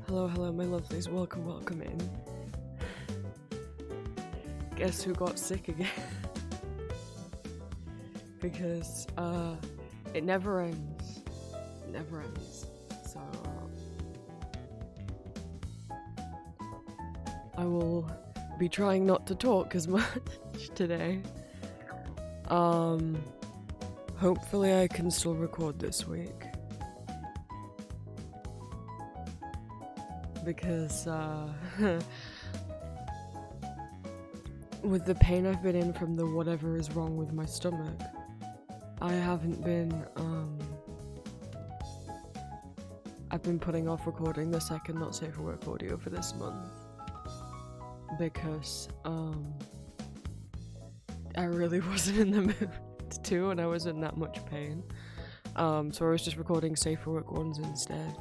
Hello, my lovelies. Welcome in. Guess who got sick again? Because, it never ends. It never ends. So, I will be trying not to talk as much today. Hopefully I can still record this week. Because, with the pain I've been in from the whatever is wrong with my stomach, I haven't been, I've been putting off recording the second Not Safe for Work audio for this month. Because, I really wasn't in the mood to, and I was in that much pain. So I was just recording Safe for Work ones instead.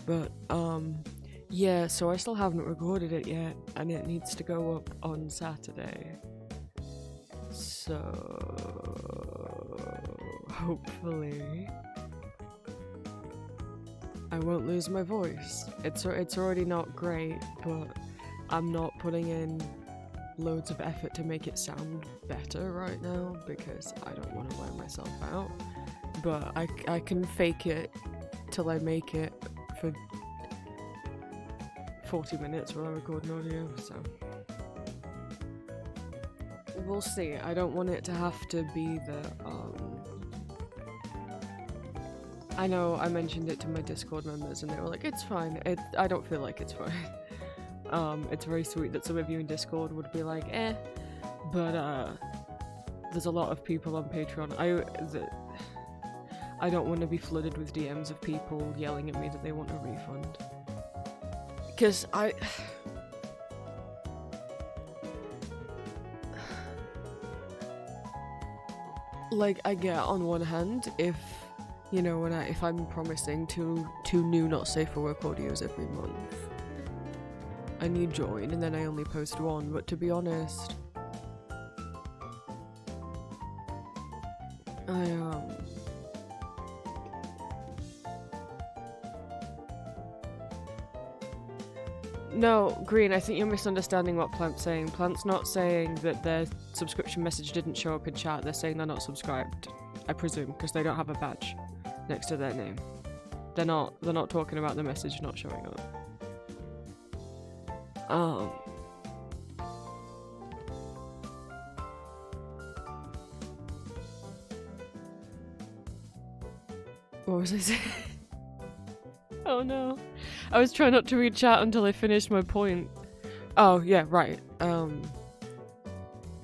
But, yeah, so I still haven't recorded it yet, and it needs to go up on Saturday. So, hopefully, I won't lose my voice. It's already not great, but I'm not putting in loads of effort to make it sound better right now, because I don't want to wear myself out. But I can fake it till I make it for 40 minutes while I record an audio, so we'll see. I don't want it to have to be the, I know I mentioned it to my Discord members and they were like, it's fine. I don't feel like it's fine. It's very sweet that some of you in Discord would be like, but, there's a lot of people on Patreon. I don't want to be flooded with DMs of people yelling at me that they want a refund. Because I get on one hand if, you know, if I'm promising two new Not Safe for Work audios every month, and you join and then I only post one, but to be honest, No, Green, I think you're misunderstanding what Plant's saying. Plant's not saying that their subscription message didn't show up in chat, they're saying they're not subscribed. I presume, because they don't have a badge next to their name. They're not talking about the message not showing up. What was I saying? Oh no. I was trying not to read chat until I finished my point. Oh, yeah, right.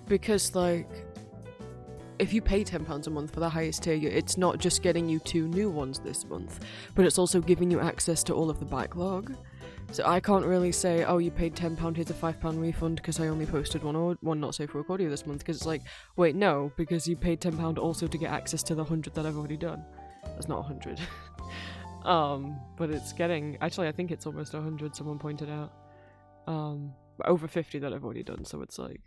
Because, like, if you pay £10 a month for the highest tier, it's not just getting you 2 new ones this month, but it's also giving you access to all of the backlog. So I can't really say, oh, you paid £10, here's a £5 refund because I only posted one Not Safe for Work audio this month, because it's like, wait, no, because you paid £10 also to get access to the 100 that I've already done. That's not 100. But it's getting, actually I think it's almost 100, someone pointed out. Over 50 that I've already done, so it's like,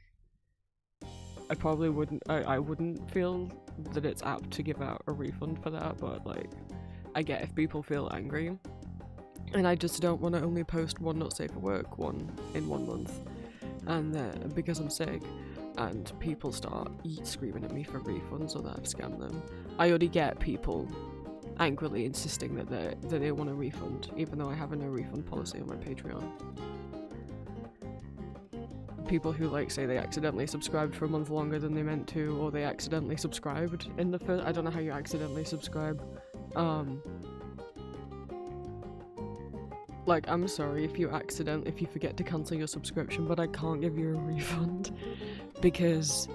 I probably wouldn't, I wouldn't feel that it's apt to give out a refund for that, but like, I get if people feel angry, and I just don't want to only post one Not Safe for Work one in 1 month, and because I'm sick, and people start screaming at me for refunds or that I've scammed them. I already get people angrily insisting that they want a refund, even though I have a no refund policy on my Patreon. People who like say they accidentally subscribed for a month longer than they meant to, or they accidentally subscribed in the first. I don't know how you accidentally subscribe. Like, I'm sorry if you forget to cancel your subscription, but I can't give you a refund because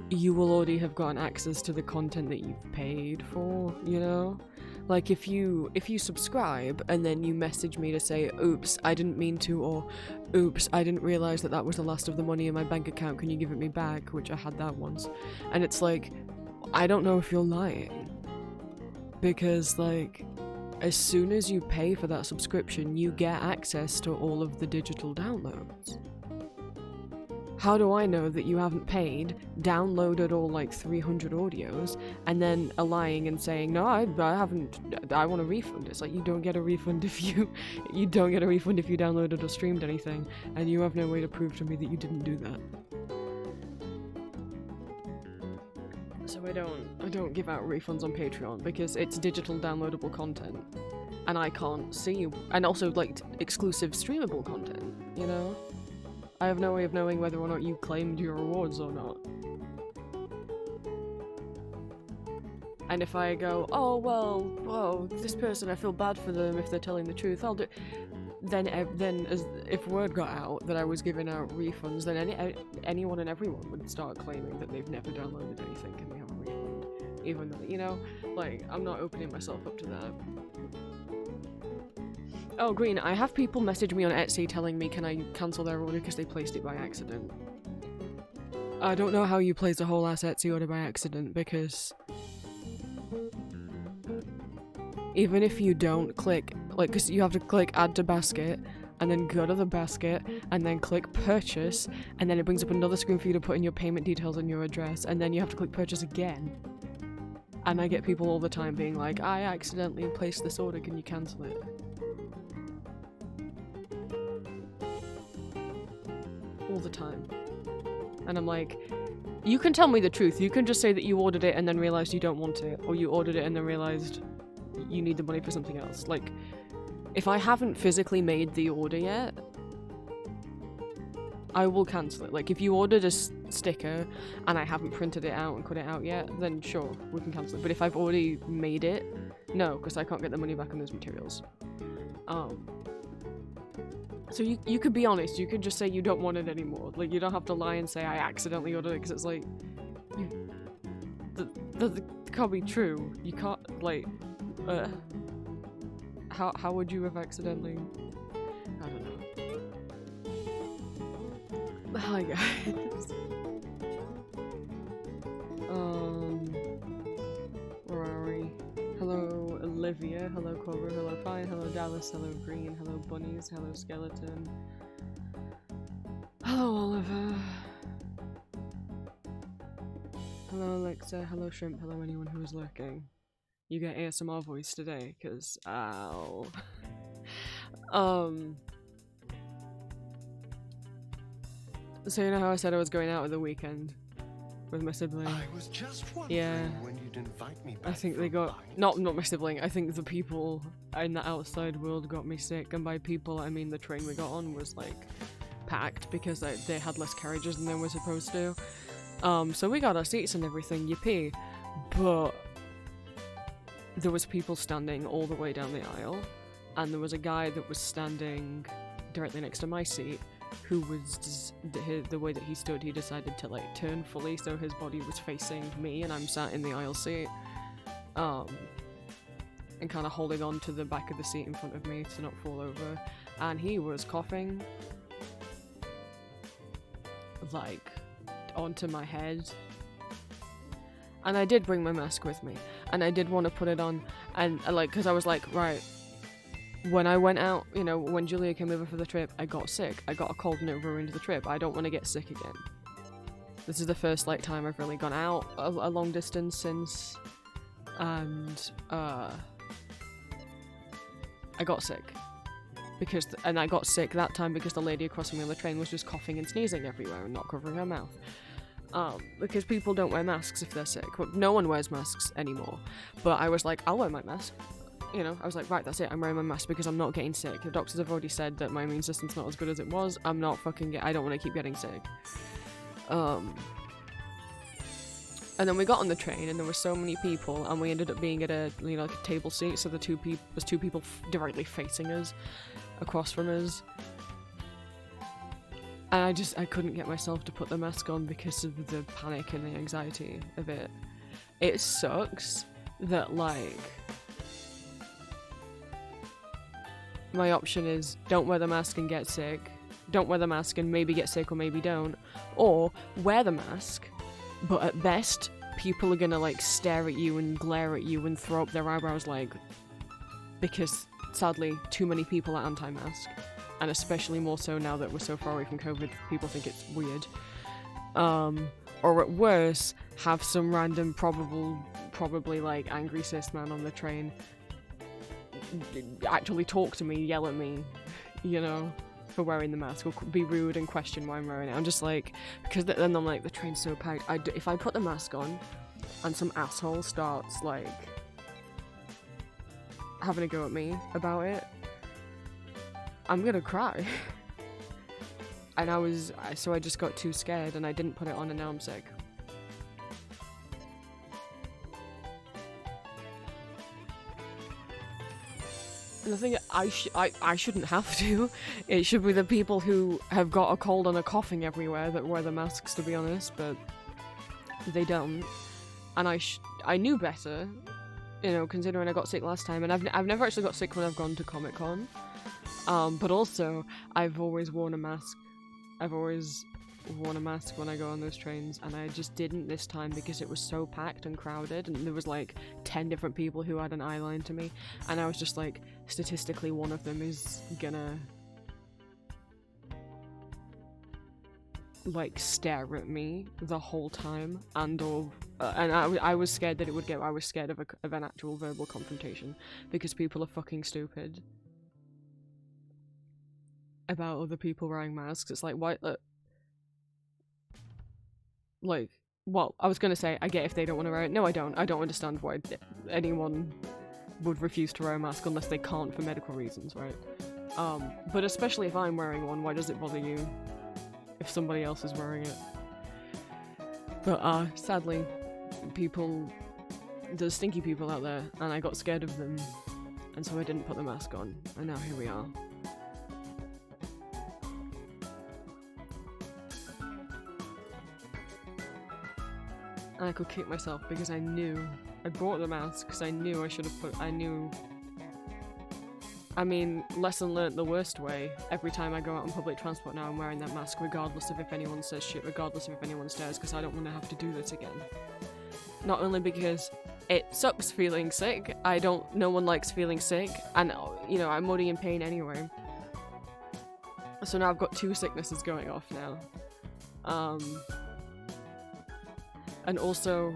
you will already have gotten access to the content that you've paid for, you know? Like, if you subscribe and then you message me to say, oops, I didn't mean to, or oops, I didn't realize that was the last of the money in my bank account, can you give it me back? Which I had that once. And it's like, I don't know if you're lying. Because, like, as soon as you pay for that subscription, you get access to all of the digital downloads. how do I know that you haven't paid, downloaded all like 300 audios, and then are lying and saying, no, I haven't, I want a refund? It's like, you don't get a refund if you downloaded or streamed anything, and you have no way to prove to me that you didn't do that. So I don't give out refunds on Patreon because it's digital downloadable content, and I can't see, and also like exclusive streamable content, you know? I have no way of knowing whether or not you claimed your rewards or not. And if I go, oh well, this person, I feel bad for them if they're telling the truth, I'll do. Then as if word got out that I was giving out refunds, then anyone and everyone would start claiming that they've never downloaded anything and they have a refund, even though, you know, like, I'm not opening myself up to that. Oh, Green, I have people message me on Etsy telling me can I cancel their order because they placed it by accident. I don't know how you place a whole ass Etsy order by accident, because even if you don't click, like, because you have to click add to basket, and then go to the basket, and then click purchase, and then it brings up another screen for you to put in your payment details and your address, and then you have to click purchase again. And I get people all the time being like, I accidentally placed this order, can you cancel it? All the time. And I'm like, you can tell me the truth. You can just say that you ordered it and then realized you don't want it, or you ordered it and then realized you need the money for something else. Like, if I haven't physically made the order yet, I will cancel it. Like, if you ordered a sticker and I haven't printed it out and cut it out yet, then sure, we can cancel it. But if I've already made it, no, because I can't get the money back on those materials. So you could be honest, you could just say you don't want it anymore. Like, you don't have to lie and say I accidentally ordered it, because it's like, that can't be true. You can't, like, how would you have accidentally, I don't know. Hi guys. Where are we? Hello Olivia, hello Cobra, hello Fine, hello Dallas, hello Green, hello Bunnies, hello Skeleton. Hello Oliver. Hello Alexa, hello Shrimp, hello anyone who is lurking. You get ASMR voice today, cause ow. So you know how I said I was going out at the weekend with my sibling? I was just wondering when you'd invite me back. I think they got not my sibling. I think the people in the outside world got me sick, and by people I mean the train we got on was like packed because they had less carriages than they were supposed to. So we got our seats and everything, yippee. But there was people standing all the way down the aisle, and there was a guy that was standing directly next to my seat, who was the way that he stood, he decided to like turn fully so his body was facing me and I'm sat in the aisle seat, and kind of holding on to the back of the seat in front of me to not fall over, and he was coughing like onto my head. And I did bring my mask with me, and I did want to put it on, and like, because I was like, right, when I went out, you know, when Julia came over for the trip, I got sick. I got a cold and it ruined the trip. I don't want to get sick again. This is the first like time I've really gone out a long distance since, and I got sick. And I got sick that time because the lady across from me on the train was just coughing and sneezing everywhere and not covering her mouth. Because people don't wear masks if they're sick. Well, no one wears masks anymore. But I was like, I'll wear my mask. You know, I was like, right, that's it, I'm wearing my mask because I'm not getting sick. The doctors have already said that my immune system's not as good as it was. I'm not I don't want to keep getting sick. And then we got on the train and there were so many people, and we ended up being at a, you know, like a table seat, so the two people directly facing us, across from us. And I couldn't get myself to put the mask on because of the panic and the anxiety of it. It sucks that, like, my option is don't wear the mask and get sick, don't wear the mask and maybe get sick or maybe don't, or wear the mask, but at best, people are gonna, like, stare at you and glare at you and throw up their eyebrows, like, because, sadly, too many people are anti-mask. And especially more so now that we're so far away from COVID, people think it's weird. Or at worst, have some random probably like angry cis man on the train actually talk to me, yell at me, you know, for wearing the mask, or be rude and question why I'm wearing it. I'm just like, because then I'm like, the train's so packed. If I put the mask on and some asshole starts like having a go at me about it, I'm gonna cry. And so I just got too scared and I didn't put it on, and now I'm sick. And I think I shouldn't have to. It should be the people who have got a cold and are coughing everywhere that wear the masks, to be honest, but they don't. And I knew better, you know, considering I got sick last time, and I've never actually got sick when I've gone to Comic-Con. But also, I've always worn a mask. I've always worn a mask when I go on those trains, and I just didn't this time because it was so packed and crowded, and there was like 10 different people who had an eye line to me, and I was just like, statistically one of them is gonna like stare at me the whole time, and I was scared that it would I was scared of an actual verbal confrontation, because people are fucking stupid about other people wearing masks. It's like, why, like, well, I was gonna say, I get if they don't want to wear it. No, I don't. I don't understand why anyone would refuse to wear a mask unless they can't for medical reasons, right? But especially if I'm wearing one, why does it bother you if somebody else is wearing it? But, sadly, there's stinky people out there, and I got scared of them, and so I didn't put the mask on, and now here we are. And I could kick myself because I bought the mask because I knew I should have I mean, lesson learnt the worst way. Every time I go out on public transport now, I'm wearing that mask regardless of if anyone says shit, regardless of if anyone stares, because I don't want to have to do this again. Not only because it sucks feeling sick, no one likes feeling sick, and, you know, I'm already in pain anyway. So now I've got 2 sicknesses going off now. And also,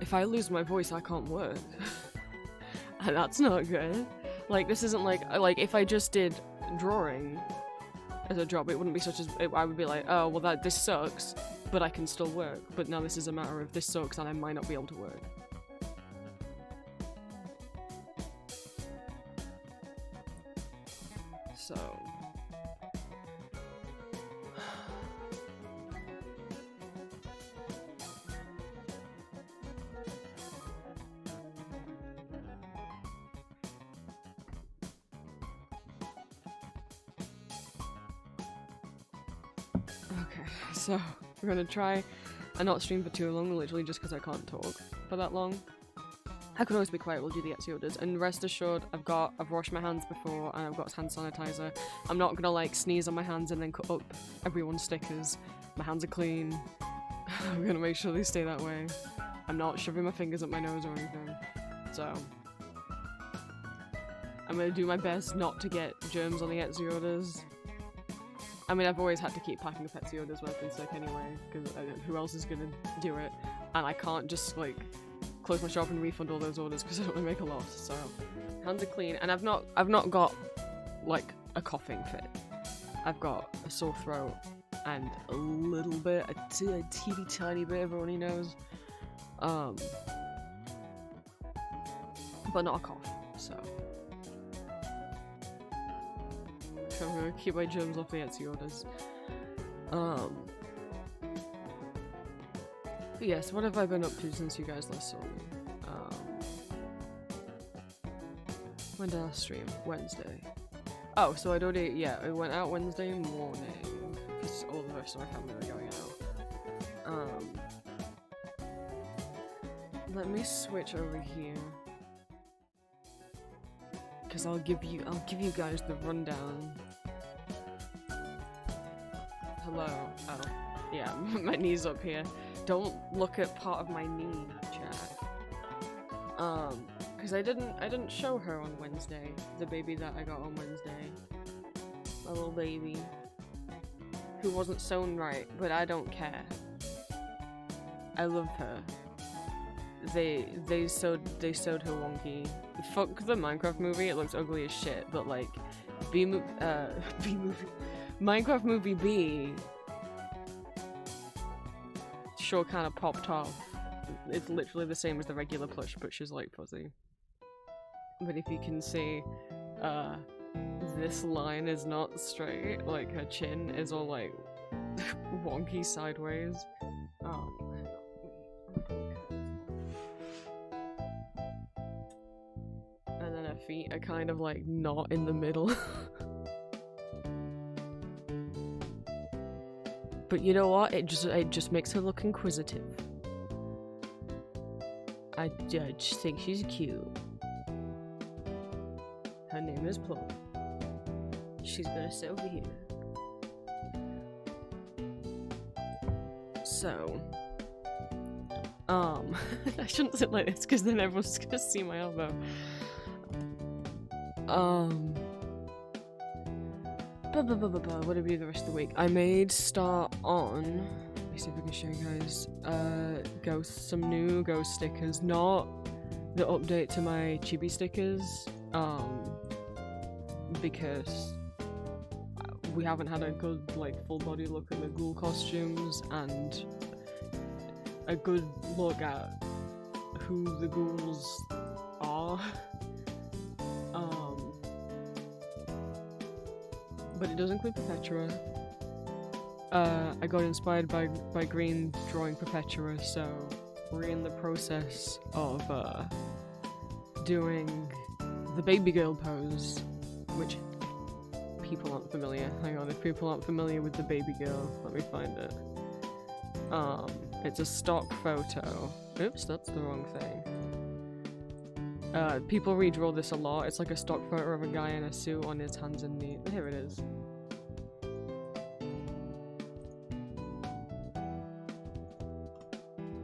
if I lose my voice, I can't work. And that's not good. Like, this isn't like, if I just did drawing as a job, it wouldn't be I would be like, oh, well, this sucks, but I can still work. But now this is a matter of this sucks and I might not be able to work. So... So, we're gonna try and not stream for too long, literally just because I can't talk for that long. I could always be quiet, we'll do the Etsy orders. And rest assured, I've washed my hands before, and I've got hand sanitizer. I'm not gonna like sneeze on my hands and then cut up everyone's stickers. My hands are clean. I'm gonna make sure they stay that way. I'm not shoving my fingers up my nose or anything. So, I'm gonna do my best not to get germs on the Etsy orders. I mean, I've always had to keep packing up Etsy orders when I've been sick anyway, because who else is gonna do it? And I can't just, like, close my shop and refund all those orders because I don't want to make a loss, so... Hands are clean, and I've not got, like, a coughing fit. I've got a sore throat, and a little bit, a teeny tiny bit of a runny nose. But not a cough, so... I'm gonna keep my germs off the Etsy orders. But yes, what have I been up to since you guys last saw me? When did I stream? Wednesday. Oh, so I'd already, yeah, I went out Wednesday morning, because all the rest of my family were going out. Let me switch over here. Because I'll give you guys the rundown. Hello. Oh, yeah, my knee's up here. Don't look at part of my knee, chat. Because I didn't show her on Wednesday, the baby that I got on Wednesday. My little baby. who wasn't sewn right, but I don't care. I love her. They sewed her wonky. Fuck the Minecraft movie, it looks ugly as shit, but like B movie Minecraft movie B sure kind of popped off. It's literally the same as the regular plush, but she's like fuzzy. But if you can see, this line is not straight, like her chin is all like wonky sideways. And then her feet are kind of like not in the middle. But you know what? It just makes her look inquisitive. I just think she's cute. Her name is Plum. She's gonna sit over here. So, I shouldn't sit like this because then everyone's gonna see my elbow. What did we do the rest of the week? I made start on. Let me see if I can show you guys. Some new ghost stickers, not the update to my chibi stickers. Because we haven't had a good like full body look at the ghoul costumes and a good look at who the ghouls are. But it does include Perpetua. I got inspired by Green drawing Perpetua, so we're in the process of doing the baby girl pose, which people aren't familiar. Hang on, if people aren't familiar with the baby girl, let me find it. It's a stock photo. Oops, that's the wrong thing. People redraw this a lot. It's like a stock photo of a guy in a suit on his hands and knees. Here it is.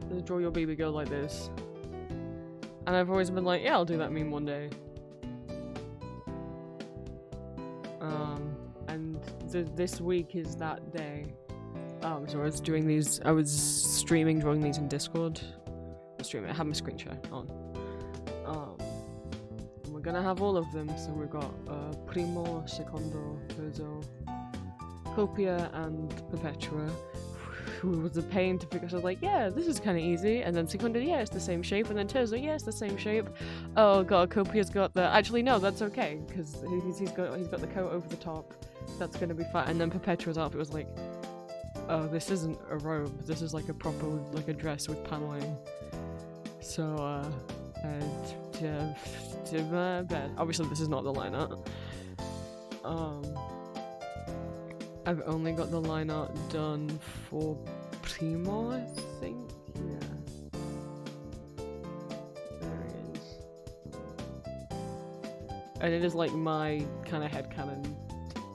Just draw your baby girl like this. And I've always been like, yeah, I'll do that meme one day. And this week is that day. So I was streaming, drawing these in Discord. I have my screen share on. We're gonna have all of them, so we've got Primo, Secondo, Terzo, Copia, and Perpetua, who was a pain to figure out. I was like, yeah, this is kind of easy, and then Secondo, yeah, it's the same shape, and then Terzo, yeah, it's the same shape. Oh god, Copia's got the. Actually, no, that's okay because he's got the coat over the top. That's gonna be fine. And then Perpetua's outfit was like, oh, this isn't a robe. This is like a proper like a dress with paneling. So obviously this is not the line art. I've only got the line art done for Primo, I think. Yeah. There he is. And it is like my kind of headcanon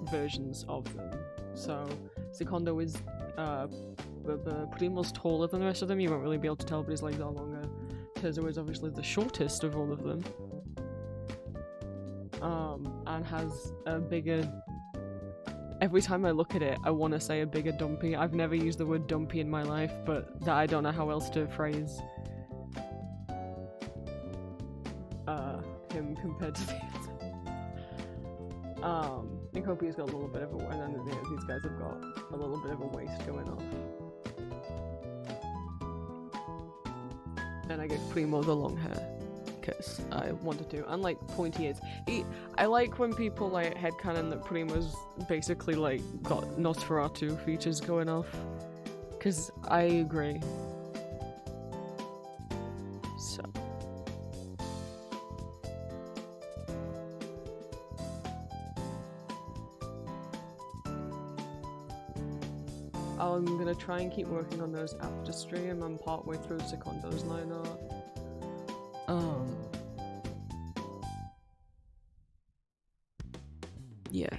versions of them. So Secondo is Primo's taller than the rest of them. You won't really be able to tell, but his legs are longer. Terzo is obviously the shortest of all of them. And has a bigger... Every time I look at it, I want to say a bigger dumpy. I've never used the word dumpy in my life, but that I don't know how else to phrase him compared to the other. Nicopia's got a little bit of a... And then these guys have got a little bit of a waist going off. And I gave Primo the long hair because I wanted to, and like pointy ears. I like when people like headcanon that Primo's basically like got Nosferatu features going off, because I agree. So I'm gonna try and keep working on those after stream. I'm partway through Secondo's line art. Yeah.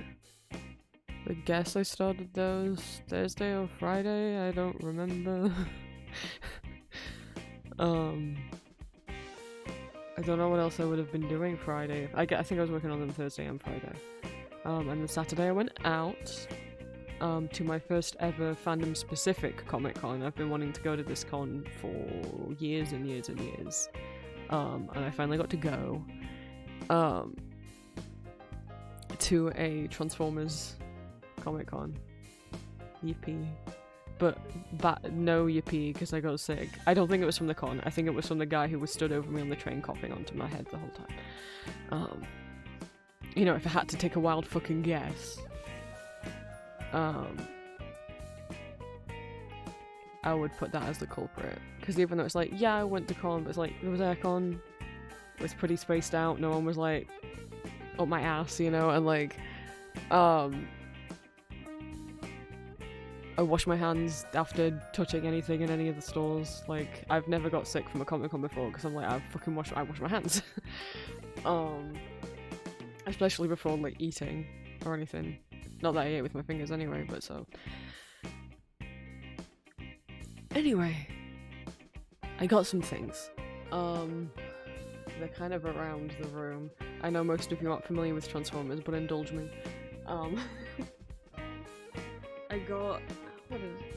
I guess I started those Thursday or Friday, I don't remember. I don't know what else I would have been doing Friday. I think I was working on them Thursday and Friday. And then Saturday I went out. to my first ever fandom-specific Comic-Con. I've been wanting to go to this con for years and years and years. And I finally got to go to a Transformers Comic-Con. Yippee. But no yippee, because I got sick. I don't think it was from the con. I think it was from the guy who was stood over me on the train coughing onto my head the whole time. You know, if I had to take a wild fucking guess, I would put that as the culprit. Because even though it's like, yeah, I went to con, but it's like, it was aircon, it was pretty spaced out, no one was like, up my ass, you know, and like, I wash my hands after touching anything in any of the stores. Like, I've never got sick from a Comic-Con before, because I'm like, I wash my hands. Especially before, like, eating or anything. Not that I ate with my fingers anyway, but so. Anyway, I got some things. They're kind of around the room. I know most of you aren't familiar with Transformers, but indulge me. I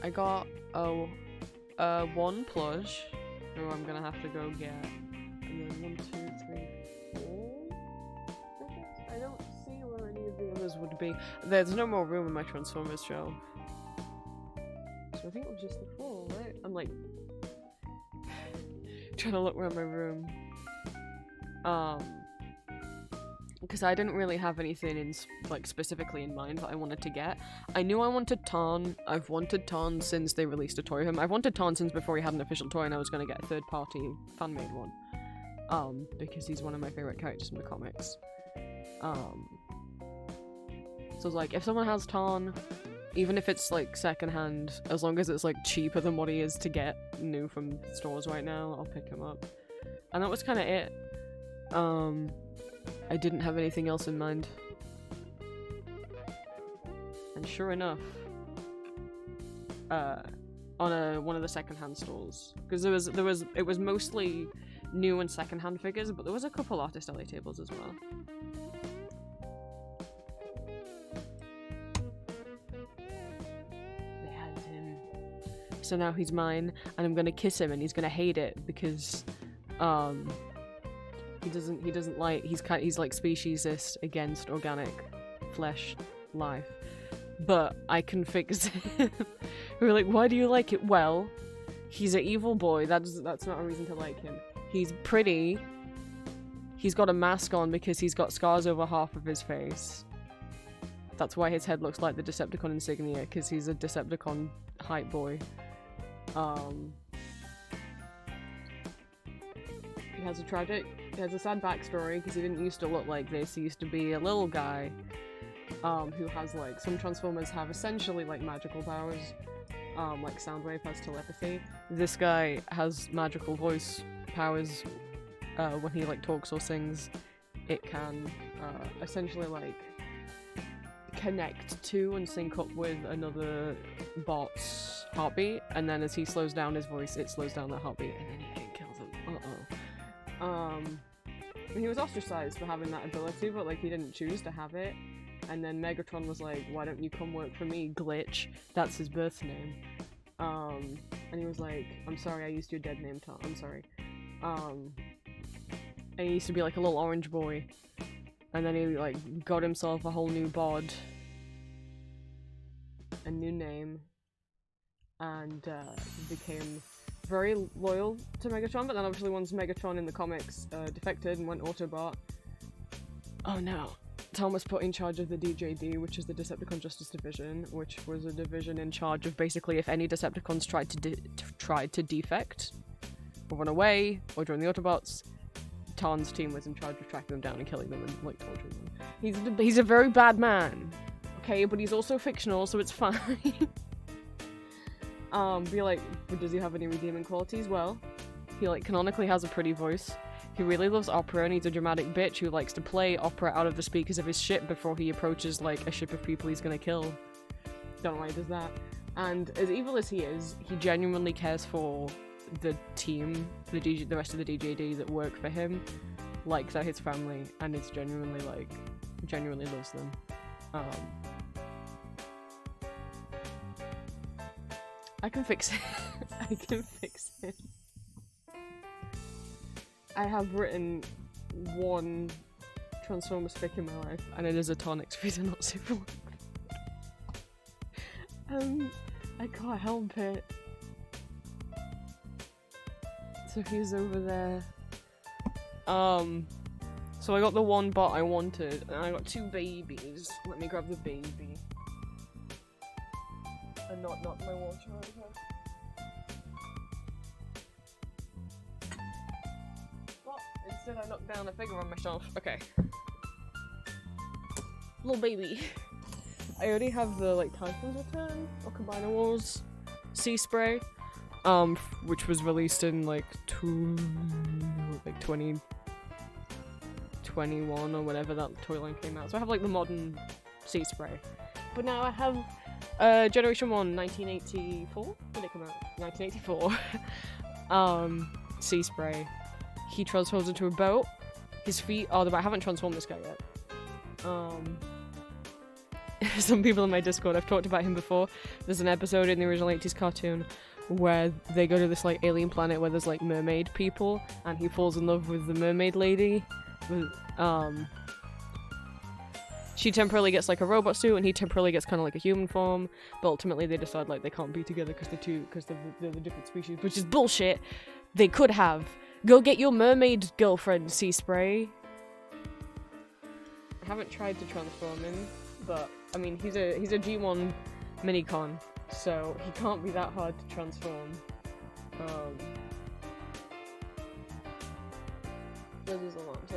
got one plush, who I'm gonna have to go get, and then 1, 2, 3, 4. I don't see where any of the others would be. There's no more room in my Transformers shelf, so I think it was just the 4, right? I'm like trying to look around my room, because I didn't really have anything specifically in mind that I wanted to get. I knew I wanted Tarn. I've wanted Tarn since they released a toy of him. I've wanted Tarn since before he had an official toy, and I was going to get a third-party fan-made one. Because he's one of my favorite characters from the comics. So I was like, if someone has Tarn, even if it's like secondhand, as long as it's like cheaper than what he is to get new from stores right now, I'll pick him up. And that was kind of it. I didn't have anything else in mind. And sure enough, on one of the secondhand stalls, because it was mostly new and secondhand figures, but there was a couple artist alley tables as well. They had him. So now he's mine, and I'm gonna kiss him, and he's gonna hate it because he doesn't like, he's like speciesist against organic flesh life. But I can fix it. We're like, why do you like it? Well, he's an evil boy. That's not a reason to like him. He's pretty. He's got a mask on because he's got scars over half of his face. That's why his head looks like the Decepticon insignia, because he's a Decepticon hype boy. He has a sad backstory because he didn't used to look like this. He used to be a little guy who has like, some Transformers have essentially like magical powers. Like Soundwave has telepathy. This guy has magical voice powers. When he like talks or sings, it can essentially like connect to and sync up with another bot's heartbeat, and then as he slows down his voice, it slows down that heartbeat, and then it kills him. He was ostracized for having that ability, but like he didn't choose to have it. And then Megatron was like, why don't you come work for me, Glitch? That's his birth name. And he was like, I'm sorry, I used your dead name, Tom. I'm sorry. And he used to be like a little orange boy. And then he like got himself a whole new bod. A new name. And became very loyal to Megatron, but then obviously once Megatron in the comics defected and went Autobot, oh no, Tom was put in charge of the DJD, which is the Decepticon Justice Division, which was a division in charge of basically if any Decepticons tried to defect, or run away, or join the Autobots, Tarn's team was in charge of tracking them down and killing them and like torturing them. He's a very bad man, okay, but he's also fictional, so it's fine. Be like, does he have any redeeming qualities? Well, he like canonically has a pretty voice. He really loves opera and he's a dramatic bitch who likes to play opera out of the speakers of his ship before he approaches like a ship of people he's gonna kill. Don't know why he does that. And as evil as he is, he genuinely cares for the team, the rest of the DJD that work for him, like they're his family, and it's genuinely loves them. I can fix it. I can fix it. I have written one Transformers fic in my life, and it is a Tonic speed and not super work. I can't help it. So he's over there. So I got the one bot I wanted, and I got 2 babies. Let me grab the baby. And not knock my water over. What? Instead I knocked down a figure on myself. Okay. Little baby. I already have the, like, Titan's Return, or Combiner Wars Sea Spray, which was released in, like, 2021 or whenever that toy line came out. So I have, like, the modern Sea Spray. But now I have Generation 1, 1984? When did it come out? 1984. Sea Spray. He transforms into a boat. His feet are the... I haven't transformed this guy yet. Some people in my Discord, I've talked about him before. There's an episode in the original 80s cartoon where they go to this, like, alien planet where there's, like, mermaid people, and he falls in love with the mermaid lady. She temporarily gets, like, a robot suit, and he temporarily gets kind of like a human form, but ultimately they decide, like, they can't be together because they're the different species, which is bullshit. They could have. Go get your mermaid girlfriend, Sea Spray. I haven't tried to transform him, but I mean, he's a G1 minicon, so he can't be that hard to transform. There's his alarms.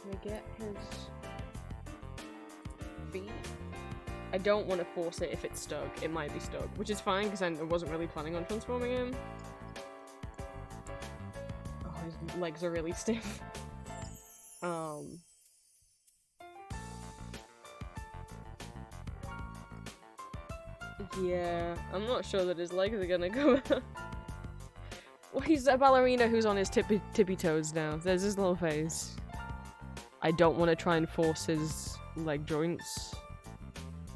Can I get his feet? I don't want to force it if it's stuck. It might be stuck, which is fine because I wasn't really planning on transforming him. Oh, his legs are really stiff. Yeah, I'm not sure that his legs are gonna go out. Well, he's a ballerina who's on his tippy toes now. There's his little face. I don't want to try and force his leg joints,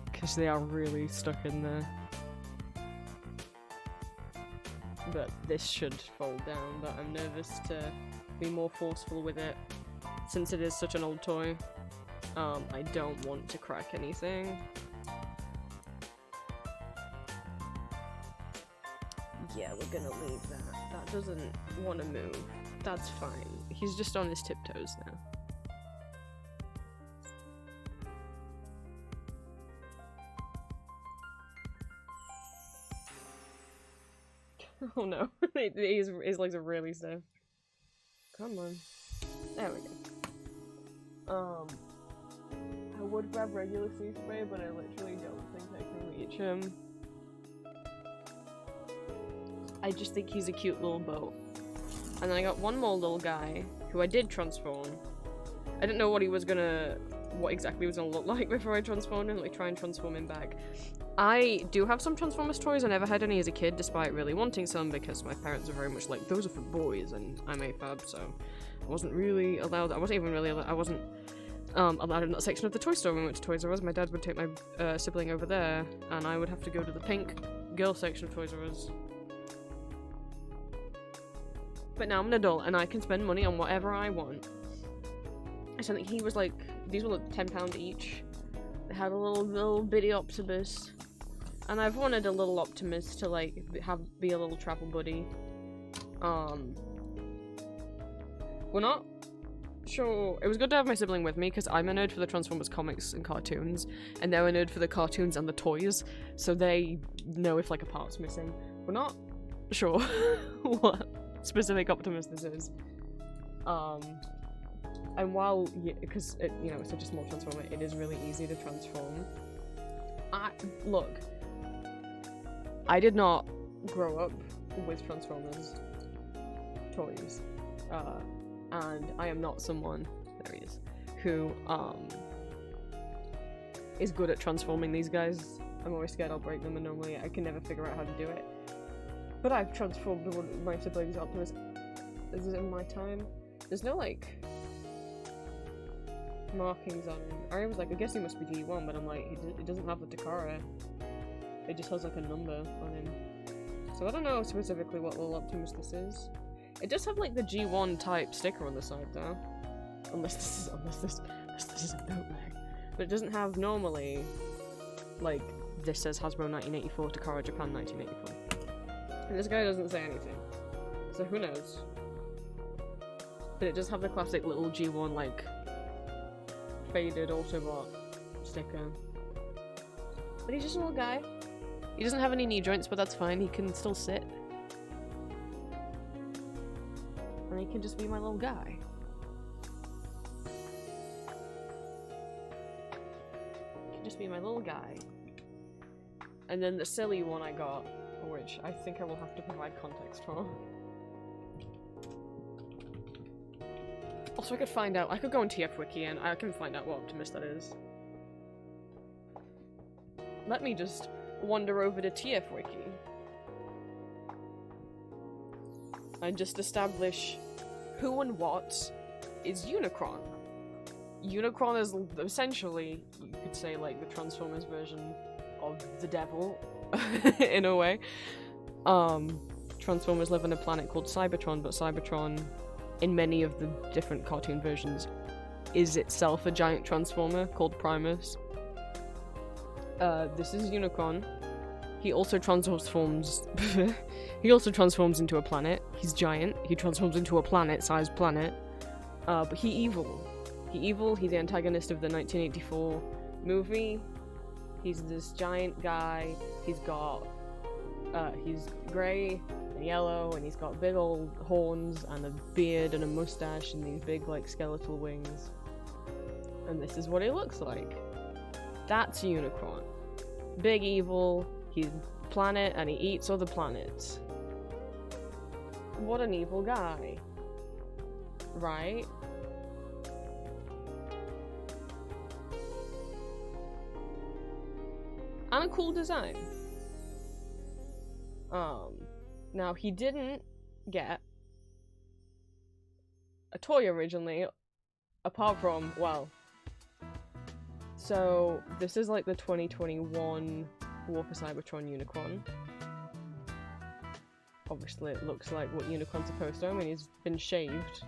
because they are really stuck in there. But this should fold down, but I'm nervous to be more forceful with it, since it is such an old toy. I don't want to crack anything. Yeah, we're gonna leave that. That doesn't want to move. That's fine. He's just on his tiptoes now. Oh no, his legs are really stiff. Come on. There we go. I would grab regular sea spray, but I literally don't think I can reach him. I just think he's a cute little boat. And then I got one more little guy, who I did transform. I didn't know what exactly he was gonna look like before I transformed him, like try and transform him back. I do have some Transformers toys. I never had any as a kid, despite really wanting some, because my parents are very much like, those are for boys, and I'm AFAB, so I wasn't really allowed, I wasn't allowed in that section of the toy store when we went to Toys R Us. My dad would take my sibling over there, and I would have to go to the pink girl section of Toys R Us. But now I'm an adult, and I can spend money on whatever I want. So I think he was like, these were like £10 each. They had a little bitty Optimus. And I've wanted a little Optimus to like be a little travel buddy. We're not sure. It was good to have my sibling with me because I'm a nerd for the Transformers comics and cartoons, and they're a nerd for the cartoons and the toys, so they know if like a part's missing. We're not sure what specific Optimus this is. And while, because it's such a small transformer, it is really easy to transform. Look, I did not grow up with Transformers toys, and I am not someone, there he is, who is good at transforming these guys. I'm always scared I'll break them, and normally I can never figure out how to do it. But I've transformed one of my siblings Optimus. Is it in my time? There's no like markings on him. I was like, I guess he must be G1, but I'm like, he doesn't have the Takara. It just has like a number on him. So I don't know specifically what little Optimus this is. It does have like the G1 type sticker on the side though. Unless this is a bootleg. But it doesn't have normally, like, this says Hasbro 1984, Takara Japan 1984. And this guy doesn't say anything. So who knows? But it does have the classic little G1, like, faded Autobot sticker. But he's just a little guy. He doesn't have any knee joints, but that's fine. He can still sit. And he can just be my little guy. Just be my little guy. And then the silly one I got, which I think I will have to provide context for. Also, I could find out. I could go on TF Wiki and I can find out what Optimus that is. Let me just wander over to TF Wiki and just establish who and what is Unicron. Unicron is essentially, you could say, like, the Transformers version of the devil, in a way. Transformers live on a planet called Cybertron, but Cybertron, in many of the different cartoon versions, is itself a giant transformer called Primus. This is Unicron. He also transforms into a planet. He's giant. He transforms into a planet-sized planet. But he's evil. He's the antagonist of the 1984 movie. He's this giant guy. He's grey and yellow, and he's got big old horns and a beard and a mustache and these big, like, skeletal wings. And this is what he looks like. That's Unicron. Big evil, he's a planet and he eats other planets. What an evil guy. Right? And a cool design. Now he didn't get a toy originally, apart from, well, so this is like the 2021 War for Cybertron Unicron. Obviously it looks like what Unicron's supposed to. I mean, he's been shaved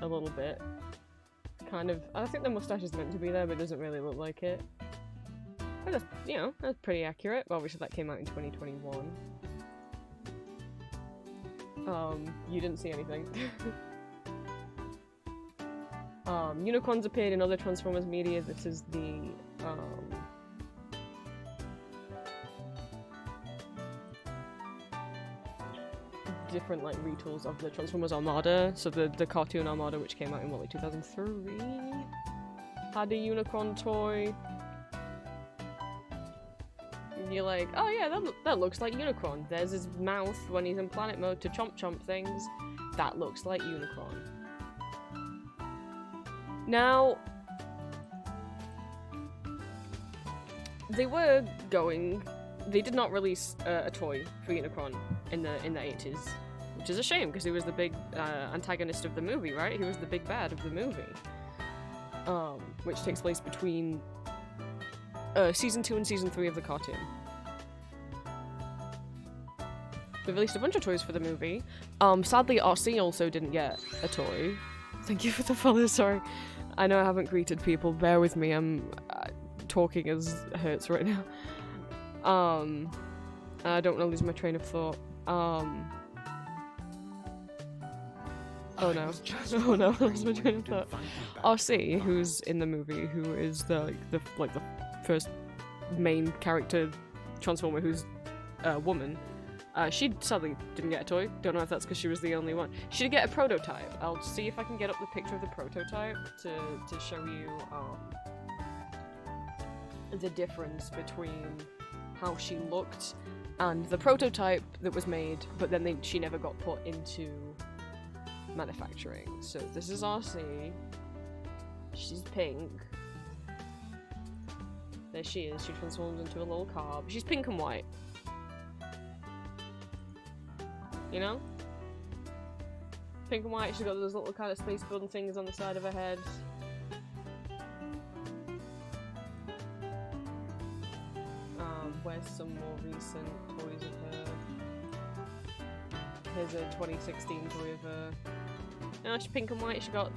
a little bit. Kind of, I think the mustache is meant to be there, but it doesn't really look like it. But that's, you know, that's pretty accurate. But obviously that came out in 2021. You didn't see anything. Unicron's appeared in other Transformers media. This is the, different, like, retools of the Transformers Armada. So the cartoon Armada, which came out in, what, like, 2003? Had a Unicron toy. You're like, oh yeah, that looks like Unicron. There's his mouth when he's in planet mode to chomp things. That looks like Unicron. Now, they did not release a toy for Unicron in the 80s, which is a shame because he was the big antagonist of the movie, right? He was the big bad of the movie, which takes place between season 2 and season 3 of the cartoon. They released a bunch of toys for the movie. Sadly, RC also didn't get a toy. Thank you for the follow, sorry. I know I haven't greeted people, bear with me, I'm talking as hurts right now. I don't want to lose my train of thought. Oh no. Oh no, I lost my train of thought. RC, who's in the movie, who is the first main character Transformer who's a woman, she sadly didn't get a toy. Don't know if that's because she was the only one. She did get a prototype. I'll see if I can get up the picture of the prototype to show you the difference between how she looked and the prototype that was made, but then she never got put into manufacturing. So this is RC. She's pink. There she is. She transforms into a little carb. She's pink and white. You know? Pink and white. She's got those little kind of space button things on the side of her head. Where's some more recent toys of her? Here's a 2016 toy of her. No, she's pink and white. She got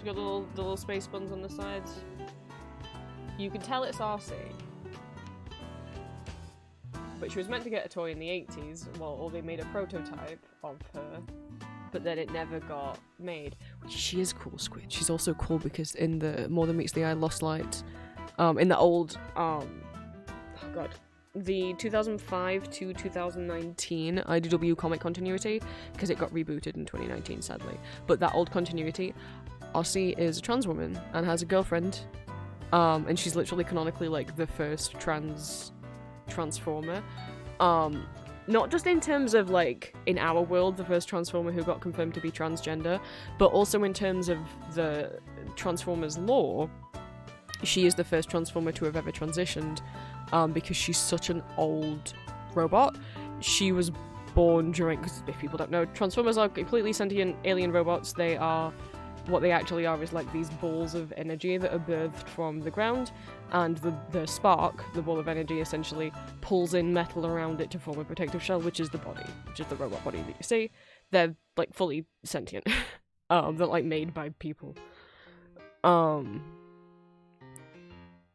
the little space buns on the sides. You can tell it's RC. But she was meant to get a toy in the 80s, well, or they made a prototype of her, but then it never got made. She is cool, Squid. She's also cool because in the More Than Meets the Eye Lost Light, in the old, oh god, the 2005 to 2019 IDW comic continuity, because it got rebooted in 2019, sadly, but that old continuity, Aussie is a trans woman and has a girlfriend, and she's literally canonically like the first Transformer, not just in terms of like in our world the first Transformer who got confirmed to be transgender, but also in terms of the Transformers lore. She is the first Transformer to have ever transitioned, because she's such an old robot. She was born during, because if people don't know, Transformers are completely sentient alien robots. They are, what they actually are is like these balls of energy that are birthed from the ground, and the spark, the ball of energy, essentially pulls in metal around it to form a protective shell, which is the body, which is the robot body that you see. They're like fully sentient. They're like made by people.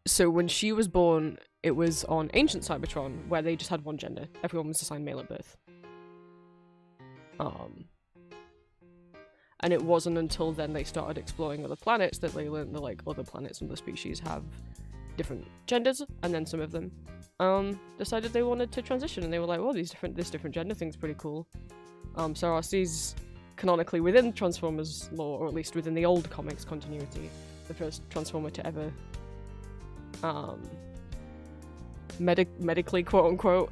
So when she was born, it was on ancient Cybertron, where they just had one gender. Everyone was assigned male at birth. And it wasn't until then they started exploring other planets that they learned that like other planets and other species have different genders, and then some of them decided they wanted to transition, and they were like, "Oh, this different gender thing's pretty cool." So RC's canonically within Transformers lore, or at least within the old comics continuity, the first Transformer to ever medically quote unquote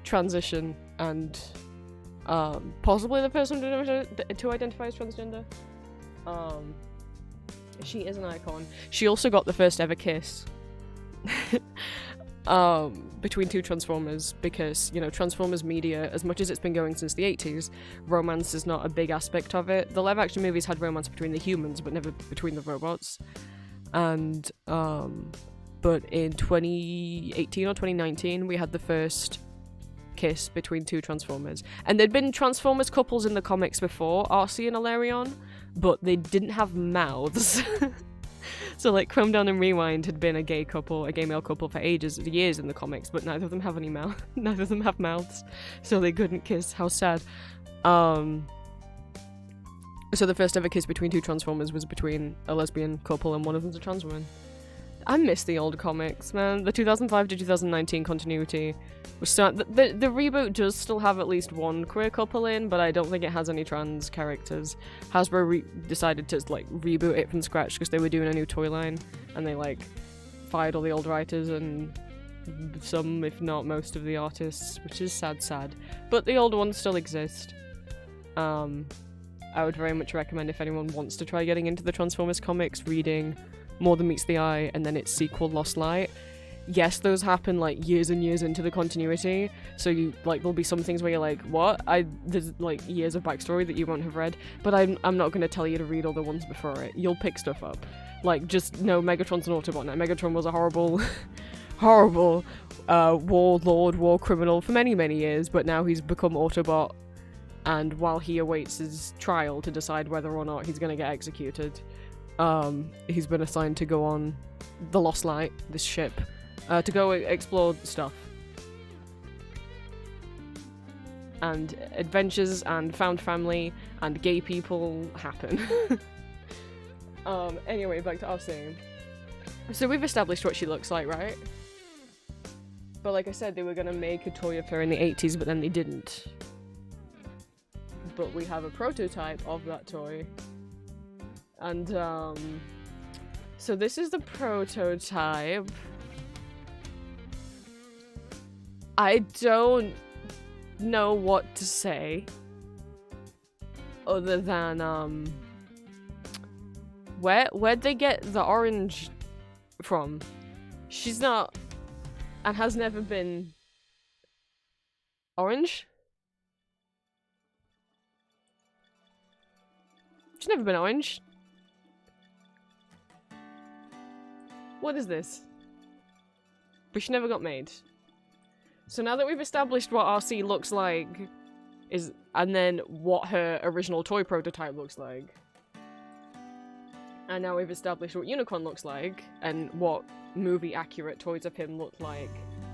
transition, and possibly the person to identify as transgender. She is an icon. She also got the first ever kiss between two Transformers, because, you know, Transformers media, as much as it's been going since the 80s, romance is not a big aspect of it. The live action movies had romance between the humans, but never between the robots. And but in 2018 or 2019 we had the first kiss between two Transformers, and there'd been Transformers couples in the comics before, Arcee and Alarion, but they didn't have mouths. So like Chrome Down and Rewind had been a gay male couple for years in the comics, but neither of them have neither of them have mouths, so they couldn't kiss. How sad. So the first ever kiss between two Transformers was between a lesbian couple, and one of them's a trans woman. I miss the old comics, man. The 2005 to 2019 continuity was the reboot does still have at least one queer couple in, but I don't think it has any trans characters. Hasbro decided to like reboot it from scratch because they were doing a new toy line, and they like fired all the old writers and some, if not most, of the artists, which is sad. But the old ones still exist. I would very much recommend, if anyone wants to try getting into the Transformers comics, reading More Than Meets the Eye and then its sequel Lost Light. Yes, those happen like years and years into the continuity, so you like there'll be some things where you're like, what? There's like years of backstory that you won't have read, but I'm not going to tell you to read all the ones before it. You'll pick stuff up. Like, just know Megatron's an Autobot now. Megatron was a horrible warlord, war criminal for many years, but now he's become Autobot, and while he awaits his trial to decide whether or not he's going to get executed, he's been assigned to go on the Lost Light, this ship, to go explore stuff. And adventures and found family and gay people happen. Anyway, back to Arcee. So we've established what she looks like, right? But like I said, they were gonna make a toy of her in the 80s, but then they didn't. But we have a prototype of that toy. And, so this is the prototype. I don't know what to say other than, where'd they get the orange from? She's not, and has never been orange? She's never been orange. What is this? But she never got made. So now that we've established what RC looks like, and then what her original toy prototype looks like, and now we've established what Unicron looks like, and what movie-accurate toys of him look like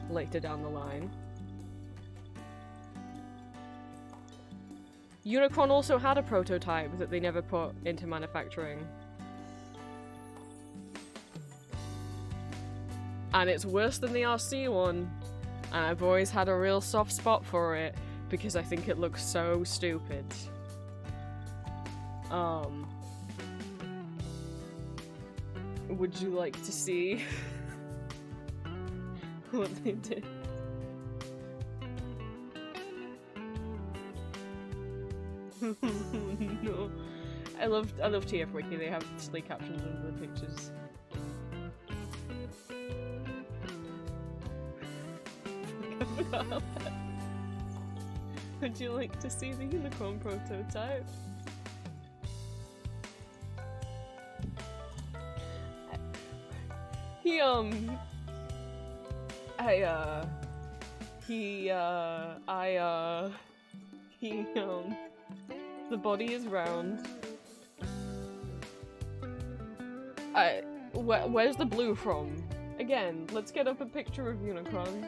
later down the line. Unicron also had a prototype that they never put into manufacturing. And it's worse than the RC one. And I've always had a real soft spot for it because I think it looks so stupid. Would you like to see what they did? No. I love TF Wiki, they have silly captions under the pictures. I forgot about that. Would you like to see the Unicron prototype? The body is round. Where's the blue from? Again, let's get up a picture of Unicron.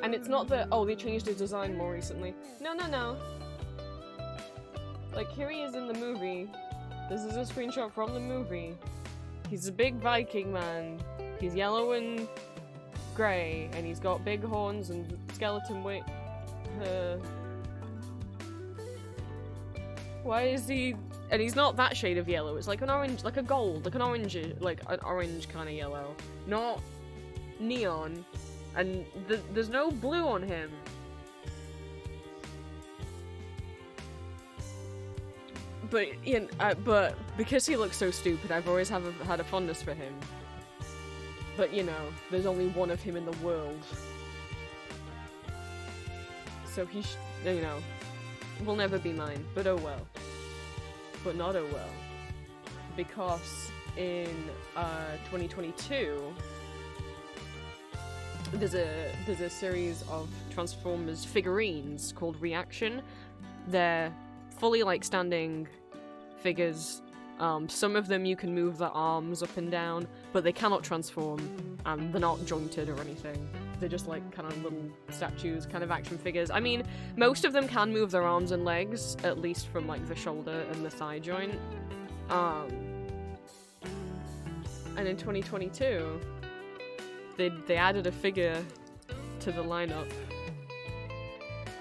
And it's not that, oh, they changed his design more recently. No, no, no. Like, here he is in the movie. This is a screenshot from the movie. He's a big Viking man. He's yellow and grey, and he's got big horns and skeleton weight. Why is he... And he's not that shade of yellow. It's like an orange, like a gold, like an orange kind of yellow. Not neon. And there's no blue on him. But but because he looks so stupid, I've always had a fondness for him. But you know, there's only one of him in the world, so he, you know, will never be mine. But oh well. But not oh well, because in 2022. There's a series of Transformers figurines called Reaction. They're fully like standing figures. Some of them you can move their arms up and down, but they cannot transform, and they're not jointed or anything. They're just like kind of little statues, kind of action figures. I mean, most of them can move their arms and legs, at least from like the shoulder and the thigh joint. And in 2022, they added a figure to the lineup,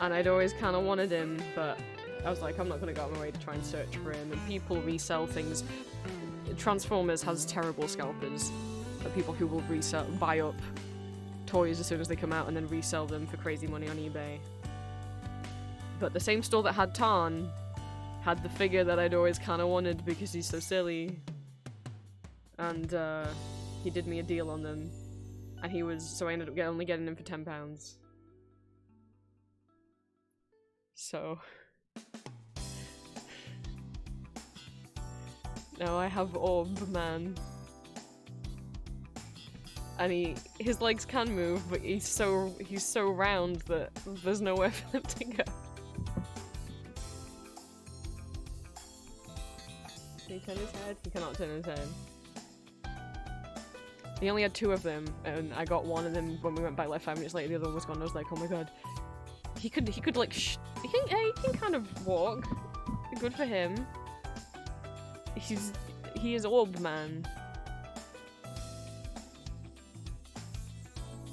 and I'd always kind of wanted him, but I was like, I'm not gonna go out of my way to try and search for him, and people resell things. Transformers has terrible scalpers, people who will buy up toys as soon as they come out and then resell them for crazy money on eBay. But the same store that had Tarn had the figure that I'd always kind of wanted because he's so silly, and he did me a deal on them. And so I ended up only getting him for £10. So now I have Orb Man, and his legs can move, but he's so round that there's nowhere for them to go. Can he turn his head? He cannot turn his head. He only had 2 of them, and I got one, and then when we went back like 5 minutes later, the other one was gone. I was like, oh my god. He could like, he can kind of walk. Good for him. He is Orb Man.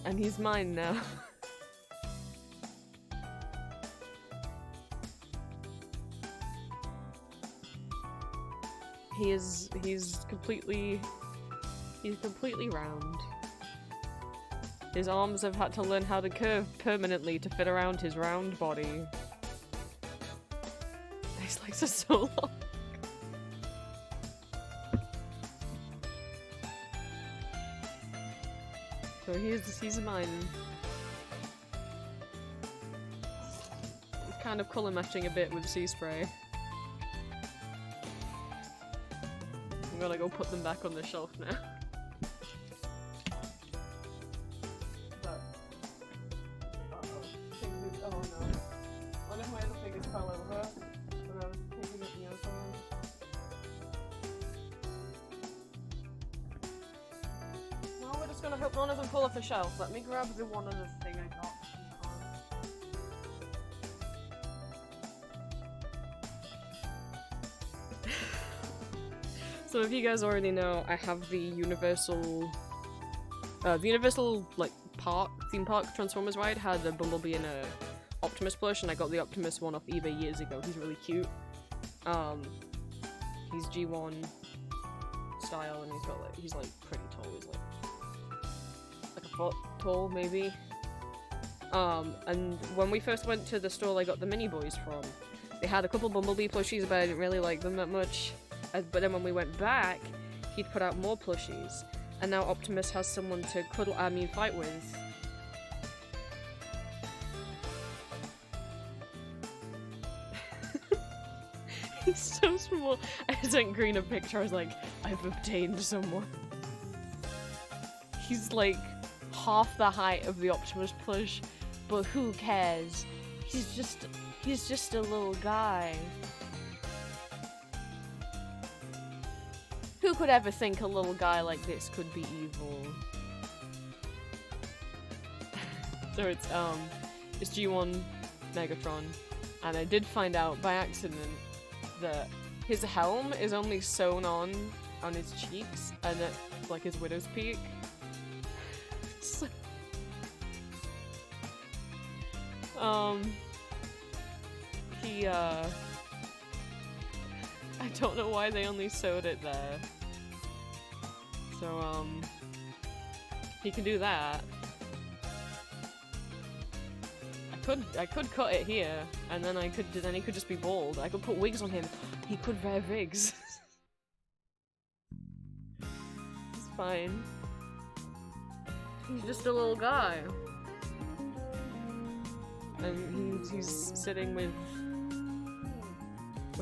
And he's mine now. He's completely round. His arms have had to learn how to curve permanently to fit around his round body. His legs are so long. So he's mine. It's kind of colour matching a bit with sea spray. I'm gonna go put them back on the shelf now. hope none of them fall off the shelf. Let me grab the one other thing I got. So if you guys already know, I have the Universal like theme park Transformers ride had a Bumblebee and a Optimus plush, and I got the Optimus one off eBay years ago. He's really cute. He's G1 style, and he's like pretty tall. He's like a foot tall, maybe. And when we first went to the store I got the Mini Boys from, they had a couple Bumblebee plushies, but I didn't really like them that much. But then when we went back, he'd put out more plushies, and now Optimus has someone to fight with. He's so small. I sent Green a picture, I was like, I've obtained someone. He's like half the height of the Optimus plush, but who cares? He's just a little guy. Who could ever think a little guy like this could be evil? So it's G1 Megatron, and I did find out by accident that his helm is only sewn on his cheeks and at like his widow's peak. So, I don't know why they only sewed it there. So, he can do that. I could cut it here, and then he could just be bald. I could put wigs on him. He could wear wigs. It's fine. He's just a little guy. And he's sitting with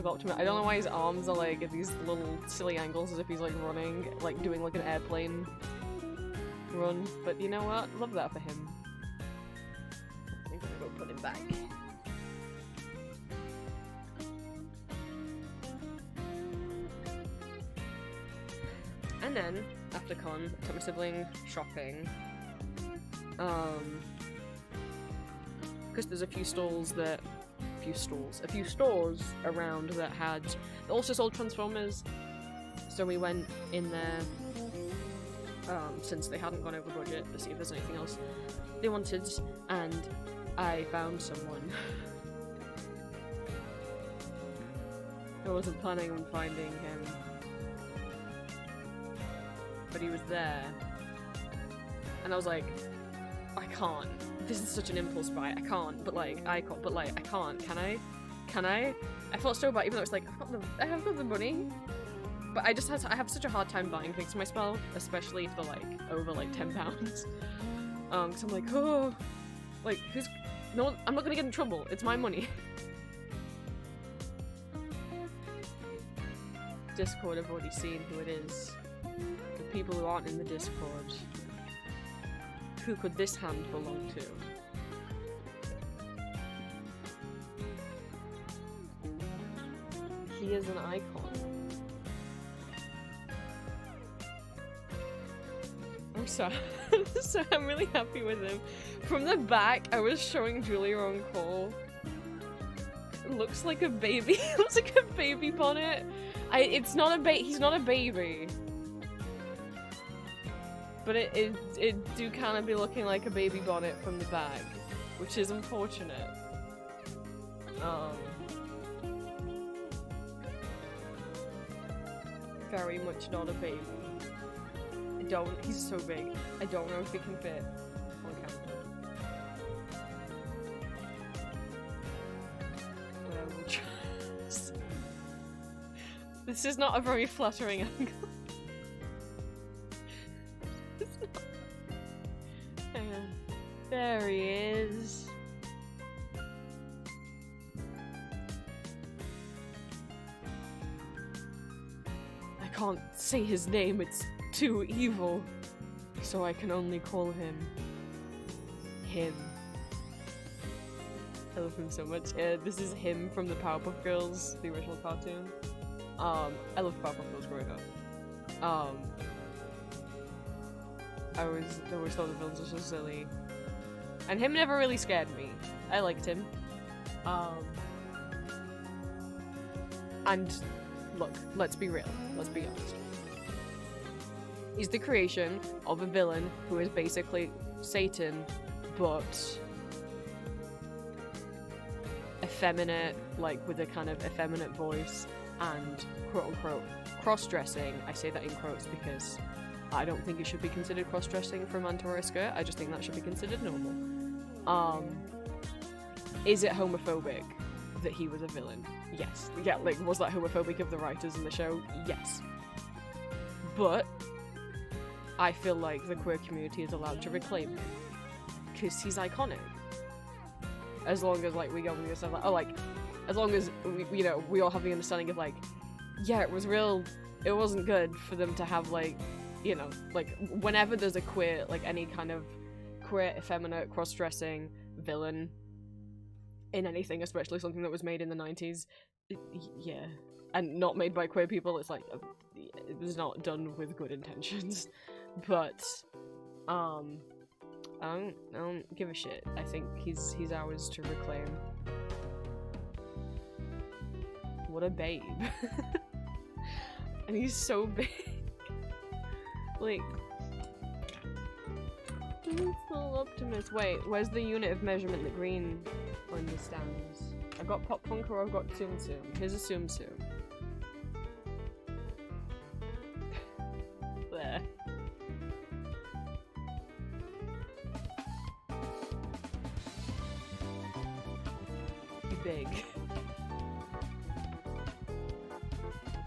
Optimus. I don't know why his arms are like at these little silly angles as if he's like running, like doing like an airplane run. But you know what? Love that for him. I'm gonna go put him back. And then, after con, I took my sibling shopping. Because there's a few stores around that had also sold Transformers, so we went in there since they hadn't gone over budget to see if there's anything else they wanted, and I found someone. I wasn't planning on finding him, but he was there, and I was like, I can't. This is such an impulse buy. I can't. But I can't. Can I? I felt so bad, even though it's like I have got the money, but I have such a hard time buying things for myself, especially if they're like over like £10. Cause I'm like, oh, like no, I'm not gonna get in trouble. It's my money. Discord, I've already seen who it is. The people who aren't in the Discord. Who could this hand belong to? He is an icon. I'm sorry. So I'm really happy with him. From the back, I was showing Julia on call. It looks like a baby. It looks like a baby bonnet. He's not a baby. But it do kind of be looking like a baby bonnet from the back, which is unfortunate. Very much not a baby. He's so big. I don't know if he can fit on camera. But I will try. This is not a very flattering angle. Hang on. There he is. I can't say his name, it's too evil. So I can only call him him. I love him so much. This is him from the Powerpuff Girls, the original cartoon. I loved Powerpuff Girls growing up. I always thought the villains were so silly. And him never really scared me. I liked him. And look, let's be real. Let's be honest. He's the creation of a villain who is basically Satan, but effeminate, like with a kind of effeminate voice and quote-unquote cross-dressing. I say that in quotes because I don't think it should be considered cross-dressing for a man to wear a skirt. I just think that should be considered normal. Is it homophobic that he was a villain? Yes. Yeah, like, was that homophobic of the writers in the show? Yes. But I feel like the queer community is allowed to reclaim him because he's iconic. As long as, like, we go with stuff like, oh, like, as long as we all have the understanding of, like, yeah, it wasn't good for them to have, like, like, whenever there's a queer, like, any kind of queer, effeminate, cross-dressing villain in anything, especially something that was made in the 90s, yeah, and not made by queer people, it's like, it was not done with good intentions, but, I don't give a shit. I think he's ours to reclaim. What a babe. And he's so big. Like, Peaceful Optimist. Wait, where's the unit of measurement, the green on the stands? I've got Pop Punk or I've got Tsum Tsum. Here's a Tsum Tsum. There. Big.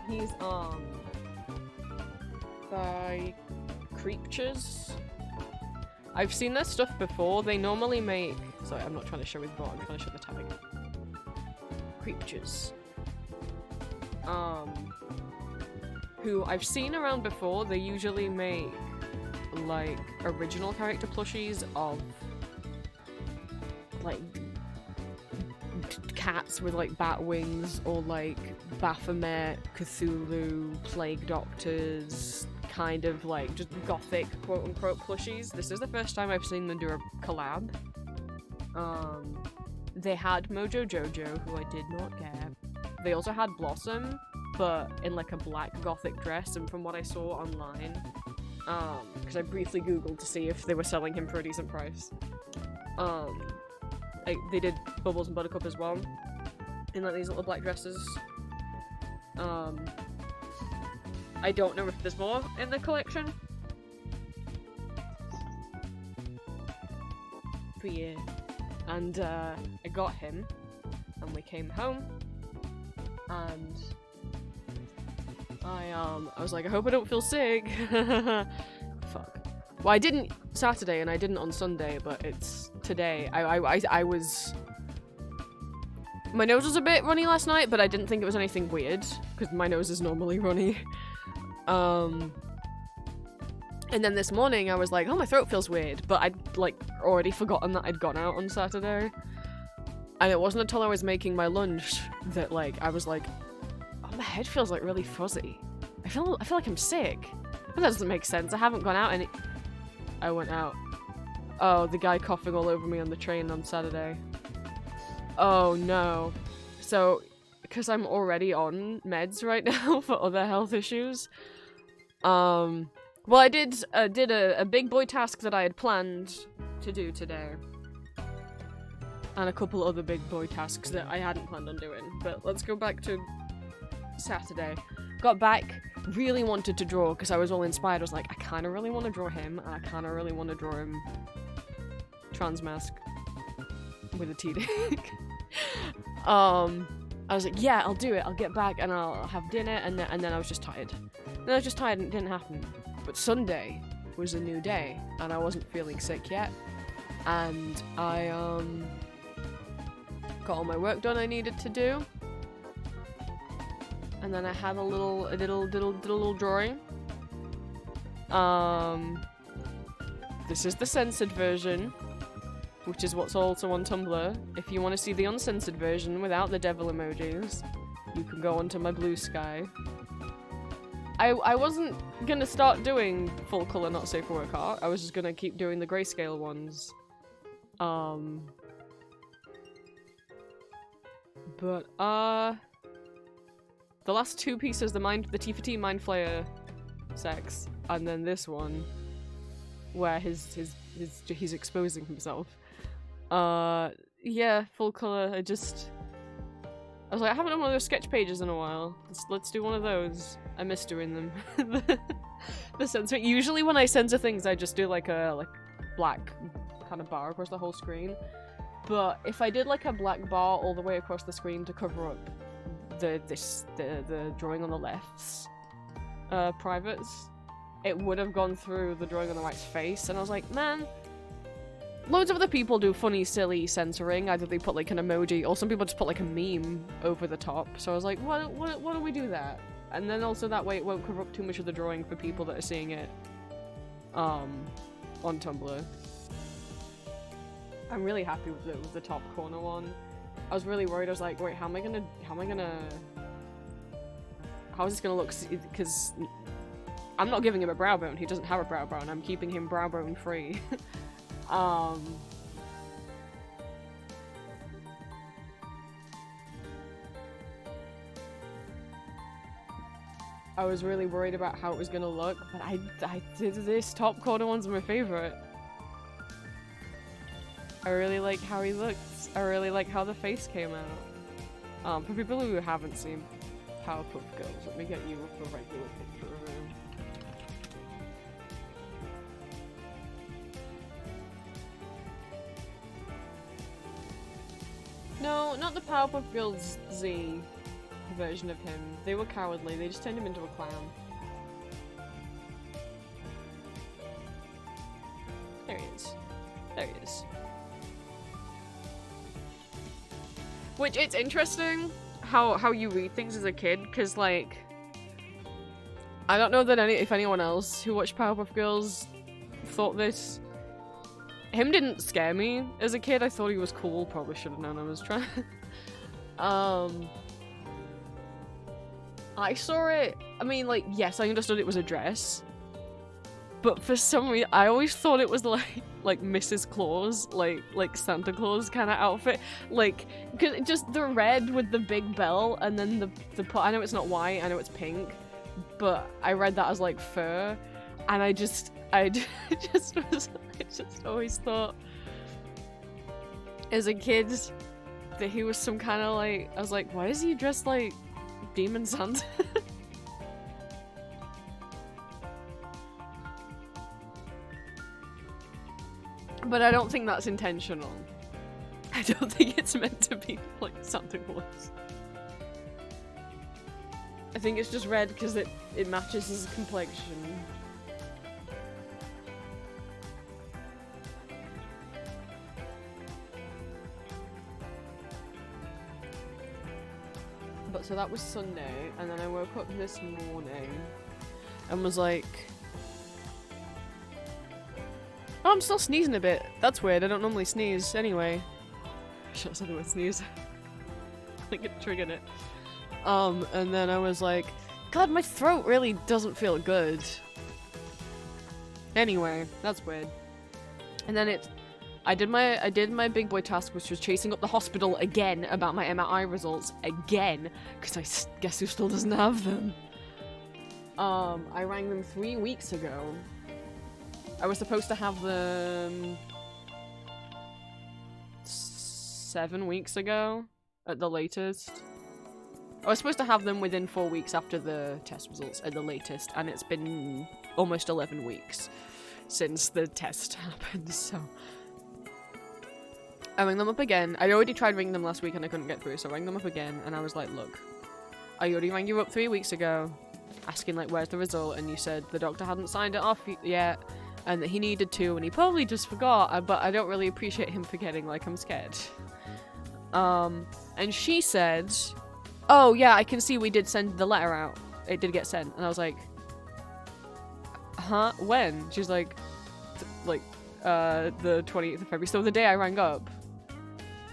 He's by Creatures. I've seen their stuff before. They normally make, sorry, I'm not trying to show his bot, I'm trying to show the tag. Creatures. Who I've seen around before. They usually make like original character plushies of like cats with like bat wings, or like Baphomet, Cthulhu, Plague Doctors, kind of like just gothic quote-unquote plushies. This is the first time I've seen them do a collab. They had Mojo Jojo, who I did not get. They also had Blossom, but in like a black gothic dress, and from what I saw online, because I briefly googled to see if they were selling him for a decent price, they did Bubbles and Buttercup as well, in like these little black dresses. I don't know if there's more in the collection. But yeah. And I got him, and we came home, and I was like, I hope I don't feel sick. Fuck. Well, I didn't Saturday and I didn't on Sunday, but it's today. I was... My nose was a bit runny last night, but I didn't think it was anything weird, because my nose is normally runny. And then this morning I was like, oh, my throat feels weird, but I'd like already forgotten that I'd gone out on Saturday. And it wasn't until I was making my lunch that like I was like, oh, my head feels like really fuzzy. I feel like I'm sick. But that doesn't make sense. I haven't gone out I went out. Oh, the guy coughing all over me on the train on Saturday. Oh no. So, because I'm already on meds right now for other health issues, well, I did a big boy task that I had planned to do today, and a couple other big boy tasks that I hadn't planned on doing. But let's go back to Saturday. Got back, really wanted to draw because I was all inspired. I was like, I kind of really want to draw him, and I kind of really want to draw him trans mask with a T-dick. I was like, yeah, I'll do it. I'll get back and I'll have dinner, and then I was just tired. Then I was just tired and it didn't happen. But Sunday was a new day, and I wasn't feeling sick yet. And I got all my work done I needed to do. And then I had a little drawing. This is the censored version, which is what's also on Tumblr. If you want to see the uncensored version without the devil emojis, you can go onto my Blue Sky. I wasn't gonna start doing full color not safe for work art. I was just gonna keep doing the grayscale ones. But the last two pieces, the T for T Mind Flayer sex, and then this one where he's exposing himself. Yeah, full color. I was like, I haven't done one of those sketch pages in a while. Let's do one of those. I miss doing them. The censor. Usually when I censor things, I just do like a black kind of bar across the whole screen. But if I did like a black bar all the way across the screen to cover up the drawing on the left's privates, it would have gone through the drawing on the right's face, and I was like, man. Loads of other people do funny, silly censoring. Either they put like an emoji, or some people just put like a meme over the top. So I was like, why do we do that? And then also that way it won't cover up too much of the drawing for people that are seeing it on Tumblr. I'm really happy with the top corner one. I was really worried. I was like, wait, how is this gonna look? Because I'm not giving him a brow bone. He doesn't have a brow bone. I'm keeping him brow bone free. I was really worried about how it was gonna look, but this top corner one's my favorite. I really like how he looks. I really like how the face came out. For people who haven't seen Powerpuff Girls, let me get you a regular picture of him. No, not the Powerpuff Girls Z version of him. They were cowardly. They just turned him into a clown. There he is. There he is. Which, it's interesting how you read things as a kid, because, like, I don't know that if anyone else who watched Powerpuff Girls thought this. Him didn't scare me as a kid. I thought he was cool. Probably should have known I was trying. I saw it. I mean, like, yes, I understood it was a dress, but for some reason, I always thought it was like Mrs. Claus, like Santa Claus kind of outfit. Like, just the red with the big bell, and then the I know it's not white. I know it's pink, but I read that as like fur, and I just always thought as a kid that he was some kind of like, I was like, why is he dressed like Demon Santa? But I don't think that's intentional. I don't think it's meant to be like Santa Claus. I think it's just red because it matches his complexion. But so that was Sunday, and then I woke up this morning and was like, oh, I'm still sneezing a bit. That's weird, I don't normally sneeze anyway. I should have said the word sneeze. I think it triggered it. And then I was like, God, my throat really doesn't feel good. Anyway, that's weird. And then I did my big boy task, which was chasing up the hospital again about my MRI results again, because I guess who still doesn't have them. I rang them 3 weeks ago. I was supposed to have them 7 weeks ago, at the latest. I was supposed to have them within 4 weeks after the test results, at the latest, and it's been almost 11 weeks since the test happened, so... I rang them up again. I already tried ringing them last week and I couldn't get through, so I rang them up again, and I was like, look, I already rang you up 3 weeks ago, asking, like, where's the result, and you said the doctor hadn't signed it off yet, and that he needed to, and he probably just forgot, but I don't really appreciate him forgetting, like, I'm scared. And she said, oh, yeah, I can see we did send the letter out. It did get sent. And I was like, huh? When? She's like, the 28th of February. So the day I rang up,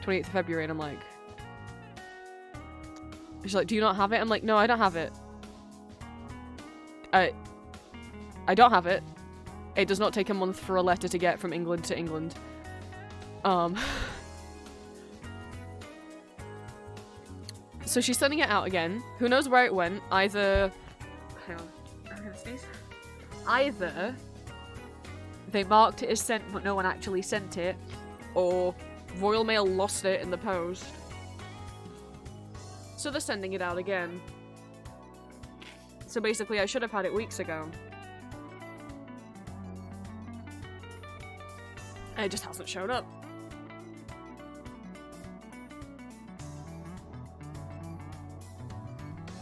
28th of February, and I'm like, she's like, do you not have it? I'm like, no, I don't have it. I don't have it. It does not take a month for a letter to get from England to England. So she's sending it out again. Who knows where it went? Either... Hang on. I'm gonna sneeze. Either they marked it as sent, but no one actually sent it, or Royal Mail lost it in the post. So they're sending it out again. So basically, I should have had it weeks ago. And it just hasn't showed up.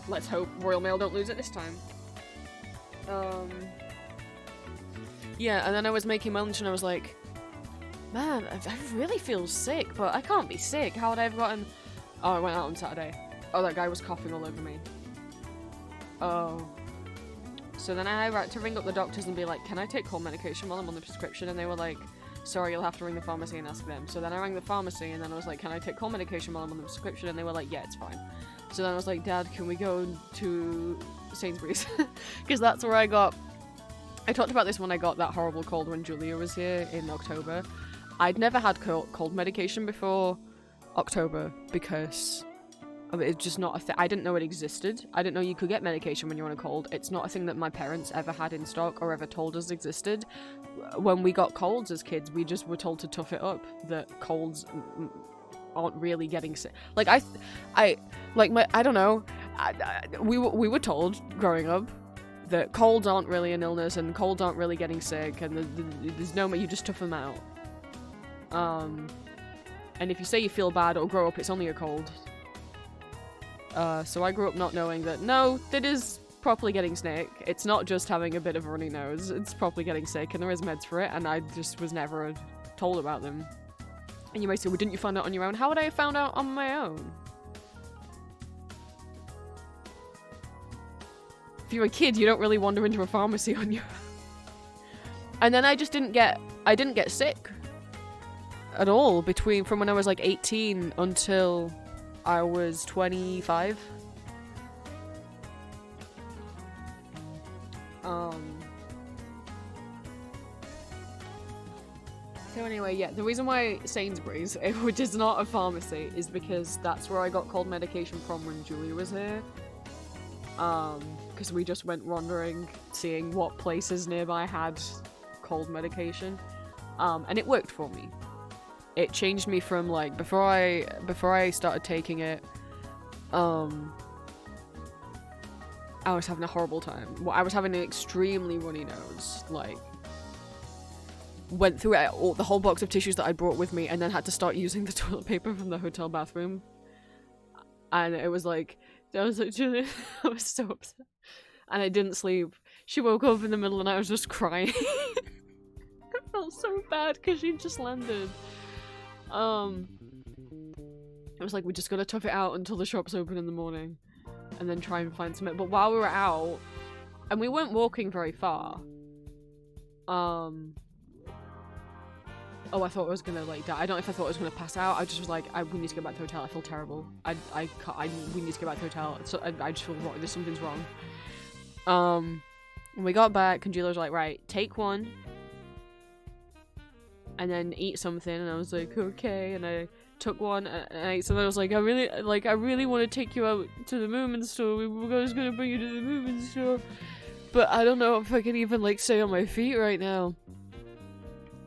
Let's hope Royal Mail don't lose it this time. Yeah, and then I was making lunch and I was like, man, I really feel sick, but I can't be sick. How would I have gotten... Oh, I went out on Saturday. Oh, that guy was coughing all over me. Oh. So then I had to ring up the doctors and be like, can I take cold medication while I'm on the prescription? And they were like, sorry, you'll have to ring the pharmacy and ask them. So then I rang the pharmacy and then I was like, can I take cold medication while I'm on the prescription? And they were like, yeah, it's fine. So then I was like, Dad, can we go to Sainsbury's? Because that's where I talked about this when I got that horrible cold when Julia was here in October. I'd never had cold medication before October because it's just not a thing. I didn't know it existed. I didn't know you could get medication when you're on a cold. It's not a thing that my parents ever had in stock or ever told us existed. When we got colds as kids, we just were told to tough it up, that colds aren't really getting sick. Like, I don't know. We were told growing up that colds aren't really an illness and colds aren't really getting sick and there's no way, you just tough them out. And if you say you feel bad or grow up, it's only a cold. So I grew up not knowing that, no, that is properly getting sick. It's not just having a bit of a runny nose, it's properly getting sick and there is meds for it, and I just was never told about them. And you might say, well, didn't you find out on your own? How would I have found out on my own? If you're a kid, you don't really wander into a pharmacy on your own. And then I didn't get sick at all from when I was like 18 until I was 25. So anyway, yeah, the reason why Sainsbury's, which is not a pharmacy, is because that's where I got cold medication from when Julia was here. Because we just went wandering, seeing what places nearby had cold medication. And it worked for me. It changed me from, like, before I started taking it, I was having a horrible time. Well, I was having an extremely runny nose, like, went through the whole box of tissues that I brought with me and then had to start using the toilet paper from the hotel bathroom. And it was like, I was like, Julia, I was so upset. And I didn't sleep. She woke up in the middle and I was just crying. I felt so bad because she just landed. I was like, we just gotta tough it out until the shop's open in the morning. And then try and find something. But while we were out, and we weren't walking very far, oh, I thought I was gonna, like, die. I don't know if I thought I was gonna pass out. I just was like, we need to go back to the hotel. I feel terrible. We need to go back to the hotel. So I just feel wrong. Something's wrong. When we got back, and Julia was like, right, take one. And then eat something. And I was like, okay. And I took one and I ate something. I was like, I really want to take you out to the Moomin store. We were just gonna bring you to the Moomin store. But I don't know if I can even, like, stay on my feet right now.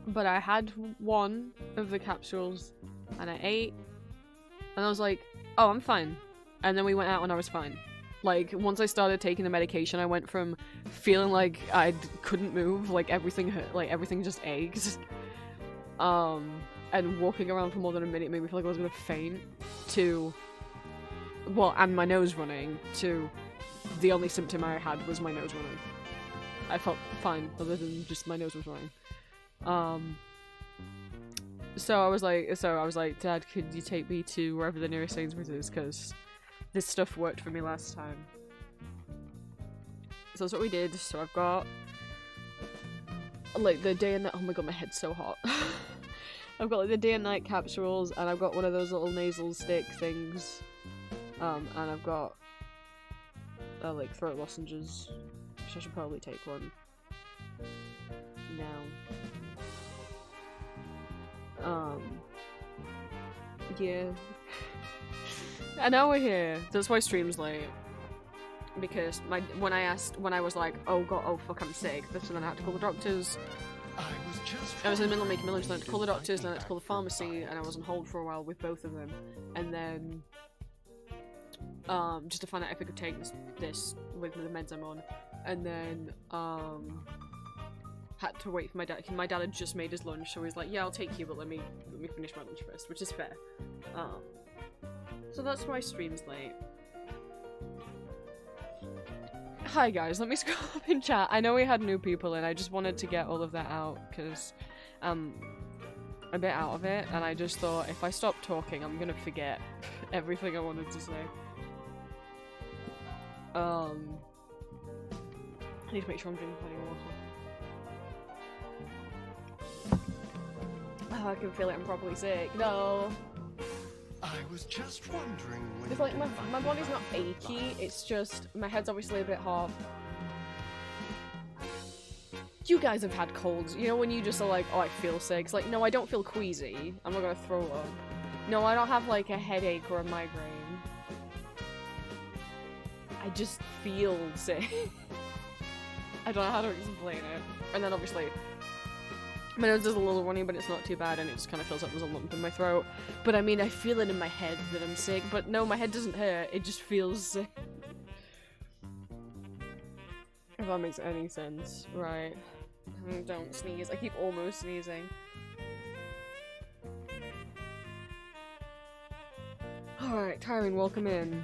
But I had one of the capsules and I ate and I was like, oh, I'm fine. And then we went out and I was fine. Like, once I started taking the medication, I went from feeling like I couldn't move, like everything hurt, like everything just ached. And walking around for more than a minute made me feel like I was gonna faint, to, well, and my nose running, to the only symptom I had was my nose running. I felt fine, other than just my nose was running. So I was like, Dad, could you take me to wherever the nearest Sainsbury's is, because this stuff worked for me last time. So that's what we did. So I've got, like, the day and night, oh my god, my head's so hot. I've got, like, the day and night capsules, and I've got one of those little nasal stick things, and I've got, like, throat lozenges, I should probably take one now. Yeah. I know we're here. That's why stream's late. Because when I was like, oh god, oh fuck, I'm sick, but then I had to call the doctors. I was in the middle of making millions, then I had to call the doctors, then I had to call the pharmacy, and I was on hold for a while with both of them. And then, just to find out if I could take this with the meds I'm on. And then, had to wait for my dad. My dad had just made his lunch, so he was like, yeah, I'll take you, but let me finish my lunch first, which is fair. So that's why stream's late. Hi guys, let me scroll up in chat. I know we had new people and I just wanted to get all of that out because I'm a bit out of it, and I just thought if I stop talking I'm gonna forget everything I wanted to say. I need to make sure I'm drinking plenty of water. Oh, I can feel it, I'm probably sick. No! I was just wondering when It's like my body's not achy, it's just my head's obviously a bit hot. You guys have had colds, you know when you just are like, oh I feel sick. It's like, no, I don't feel queasy. I'm not gonna throw up. No, I don't have like a headache or a migraine. I just feel sick. I don't know how to explain it. And then obviously my nose is a little runny, but it's not too bad, and it just kind of feels like there's a lump in my throat. But I mean, I feel it in my head that I'm sick, but no, my head doesn't hurt, it just feels sick. If that makes any sense, right. Don't sneeze, I keep almost sneezing. Alright, Tyron, welcome in.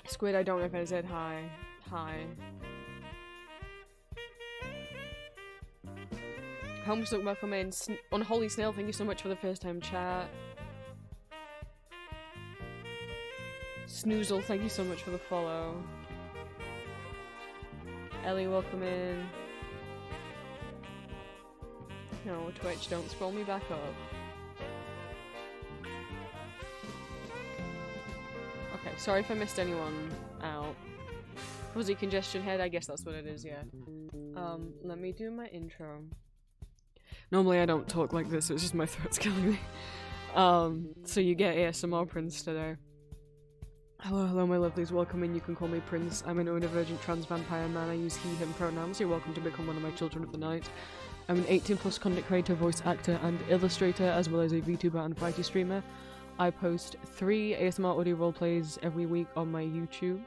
Squid, I don't know if I said hi. Hi. Homestuck, welcome in. Unholy Snail, thank you so much for the first time chat. Snoozle, thank you so much for the follow. Ellie, welcome in. No, Twitch, don't scroll me back up. Okay, sorry if I missed anyone out. Fuzzy congestion head, I guess that's what it is, yeah. Let me do my intro. Normally I don't talk like this, it's just my throat's killing me. So you get ASMR Prince today. Hello, hello my lovelies, welcome in, you can call me Prince. I'm a neurodivergent trans vampire man, I use he, him pronouns. You're welcome to become one of my children of the night. I'm an 18+ content creator, voice actor and illustrator, as well as a VTuber and fighty streamer. I post 3 ASMR audio roleplays every week on my YouTube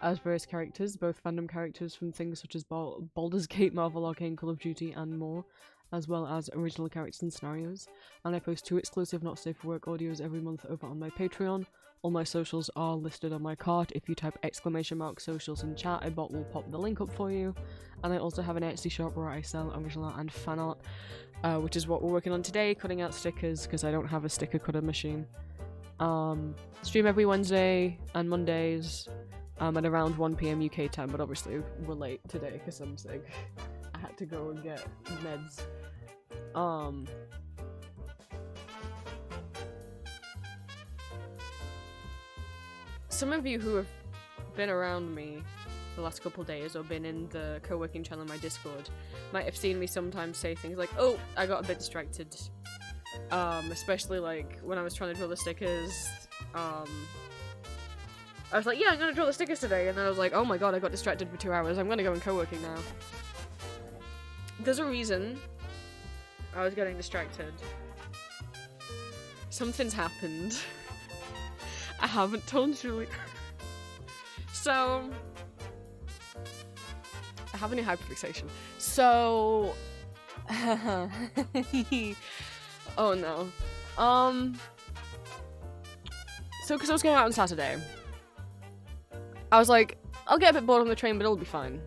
as various characters, both fandom characters from things such as Baldur's Gate, Marvel Arcane, Call of Duty and more, as well as original characters and scenarios. And I post 2 exclusive Not Safe for Work audios every month over on my Patreon. All my socials are listed on my card. If you type !socials in chat, a bot will pop the link up for you. And I also have an Etsy shop where I sell original art and fan art, which is what we're working on today, cutting out stickers, because I don't have a sticker cutter machine. Stream every Wednesday and Mondays at around 1 PM UK time, but obviously we're late today because I'm sick. I had to go and get meds. Some of you who have been around me the last couple days or been in the co-working channel in my Discord might have seen me sometimes say things like, oh, I got a bit distracted. Especially like when I was trying to draw the stickers. I was like, yeah, I'm gonna draw the stickers today, and then I was like, oh my god, I got distracted for 2 hours, I'm gonna go in co-working now. There's a reason I was getting distracted. Something's happened. I haven't told Julie. So, I have a new hyperfixation. So, oh no. So because I was going out on Saturday, I was like, I'll get a bit bored on the train, but it'll be fine.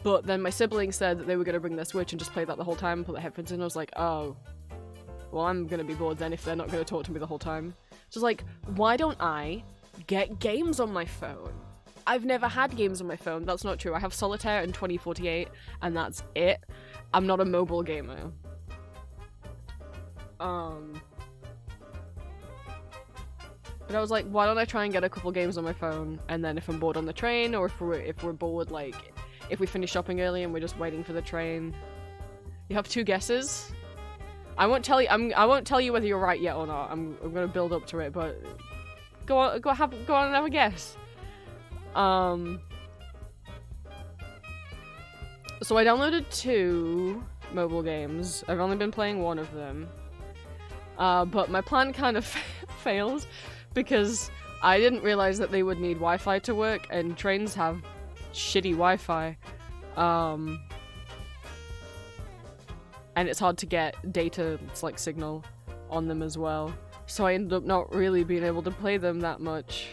But then my siblings said that they were going to bring their Switch and just play that the whole time and put their headphones in. I was like, oh, well, I'm going to be bored then if they're not going to talk to me the whole time. So I was like, why don't I get games on my phone? I've never had games on my phone. That's not true. I have Solitaire and 2048, and that's it. I'm not a mobile gamer. But I was like, why don't I try and get a couple games on my phone, and then if I'm bored on the train, or if we're bored, like, if we finish shopping early and we're just waiting for the train. You have 2 guesses? I won't tell you. I won't tell you whether you're right yet or not. I'm gonna build up to it, but go on and have a guess. So I downloaded 2 mobile games. I've only been playing one of them. But my plan kind of failed because I didn't realize that they would need Wi-Fi to work, and trains have shitty Wi-Fi. And it's hard to get data, like, signal on them as well. So I ended up not really being able to play them that much.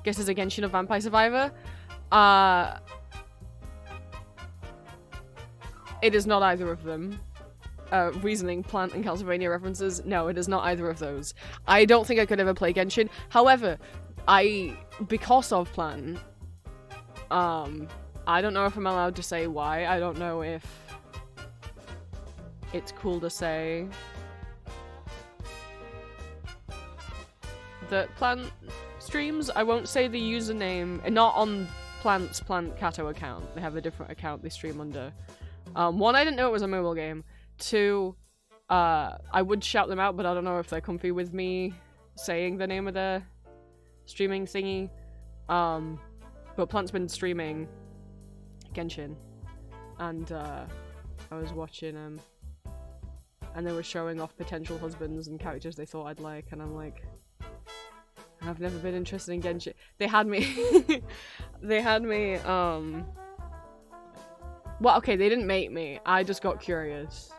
Guess is a Genshin or Vampire Survivor? It is not either of them. Reasoning, Plant, and Castlevania references. No, it is not either of those. I don't think I could ever play Genshin. However, because of Plant, I don't know if I'm allowed to say why. I don't know if it's cool to say that Plant streams. I won't say the username, and not on Plant's Plant Kato account. They have a different account they stream under. 1, I didn't know it was a mobile game. 2, I would shout them out, but I don't know if they're comfy with me saying the name of their streaming thingy. But Plant's been streaming Genshin, and I was watching them, and they were showing off potential husbands and characters they thought I'd like, and I'm like, I've never been interested in Genshin. They had me, well, okay, they didn't make me. I just got curious.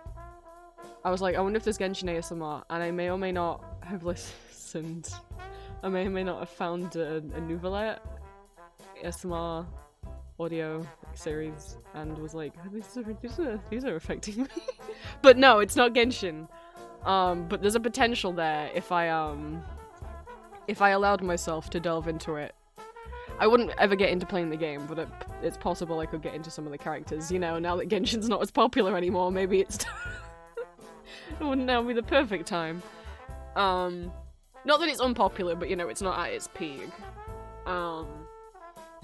I was like, I wonder if there's Genshin ASMR, and I may or may not have listened. I may or may not have found a Nouvellette ASMR audio series, and was like, oh, these are affecting me. But no, it's not Genshin. But there's a potential there if I allowed myself to delve into it. I wouldn't ever get into playing the game, but it's possible I could get into some of the characters. You know, now that Genshin's not as popular anymore, maybe it's it wouldn't now be the perfect time. Not that it's unpopular, but you know, it's not at its peak.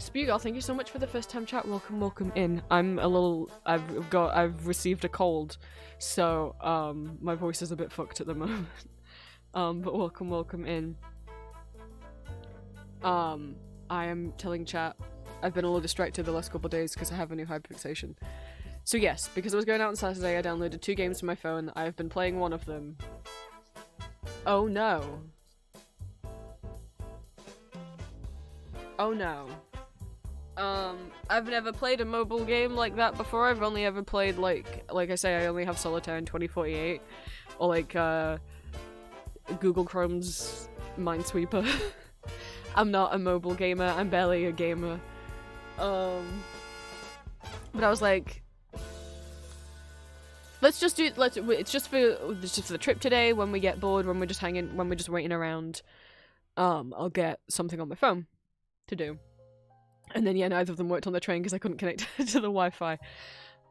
Spugal, thank you so much for the first time chat. Welcome in. I've received a cold, so my voice is a bit fucked at the moment. But welcome in. I am telling chat I've been a little distracted the last couple of days because I have a new hyperfixation. So yes, because I was going out on Saturday, I downloaded 2 games to my phone. I've been playing one of them. Oh no. Oh no. I've never played a mobile game like that before. I've only ever played, like I say, I only have Solitaire in 2048. Or like, Google Chrome's Minesweeper. I'm not a mobile gamer, I'm barely a gamer. But I was like, it's just for the trip today, when we get bored, when we're just waiting around, I'll get something on my phone to do. And then yeah, neither of them worked on the train because I couldn't connect to the Wi-Fi.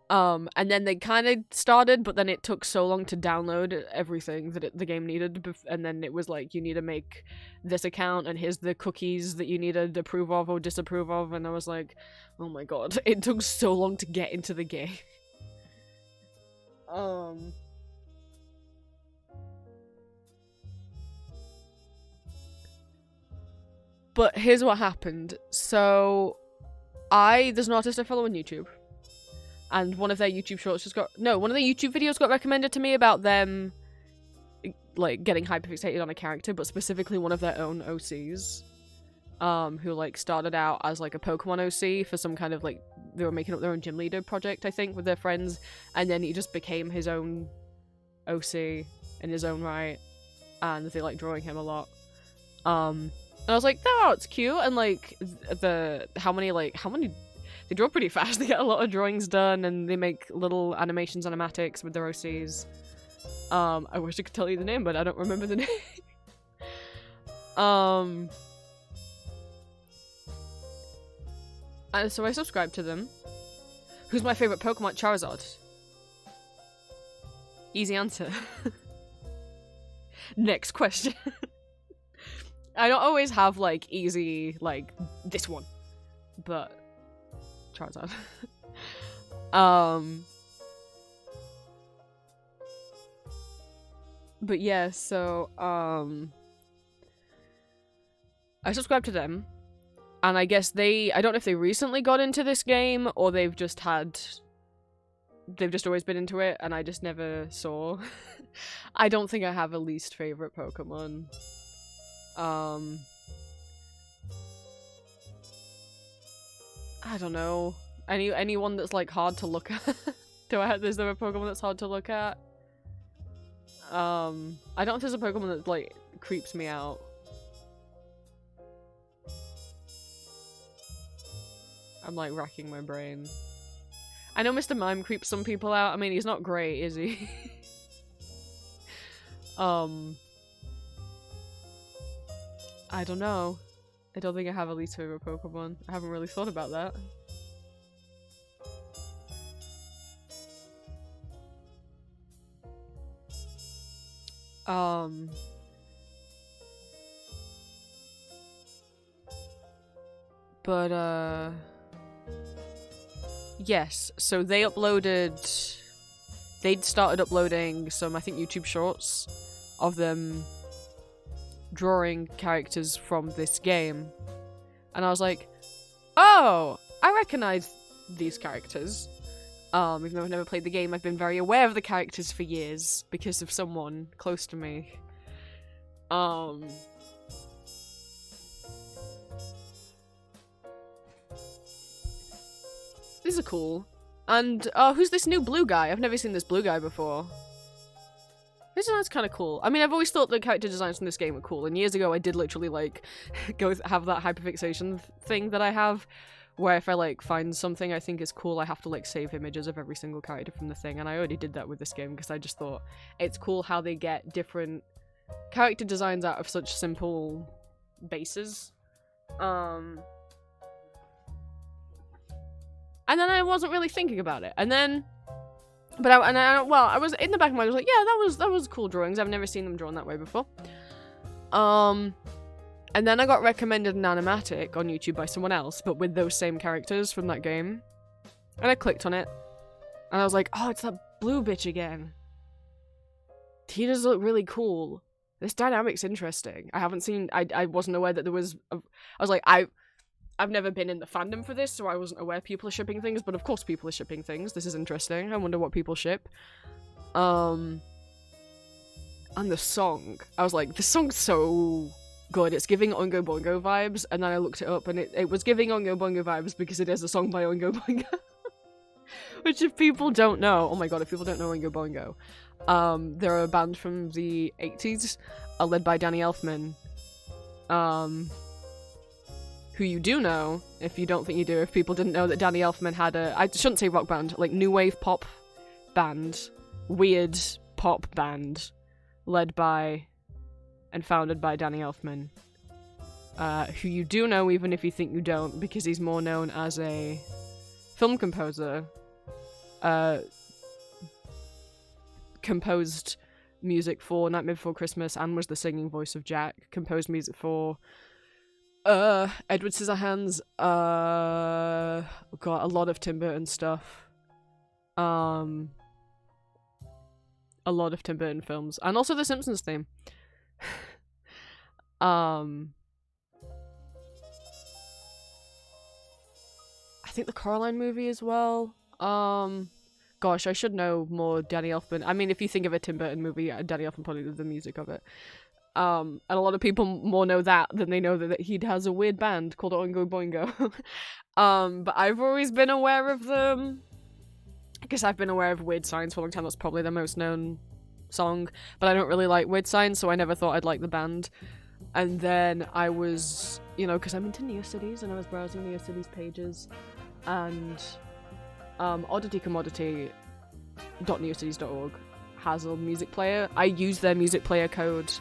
And then they kind of started, but then it took so long to download everything that the game needed, and then it was like, you need to make this account, and here's the cookies that you need to approve of or disapprove of, and I was like, oh my god, it took so long to get into the game. But here's what happened. So, there's an artist I follow on YouTube. And one of their YouTube shorts one of their YouTube videos got recommended to me about them, like, getting hyperfixated on a character, but specifically one of their own OCs, who, like, started out as, like, a Pokemon OC for some kind of, like, they were making up their own gym leader project, I think, with their friends, and then he just became his own OC in his own right, and they like drawing him a lot. And I was like, oh, it's cute, and, like, how many they draw pretty fast. They get a lot of drawings done, and they make little animations, animatics with their OCs. I wish I could tell you the name, but I don't remember the name. And so I subscribed to them. Who's my favorite Pokemon? Charizard. Easy answer. Next question. I don't always have, like, easy, like, this one. But Charizard. But yeah, so, I subscribed to them, and I guess I don't know if they recently got into this game, or they've just always been into it, and I just never saw. I don't think I have a least favorite Pokemon. I don't know. Anyone that's, like, hard to look at? Is there a Pokemon that's hard to look at? I don't know if there's a Pokemon that, like, creeps me out. I'm, like, racking my brain. I know Mr. Mime creeps some people out. I mean, he's not great, is he? I don't know. I don't think I have a least favorite Pokemon. I haven't really thought about that. Yes, so they'd started uploading some, I think, YouTube shorts of them drawing characters from this game. And I was like, oh, I recognize these characters. Even though I've never played the game, I've been very aware of the characters for years because of someone close to me. These are cool. And, who's this new blue guy? I've never seen this blue guy before. That's kind of cool. I mean, I've always thought the character designs from this game were cool, and years ago I did literally, like, have that hyperfixation thing that I have, where if I, like, find something I think is cool, I have to, like, save images of every single character from the thing, and I already did that with this game, because I just thought it's cool how they get different character designs out of such simple bases. And then I wasn't really thinking about it, and then... I was in the back of my mind, I was like, yeah, that was cool drawings. I've never seen them drawn that way before. And then I got recommended an animatic on YouTube by someone else, but with those same characters from that game. And I clicked on it, and I was like, oh, it's that blue bitch again. He does look really cool. This dynamic's interesting. I wasn't aware that there was... I was like, I've never been in the fandom for this, so I wasn't aware people are shipping things, but of course people are shipping things. This is interesting. I wonder what people ship. And the song. I was like, this song's so good. It's giving Oingo Boingo vibes, and then I looked it up, and it was giving Oingo Boingo vibes because it is a song by Oingo Boingo. Which, if people don't know... Oh my god, if people don't know Oingo Boingo. They're a band from the 80s, led by Danny Elfman. Who you do know, if you don't think you do, if people didn't know that Danny Elfman had I shouldn't say rock band, like new wave pop band, weird pop band, led by and founded by Danny Elfman, who you do know even if you think you don't, because he's more known as a film composer, composed music for Nightmare Before Christmas and was the singing voice of Jack, composed music for Edward Scissorhands, got a lot of Tim Burton stuff. A lot of Tim Burton films. And also the Simpsons theme. I think the Coraline movie as well. Gosh, I should know more Danny Elfman. I mean, if you think of a Tim Burton movie, Danny Elfman probably did the music of it. And a lot of people more know that than they know that he has a weird band called Oingo Boingo. But I've always been aware of them. I guess I've been aware of Weird Science for a long time. That's probably their most known song. But I don't really like Weird Science, so I never thought I'd like the band. And then I was, because I'm into Neocities, and I was browsing Neocities pages. And odditycommodity.neocities.org has a music player. I use their music player code.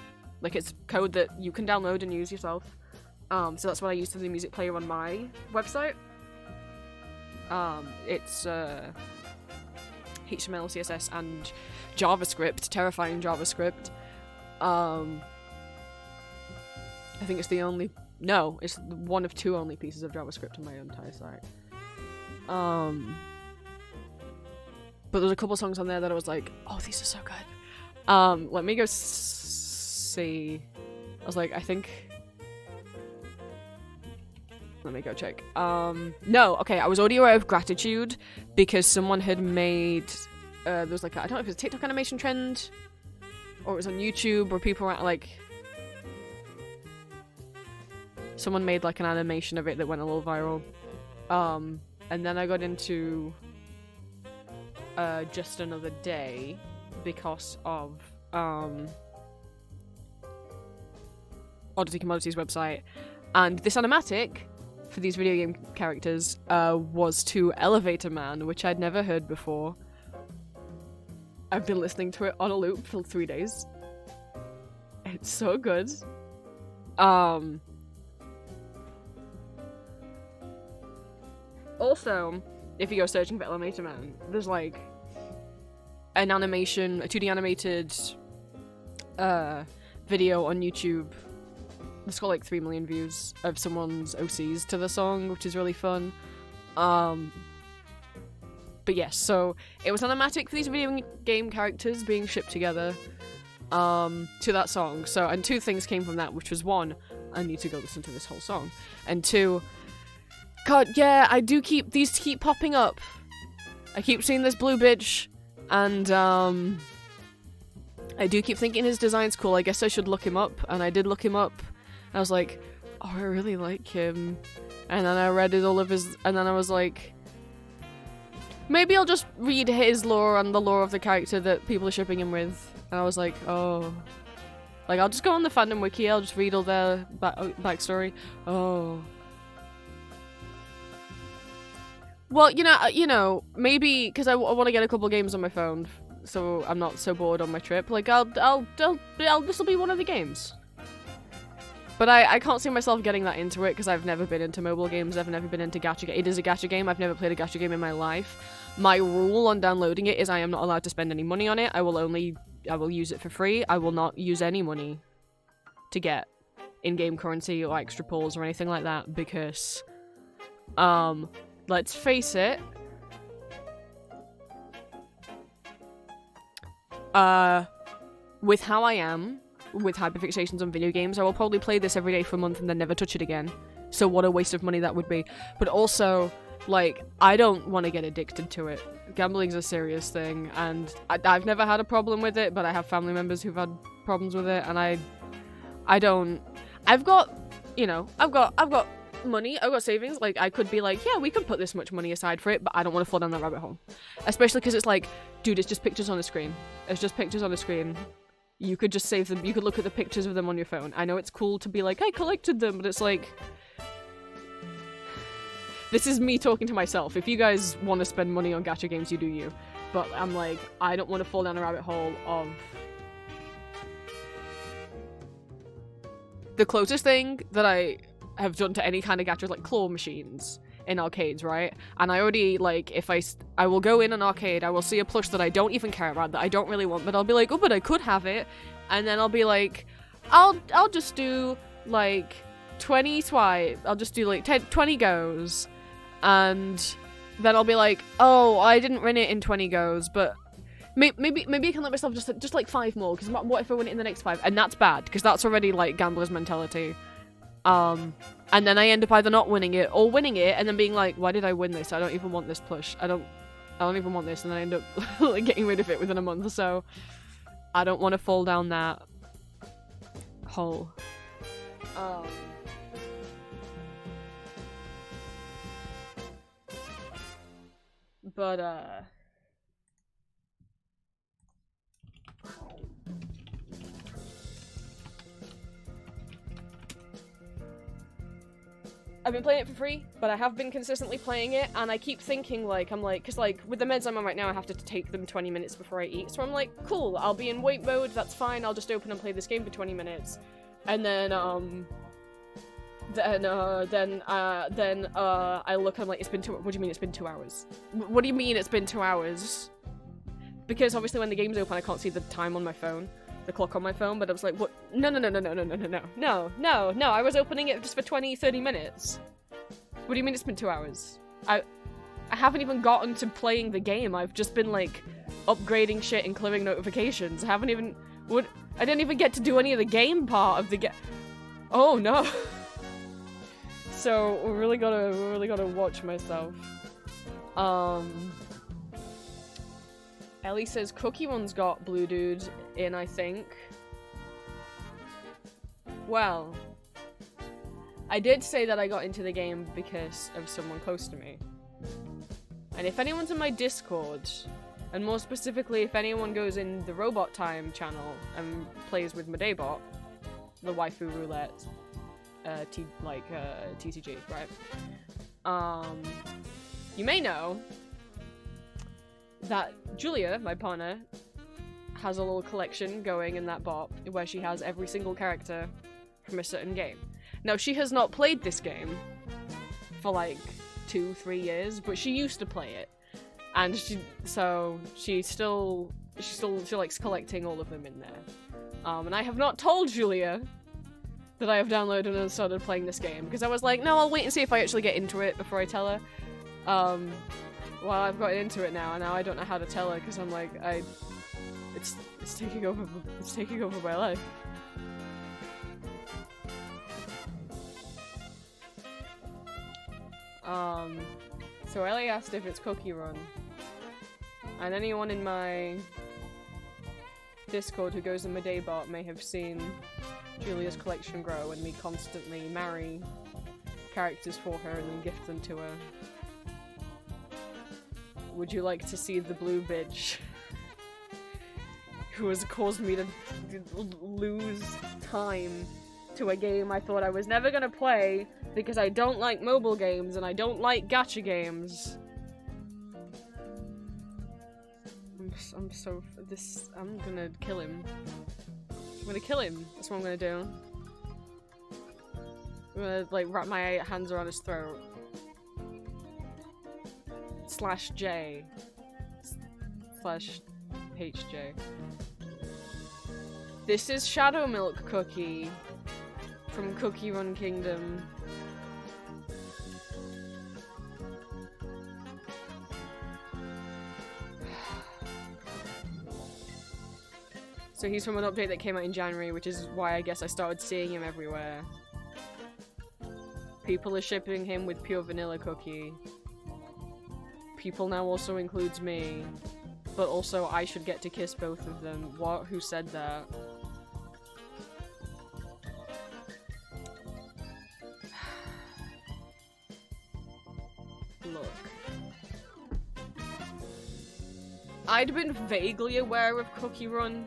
Like, it's code that you can download and use yourself. So that's what I use for the music player on my website. It's HTML, CSS, and JavaScript, terrifying JavaScript. I think it's the only... No, it's one of 2 only pieces of JavaScript on my entire site. But there's a couple songs on there that I was like, oh, these are so good. Let me go see. I was like, I think... Let me go check. No, okay, I was already aware of Gratitude because someone had made... there was like, I don't know if it was a TikTok animation trend or it was on YouTube where people were like... Someone made like an animation of it that went a little viral. And then I got into Just Another Day because of Oddity Commodities website. And this animatic for these video game characters was to Elevator Man, which I'd never heard before. I've been listening to it on a loop for 3 days. It's so good. Also, if you go searching for Elevator Man, there's like an animation, a 2D animated video on YouTube. It's got like 3 million views of someone's OCs to the song, which is really fun. But yes, so it was animatic for these video game characters being shipped together to that song. So, and 2 things came from that, which was 1, I need to go listen to this whole song, and 2, God, yeah, I do these keep popping up. I keep seeing this blue bitch, and I do keep thinking his design's cool. I guess I should look him up, and I did look him up. I was like, oh, I really like him. And then I read all of his, and then I was like, maybe I'll just read his lore and the lore of the character that people are shipping him with. And I was like, oh. Like, I'll just go on the fandom wiki, I'll just read all their backstory. Oh. Well, you know, maybe because I want to get a couple games on my phone, so I'm not so bored on my trip. Like, this will be one of the games. But I can't see myself getting that into it because I've never been into mobile games. I've never been into gacha. It is a gacha game. I've never played a gacha game in my life. My rule on downloading it is I am not allowed to spend any money on it. I will use it for free. I will not use any money to get in-game currency or extra pulls or anything like that because, let's face it, with how I am, with hyperfixations on video games, I will probably play this every day for a month and then never touch it again. So what a waste of money that would be. But also, like, I don't want to get addicted to it. Gambling's a serious thing, and I've never had a problem with it, but I have family members who've had problems with it, and I don't... I've got, you know, I've got money, I've got savings, like, I could be like, yeah, we could put this much money aside for it, but I don't want to fall down that rabbit hole. Especially because it's like, dude, it's just pictures on a screen. It's just pictures on a screen. You could just save them, you could look at the pictures of them on your phone. I know it's cool to be like, I collected them, but it's like... This is me talking to myself. If you guys want to spend money on gacha games, you do you. But I'm like, I don't want to fall down a rabbit hole of... The closest thing that I have done to any kind of gacha is like claw machines in arcades, right? And I already, like, if I will go in an arcade, I will see a plush that I don't even care about, that I don't really want, but I'll be like, oh, but I could have it. And then I'll be like, I'll just do, like, 20 swipe. I'll just do, like, 20 goes. And then I'll be like, oh, I didn't win it in 20 goes, but maybe I can let myself just like 5 more, because what if I win it in the next 5? And that's bad, because that's already, like, gambler's mentality. And then I end up either not winning it or winning it and then being like, why did I win this? I don't even want this plush. I don't even want this, and then I end up like, getting rid of it within a month or so. I don't want to fall down that hole. But I've been playing it for free, but I have been consistently playing it, and I keep thinking, like, because, like, with the meds I'm on right now, I have to take them 20 minutes before I eat, so I'm like, cool, I'll be in wait mode, that's fine, I'll just open and play this game for 20 minutes. And then, I look, I'm like, it's been what do you mean it's been 2 hours? What do you mean it's been 2 hours? Because obviously when the game's open, I can't see the time on my phone. the clock on my phone, but I was like, what? No, no, no, no, no, no, no, no, no, no, no, no, I was opening it just for 20, 30 minutes. What do you mean it's been 2 hours? I haven't even gotten to playing the game. I've just been, like, upgrading shit and clearing notifications. I haven't even... I didn't even get to do any of the game part of the game. Oh, no. So, we really gotta watch myself. Ellie says Cookie Run's got Blue Dude in, I think. Well, I did say that I got into the game because of someone close to me. And if anyone's in my Discord, and more specifically if anyone goes in the Robot Time channel and plays with Madaybot, the waifu roulette, TCG, right? You may know that Julia, my partner, has a little collection going in that bot where she has every single character from a certain game. Now, she has not played this game for like 2-3 years, but she used to play it. And she likes collecting all of them in there. And I have not told Julia that I have downloaded and started playing this game, because I was like, no, I'll wait and see if I actually get into it before I tell her. Well, I've gotten into it now, and now I don't know how to tell her, because I'm like, it's taking over my life. So Ellie asked if it's Cookie Run, and anyone in my Discord who goes in my Daybot may have seen Julia's collection grow and me constantly marry characters for her and then gift them to her. Would you like to see the blue bitch who has caused me to lose time to a game I thought I was never gonna play because I don't like mobile games and I don't like gacha games? I'm gonna kill him. I'm gonna kill him. That's what I'm gonna do. I'm gonna, like, wrap my hands around his throat. /J. /HJ. This is Shadow Milk Cookie from Cookie Run Kingdom. So he's from an update that came out in January, which is why I guess I started seeing him everywhere. People are shipping him with Pure Vanilla Cookie. People now also includes me. But also I should get to kiss both of them. What? Who said that? Look. I'd been vaguely aware of Cookie Run.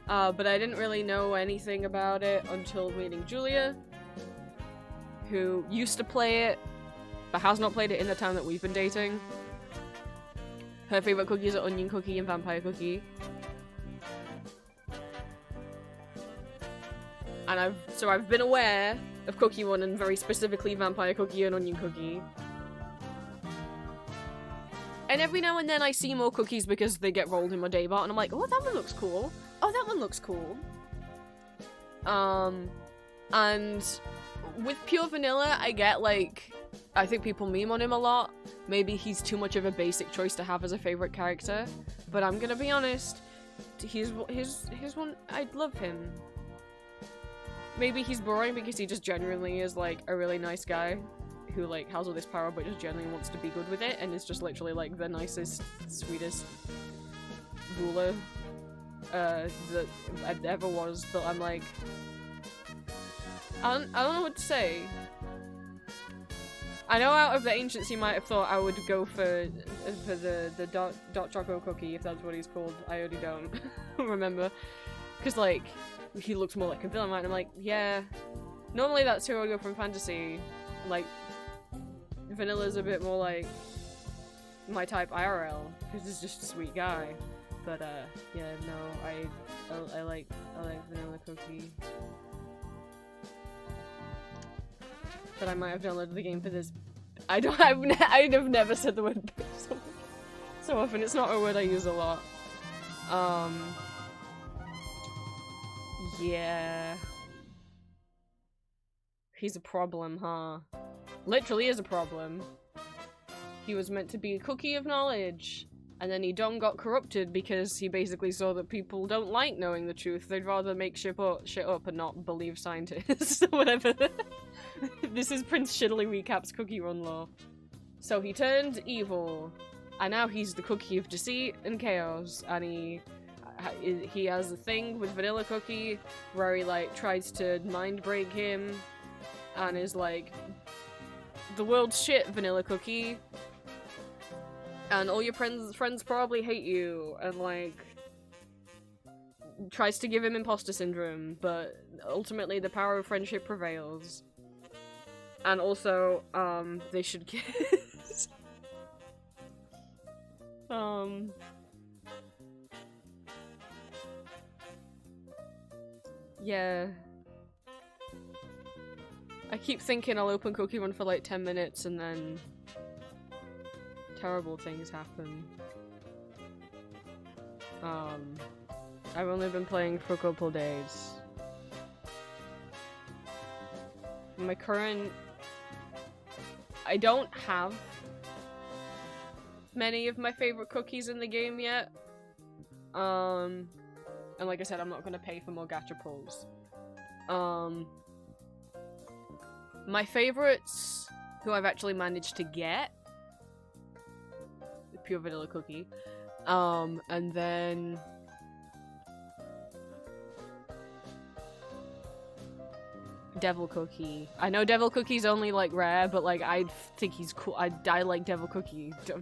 But I didn't really know anything about it until meeting Julia, who used to play it, but has not played it in the time that we've been dating. Her favorite cookies are Onion Cookie and Vampire Cookie. And I've been aware of Cookie Run and very specifically Vampire Cookie and Onion Cookie. And every now and then I see more cookies because they get rolled in my Daybot and I'm like, oh, that one looks cool. Oh, that one looks cool. And with Pure Vanilla, I get, like, I think people meme on him a lot. Maybe he's too much of a basic choice to have as a favorite character. But I'm gonna be honest, he's one, I love him. Maybe he's boring because he just genuinely is, like, a really nice guy who, like, has all this power but just genuinely wants to be good with it and is just literally, like, the nicest, sweetest ruler that I ever was. But I'm like, I don't know what to say. I know out of the ancients you might have thought I would go for the dot choco cookie, if that's what he's called. I already don't remember. Because, like, he looks more like a villain, right? And I'm like, yeah. Normally that's who I would go from fantasy. Like, Vanilla's a bit more like my type IRL, because he's just a sweet guy. But, yeah, no, I like Vanilla Cookie. But I might have downloaded the game for this. I'd have never said the word so often. It's not a word I use a lot. Yeah. He's a problem, huh? Literally is a problem. He was meant to be a cookie of knowledge, and then he done got corrupted because he basically saw that people don't like knowing the truth. They'd rather make shit up and not believe scientists or whatever. This is Prince Shiddly Recap's Cookie Run lore. So he turned evil, and now he's the cookie of deceit and chaos, and he has a thing with Vanilla Cookie where he like tries to mind break him and is like, the world's shit, Vanilla Cookie, and all your friends probably hate you, and like tries to give him imposter syndrome, but ultimately the power of friendship prevails. And also they should kiss. Yeah. I keep thinking I'll open Cookie Run for like 10 minutes and then terrible things happen. I've only been playing for a couple days. My current... I don't have many of my favorite cookies in the game yet. And like I said, I'm not gonna pay for more gacha pulls. My favorites, who I've actually managed to get, the Pure Vanilla Cookie, and then Devil Cookie. I know Devil Cookie's only like rare, but like I think he's cool. I like Devil Cookie. I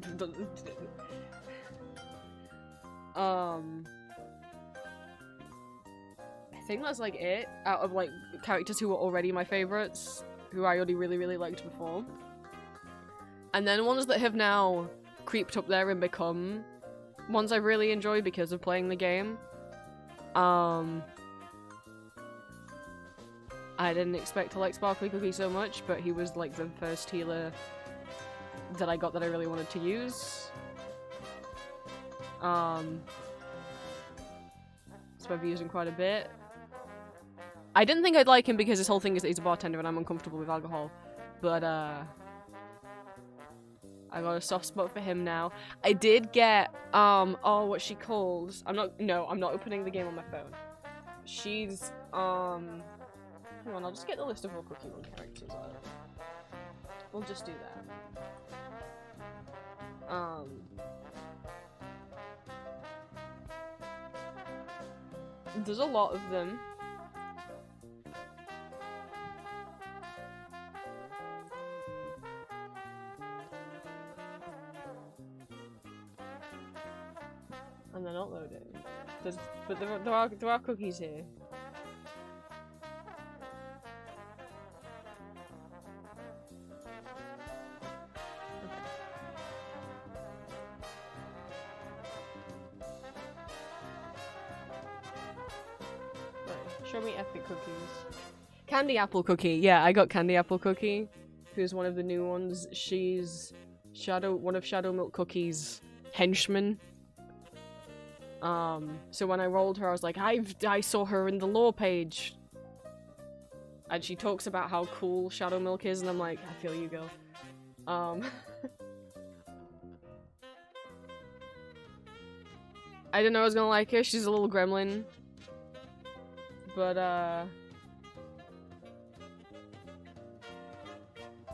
think that's like it out of like characters who were already my favorites, who I already really liked before. And then ones that have now creeped up there and become ones I really enjoy because of playing the game. I didn't expect to like Sparkly Cookie so much, but he was like the first healer that I got that I really wanted to use. So I've been using quite a bit. I didn't think I'd like him because his whole thing is that he's a bartender and I'm uncomfortable with alcohol. But, I got a soft spot for him now. I did get, oh, what's she called? I'm not opening the game on my phone. She's, hang on, I'll just get the list of all Cookie Run characters out. We'll just do that. There's a lot of them. And they're not loading. But there are cookies here. Show me epic cookies. Candy Apple Cookie. Yeah, I got Candy Apple Cookie, who's one of the new ones. She's one of Shadow Milk Cookie's henchmen. So when I rolled her, I was like, I saw her in the lore page. And she talks about how cool Shadow Milk is, and I'm like, I feel you, girl. I didn't know I was gonna like her. She's a little gremlin. But,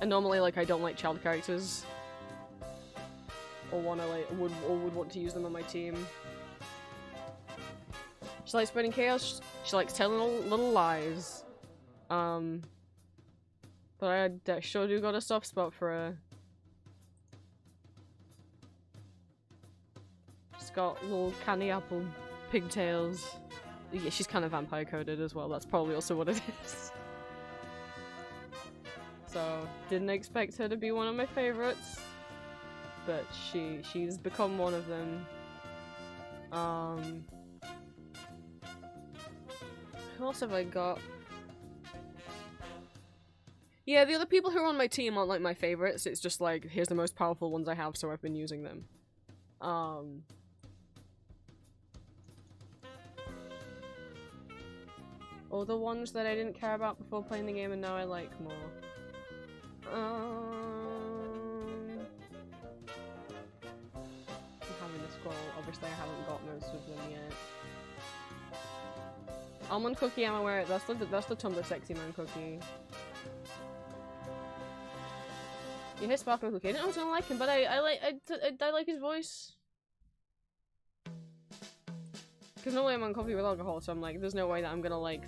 and normally, like, I don't like child characters. Or wanna, like, would want to use them on my team. She likes spreading chaos. She likes telling little lies. But I sure do got a soft spot for her. She's got little candy apple pigtails. Yeah, she's kind of vampire coded as well. That's probably also what it is. So, didn't expect her to be one of my favorites, but she's become one of them. Who else have I got? Yeah, the other people who are on my team aren't like my favorites. It's just like, here's the most powerful ones I have, so I've been using them. other ones that I didn't care about before playing the game and now I like more. I'm having to scroll. Obviously I haven't got most of them yet. Almond cookie, I'm aware. That's the Tumblr sexy man cookie. You hit sparkling cookie. I didn't know I was gonna like him, but I like his voice. Because normally I'm on coffee with alcohol, so I'm like, there's no way that I'm gonna like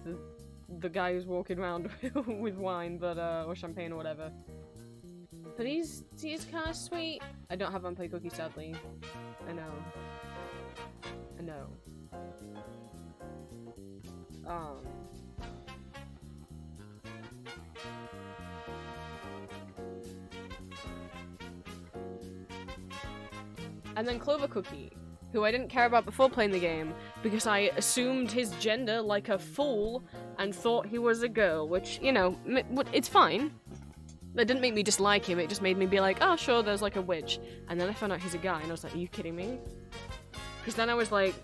the guy who's walking around with wine, but or champagne or whatever. But he's kind of sweet. I don't have unplayed cookie, sadly. I know. I know. And then Clover Cookie, who I didn't care about before playing the game because I assumed his gender like a fool and thought he was a girl, which, you know, it's fine. That didn't make me dislike him, it just made me be like, oh sure, there's like a witch. And then I found out he's a guy and I was like, are you kidding me? Because then I was like,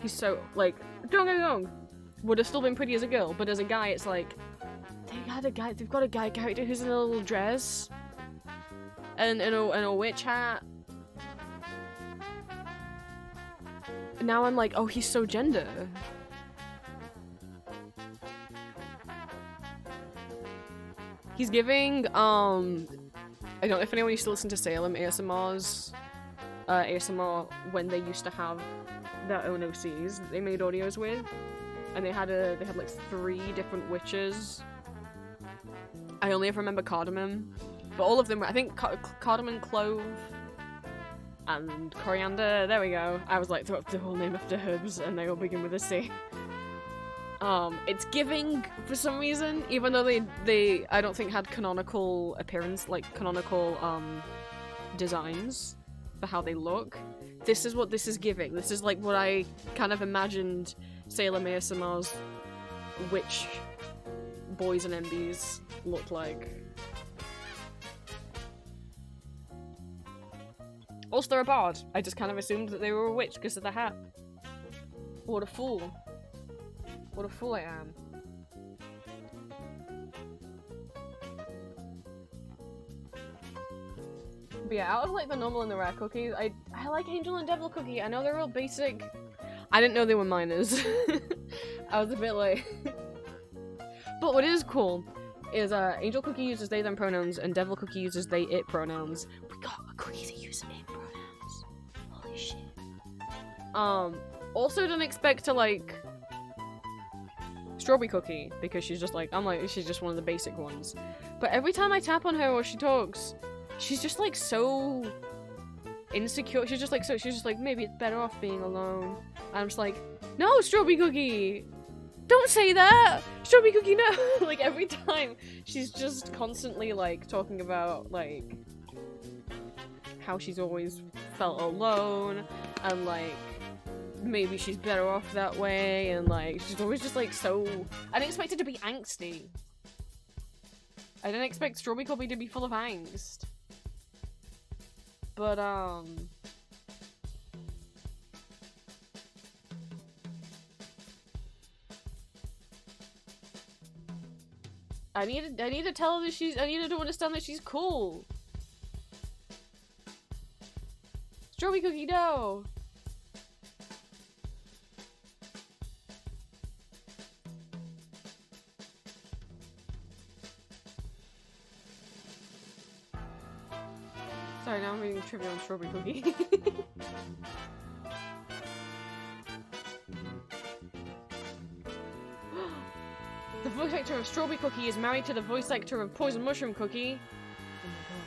he's so, like, don't get me wrong, would have still been pretty as a girl, but as a guy it's like, they've got a guy character who's in a little dress and a witch hat. Now I'm like, oh, he's so gender. He's giving, I don't know if anyone used to listen to Salem ASMR's, ASMR when they used to have their own OCs that they made audios with. And they had like 3 different witches. I only ever remember cardamom. But all of them were, I think, cardamom, clove, and coriander. There we go. I was like, throw up the whole name after herbs, and they all begin with a C. It's giving for some reason, even though they I don't think had canonical appearance, like canonical designs for how they look. This is what this is giving. This is like what I kind of imagined Salem ASMR's witch boys and MBs looked like. Also, they're a bard. I just kind of assumed that they were a witch because of the hat. What a fool. What a fool I am. But yeah, out of like the normal and the rare cookies, I like Angel and Devil Cookie. I know they're real basic. I didn't know they were minors. I was a bit like... But what is cool is Angel Cookie uses they them pronouns and Devil Cookie uses they it pronouns. We got a cookie that uses it pronouns. Holy shit. Also don't expect to like Strawberry Cookie because she's just like, I'm like, she's just one of the basic ones. But every time I tap on her or she talks, she's just like so insecure. She's just like, maybe it's better off being alone. And I'm just like, no, Strawberry Cookie! Don't say that! Strawberry Cookie, no! Like every time she's just constantly like talking about like how she's always felt alone and like maybe she's better off that way and like she's always just like so... I didn't expect it to be angsty. I didn't expect Strawberry Cookie to be full of angst. But I need to tell her that I need her to understand that she's cool. Strawberry Cookie, no! Sorry, now I'm reading trivia on Strawberry Cookie. The voice actor of Strawberry Cookie is married to the voice actor of Poison Mushroom Cookie. Oh my god.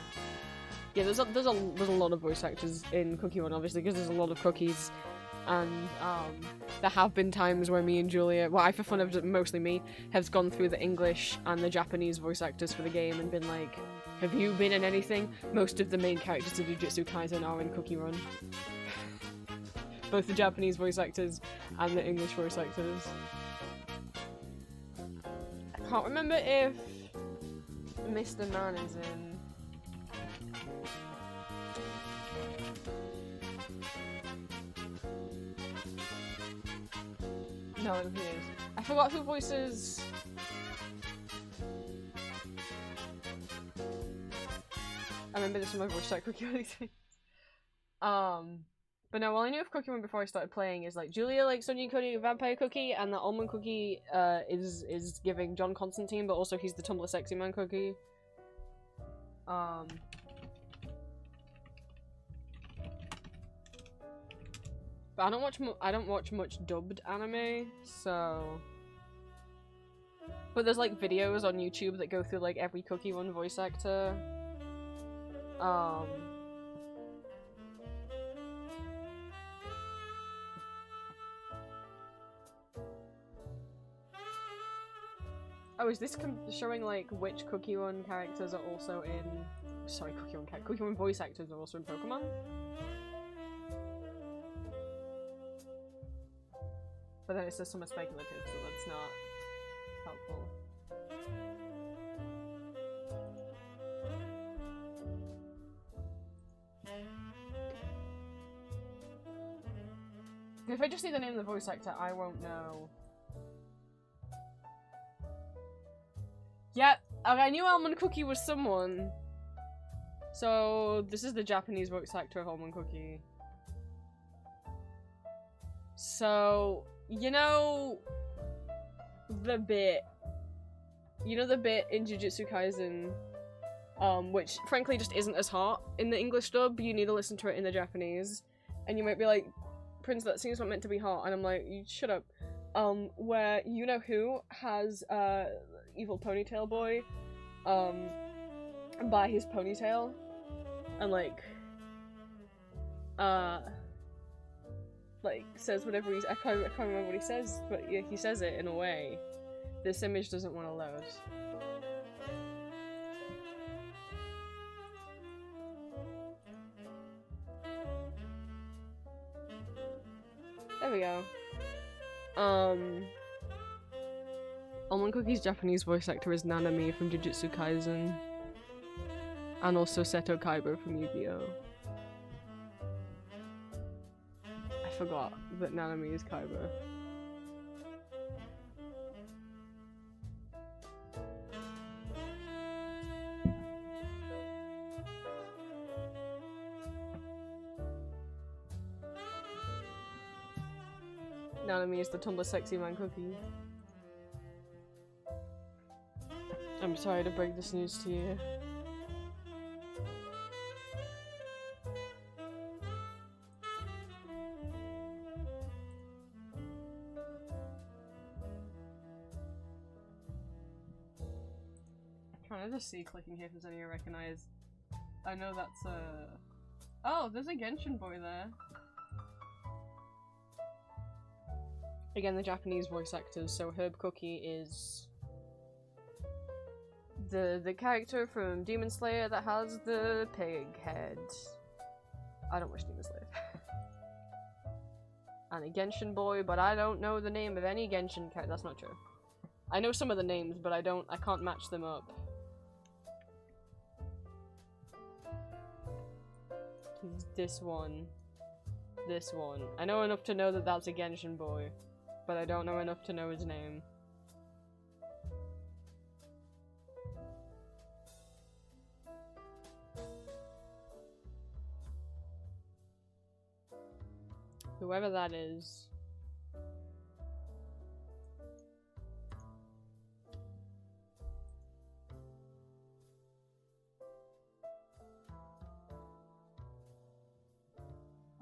Yeah, there's a lot of voice actors in Cookie Run, obviously, because there's a lot of cookies. And there have been times where me and Julia, well, I for fun of mostly me, have gone through the English and the Japanese voice actors for the game and been like, have you been in anything? Most of the main characters of Jujutsu Kaisen are in Cookie Run. Both the Japanese voice actors and the English voice actors. I can't remember if Mr. Man is in. No, I don't think he is. I forgot who voices... I remember this from my voice chat Cookie. But no, all I knew of Cookie One before I started playing is like Julia likes Onion Cookie, Vampire Cookie, and the Almond Cookie is giving John Constantine, but also he's the Tumblr Sexy Man Cookie. But I don't watch much dubbed anime, so. But there's like videos on YouTube that go through like every Cookie One voice actor. Oh, is this showing like which Cookie One characters are also in? Sorry, Cookie One voice actors are also in Pokemon? But then it says somewhat speculative, so that's not helpful. If I just see the name of the voice actor, I won't know. Yep, I knew Almond Cookie was someone. So, this is the Japanese voice actor of Almond Cookie. So, you know the bit in Jujutsu Kaisen, which frankly just isn't as hot in the English dub. You need to listen to it in the Japanese. And you might be like, Prince, that seems not meant to be hot. And I'm like, you shut up. Where you know who has evil ponytail boy by his ponytail and like says whatever I can't remember what he says, but yeah, he says it in a way. This image doesn't want to load. There we go. Almond Cookie's Japanese voice actor is Nanami from Jujutsu Kaisen. And also Seto Kaiba from Yu-Gi-Oh! I forgot that Nanami is Kaiba. Nanami is the Tumblr Sexy Man Cookie. I'm sorry to break this news to you. I'm trying to just see clicking here if there's any I recognize. I know that's oh, there's a Genshin boy there. Again, the Japanese voice actors, so Herb Cookie is the character from Demon Slayer that has the pig head. I don't watch Demon Slayer. And a Genshin boy, but I don't know the name of any Genshin character. That's not true. I know some of the names, but I can't match them up. This one. This one. I know enough to know that that's a Genshin boy, but I don't know enough to know his name. Whoever that is.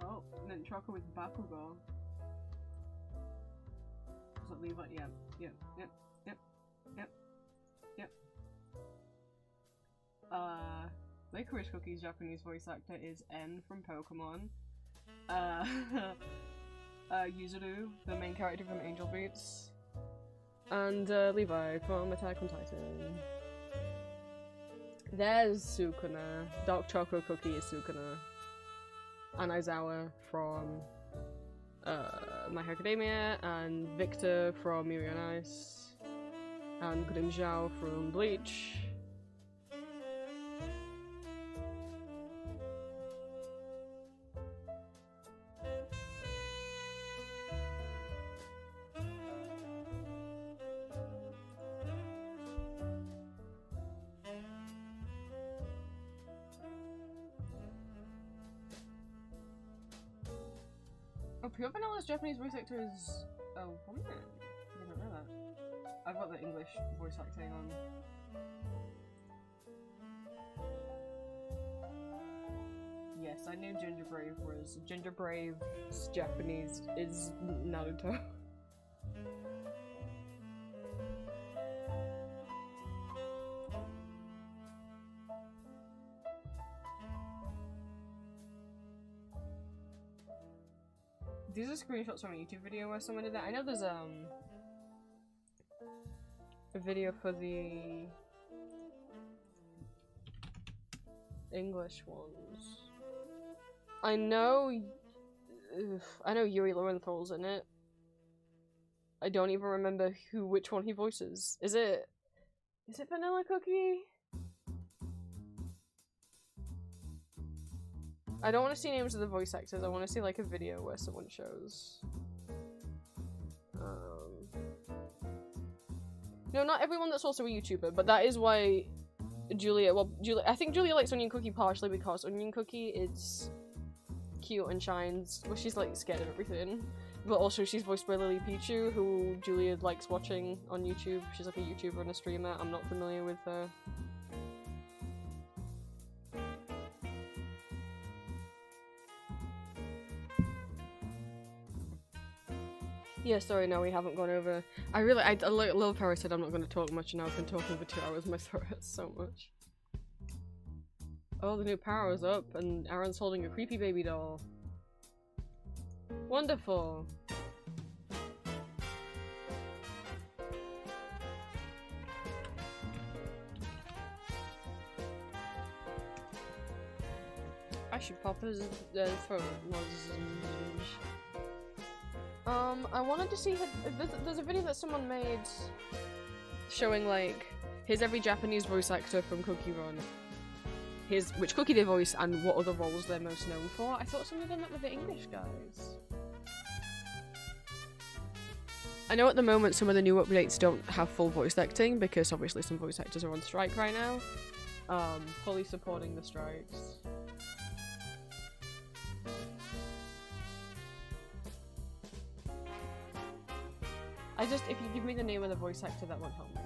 Oh, mint chocolate with Bakugo. Does it leave it? Yep. Licorice Cookie's Japanese voice actor is N from Pokemon. Yuzuru, the main character from Angel Beats. And Levi from Attack on Titan. There's Sukuna. Dark Chocolate Cookie is Sukuna. And Aizawa from My Hero Academia, and Victor from Yuri on Ice, and Grimzhou from Bleach. Pure Vanilla's Japanese voice actor is a woman. I didn't know that. I've got the English voice acting on. Yes, I knew Ginger Brave was. Ginger Brave's Japanese is Naruto. These are screenshots from a YouTube video where someone did that. I know there's a video for the English ones. I know Yuri Lorenthal's in it. I don't even remember which one he voices. Is it Vanilla Cookie? I don't want to see names of the voice actors. I want to see like a video where someone shows. No, not everyone that's also a YouTuber, but that is why Julia. Well, I think Julia likes Onion Cookie partially because Onion Cookie is cute and shines. Well, she's like scared of everything, but also she's voiced by Lily Pichu, who Julia likes watching on YouTube. She's like a YouTuber and a streamer. I'm not familiar with her. Yeah, sorry, no, we haven't gone over. I love how I said I'm not going to talk much, and now I've been talking for 2 hours. My throat hurts so much. Oh, the new power is up, and Aaron's holding a creepy baby doll. Wonderful. I should pop his throat. I wanted to see there's a video that someone made showing like here's every Japanese voice actor from Cookie Run. Here's which Cookie they voice and what other roles they're most known for. I thought someone done that with the English guys. I know at the moment some of the new updates don't have full voice acting because obviously some voice actors are on strike right now. Fully supporting the strikes. If you give me the name of the voice actor, that won't help me.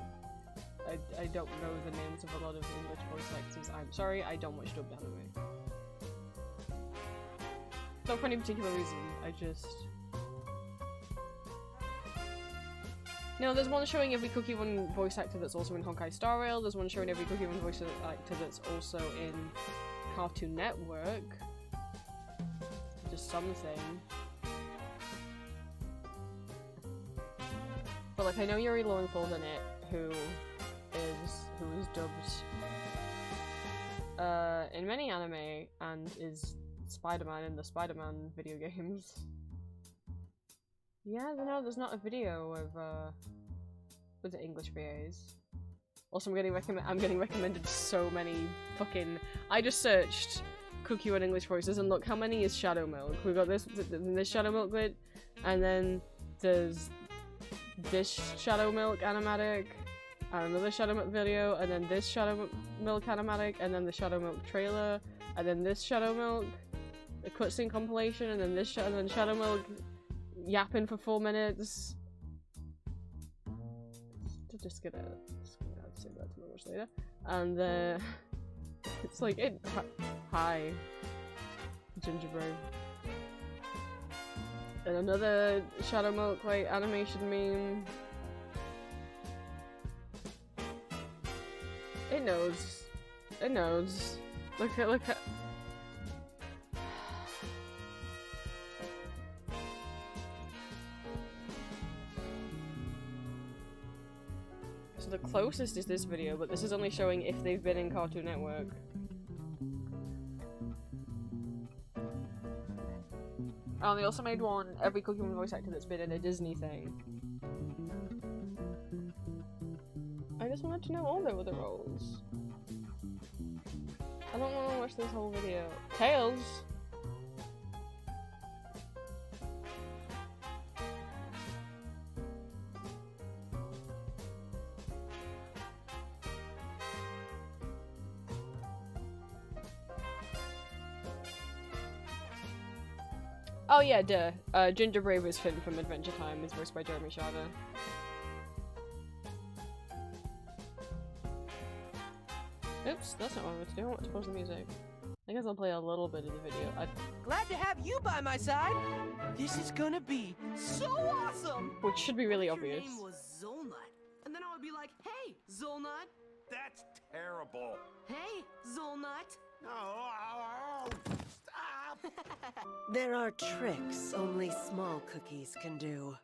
I don't know the names of a lot of English voice actors. I'm sorry, I don't watch dubbed anime. Not for any particular reason, I just... No, there's one showing every Cookie Run voice actor that's also in Honkai Star Rail, there's one showing every Cookie Run voice actor that's also in Cartoon Network. Just something. But like, I know Yuri Lorenthal's in it, who is dubbed in many anime and is Spider-Man in the Spider-Man video games. Yeah, no, there's not a video of with the English VAs. Also, I'm getting recommended so many fucking. I just searched Cookie Run English voices and look how many is Shadow Milk. We got this Shadow Milk bit, and then there's this Shadow Milk animatic, and another Shadow Milk video, and then this Shadow Milk animatic, and then the Shadow Milk trailer, and then this Shadow Milk, the cutscene compilation, and then this and then Shadow Milk yapping for 4 minutes. Just gonna say that to much later, and it's like it. Hi, Gingerbread. And another Shadow Milk like animation meme. It knows. It knows. Look at. So the closest is this video, but this is only showing if they've been in Cartoon Network. Oh, they also made one, every Cookie Run voice actor that's been in a Disney thing. I just wanted to know all their other roles. I don't want to watch this whole video. Tails! Oh yeah, duh. Ginger Brave is Finn from Adventure Time, is voiced by Jeremy Shada. Oops, that's not what I want to do. I want to pause the music. I guess I'll play a little bit of the video. Glad to have you by my side. This is gonna be so awesome. Which should be really obvious. Your name was Zolnut, and then I would be like, "Hey, Zolnut." That's terrible. Hey, Zolnut. No, stop. There are tricks only small cookies can do.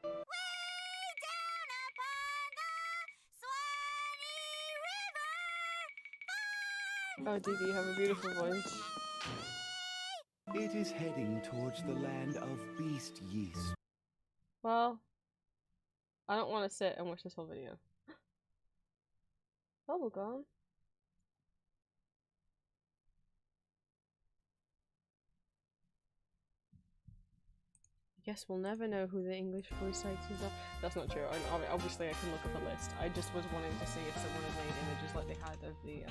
Oh, Dee Dee, you have a beautiful voice. It is heading towards the land of beast yeast. Well, I don't want to sit and watch this whole video. Bubblegum. I guess we'll never know who the English voice actors are. That's not true. Obviously, I can look up a list. I just was wanting to see if someone had made images like they had of the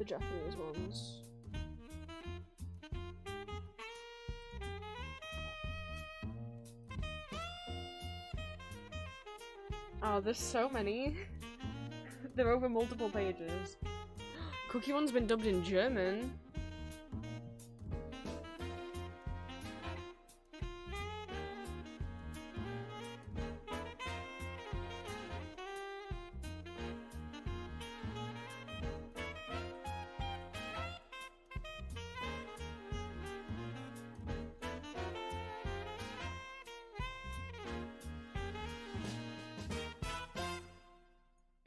Japanese ones. Oh, there's so many. They're over multiple pages. Cookie One's been dubbed in German.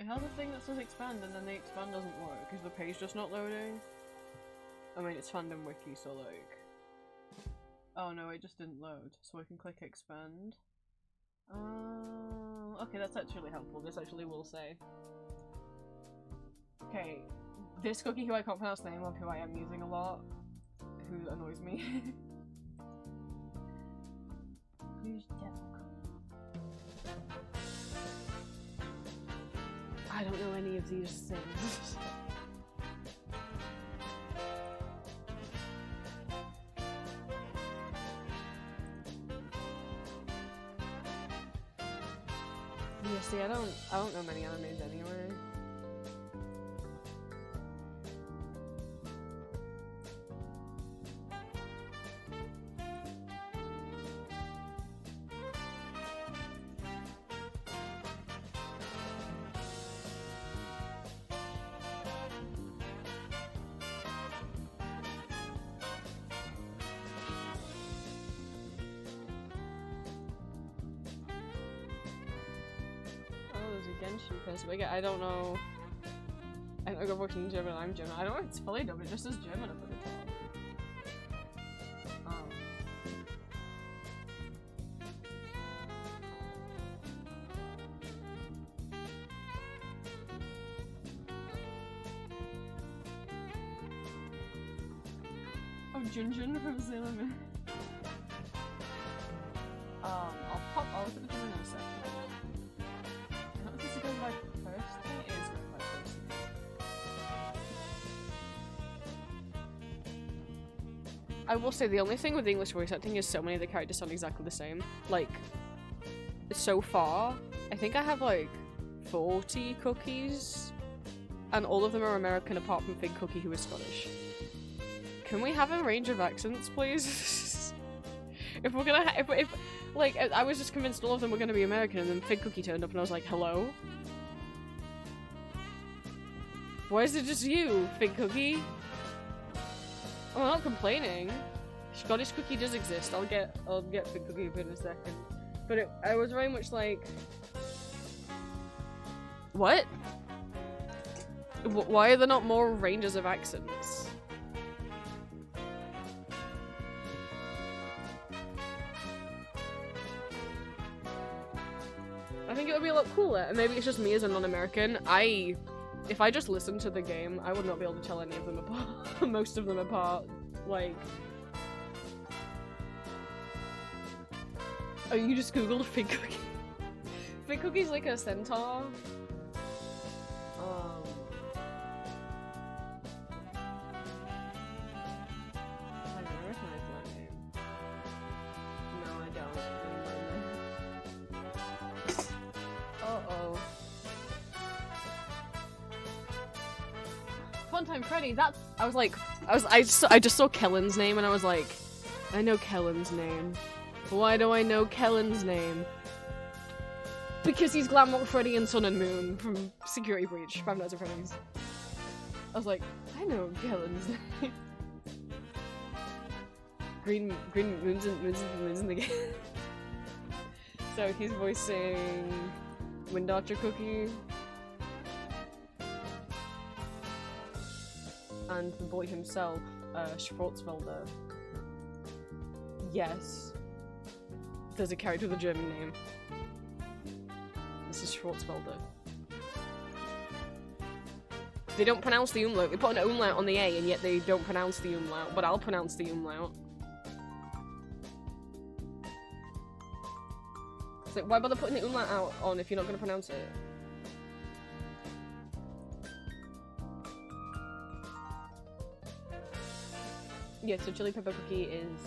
How the thing that says expand and then the expand doesn't work? Is the page just not loading? I mean, it's fandom wiki, so like... Oh no, it just didn't load. So I can click expand. Okay, that's actually helpful. This actually will say. Okay, this cookie who I can't pronounce the name of, who I am using a lot, who annoys me. Who's devil? I don't know any of these things. Yeah, see, I don't know many animes anyway. Genshin person, but again, I don't know. I don't go watching in German. I'm German. I don't know if it's fully dubbed. It just says German up at the top. Oh, Junjun from Sailor Moon. I'll look at the camera in a second. Is it going by first name? It is going by first name. I will say the only thing with English voice acting is so many of the characters sound exactly the same. Like, so far, I think I have like 40 cookies, and all of them are American apart from Fig Cookie, who is Scottish. Can we have a range of accents, please? If we're gonna if like, I was just convinced all of them were gonna be American, and then Fig Cookie turned up and I was like, hello? Why is it just you, Fig Cookie? Oh, I'm not complaining. Scottish Cookie does exist. I'll get Fig Cookie in a second. But I was very much like... What? Why are there not more ranges of accents? I think it would be a lot cooler, and maybe it's just me as a non-American. If I just listened to the game, I would not be able to tell any of them apart. Most of them apart. Like... Oh, you just googled Fig Cookie? Fig Cookie's like a centaur. Funtime Freddy, that's... I just saw Kellen's name and I was like, I know Kellen's name. Why do I know Kellen's name? Because he's Glamrock Freddy and Sun and Moon from Security Breach, Five Nights at Freddy's. I was like, I know Kellen's name. Green Moons in the game. So he's voicing Wind Archer Cookie. And the boy himself, Schwarzwälder. Yes. There's a character with a German name. This is Schwarzwälder. They don't pronounce the umlaut. They put an umlaut on the A and yet they don't pronounce the umlaut, but I'll pronounce the umlaut. It's like, why bother putting the umlaut out on if you're not going to pronounce it? Yeah, so Chili Pepper Cookie is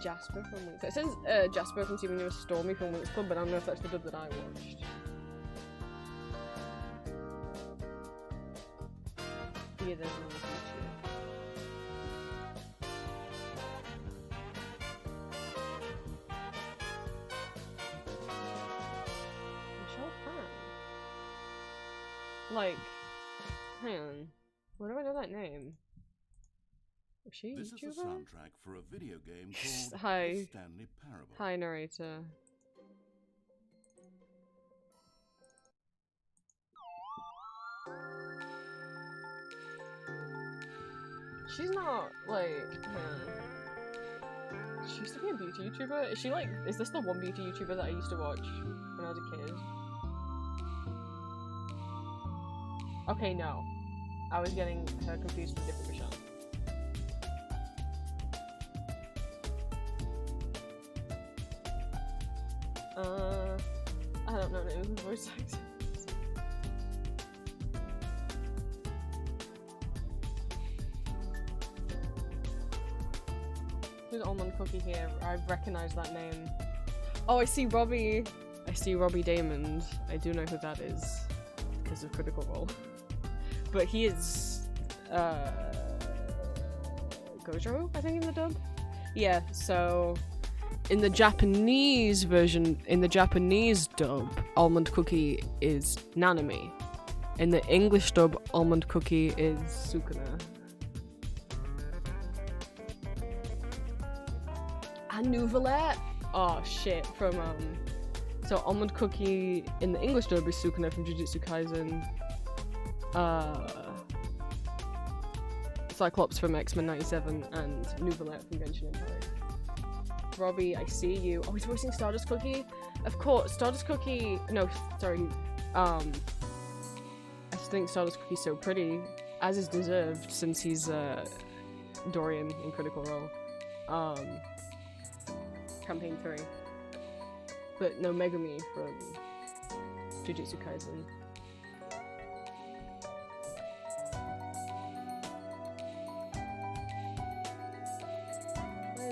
Jasper from Winx. It says Jasper from Steven Universe Stormy from Winx Club, but I don't know if that's the dub that I watched. Yeah, there's another feature. Michelle Phan. Like, hang on. Where do I know that name? Is she a YouTuber? This is a soundtrack for a video game called Hi. The Stanley Parable. Hi, narrator. She's not, like, she used to be a beauty YouTuber. Is she, like, is this the one beauty YouTuber that I used to watch when I was a kid? Okay, no. I was getting her confused with a different Michelle. I don't know names of voice actors. There's Almond Cookie here. I recognize that name. Oh, I see Robbie. I see Robbie Damon. I do know who that is because of Critical Role. But he is Gojo, I think, in the dub. Yeah, so in the Japanese version, in the Japanese dub, Almond Cookie is Nanami. In the English dub, Almond Cookie is Sukuna. And Nouvelette! Oh shit, from so Almond Cookie in the English dub is Sukuna from Jujutsu Kaisen. Cyclops from X-Men 97 and Nouvelette from Genshin Impact. Robbie, I see you. Oh, he's voicing Stardust Cookie? Of course, Stardust Cookie... No, sorry. I just think Stardust Cookie's so pretty, as is deserved, since he's Dorian in Critical Role. Campaign 3. But no, Megumi from Jujutsu Kaisen.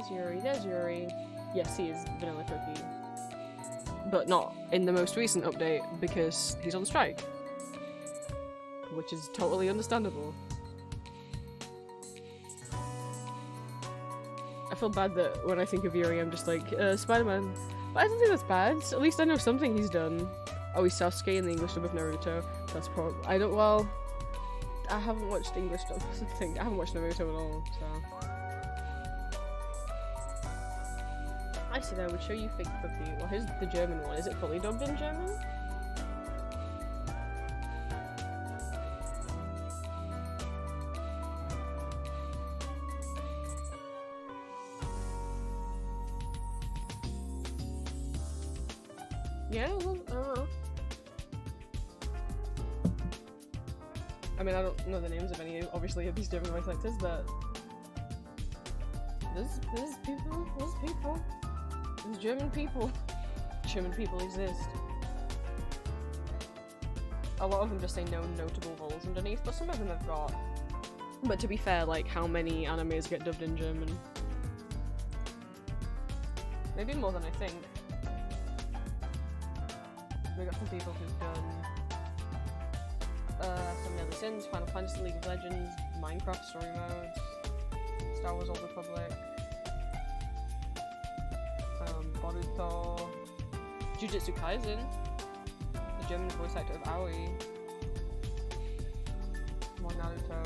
Yuri, there's Yuri. Yes, he is Vanilla Cookie. But not in the most recent update because he's on strike. Which is totally understandable. I feel bad that when I think of Yuri, I'm just like, Spider-Man. But I don't think that's bad. At least I know something he's done. Oh, he's Sasuke in the English dub of Naruto. That's probably... I haven't watched English dub. I haven't watched Naruto at all, so... I said I would show you Fig Cookie. Well, here's the German one. Is it fully dubbed in German? Yeah, well, I don't know. I mean, I don't know the names of any, obviously, of these German voice actors, but... There's people. There's German people. German people exist. A lot of them just say no notable roles underneath, but some of them have got. But to be fair, like, how many animes get dubbed in German? Maybe more than I think. We got some people who've done Some of the Sims, Final Fantasy, League of Legends, Minecraft story modes, Star Wars Old Republic, Boruto, Jujutsu Kaisen, the German voice actor of Aoi, more Naruto.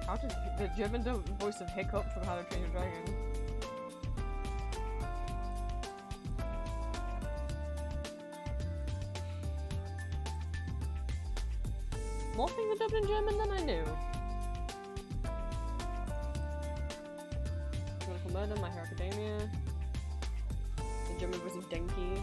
How did the German voice of Hiccup from How to Train Your Dragon? More things are dubbed in German than I knew. Beautiful Murder, My Hero Academia. The German voice of Denki.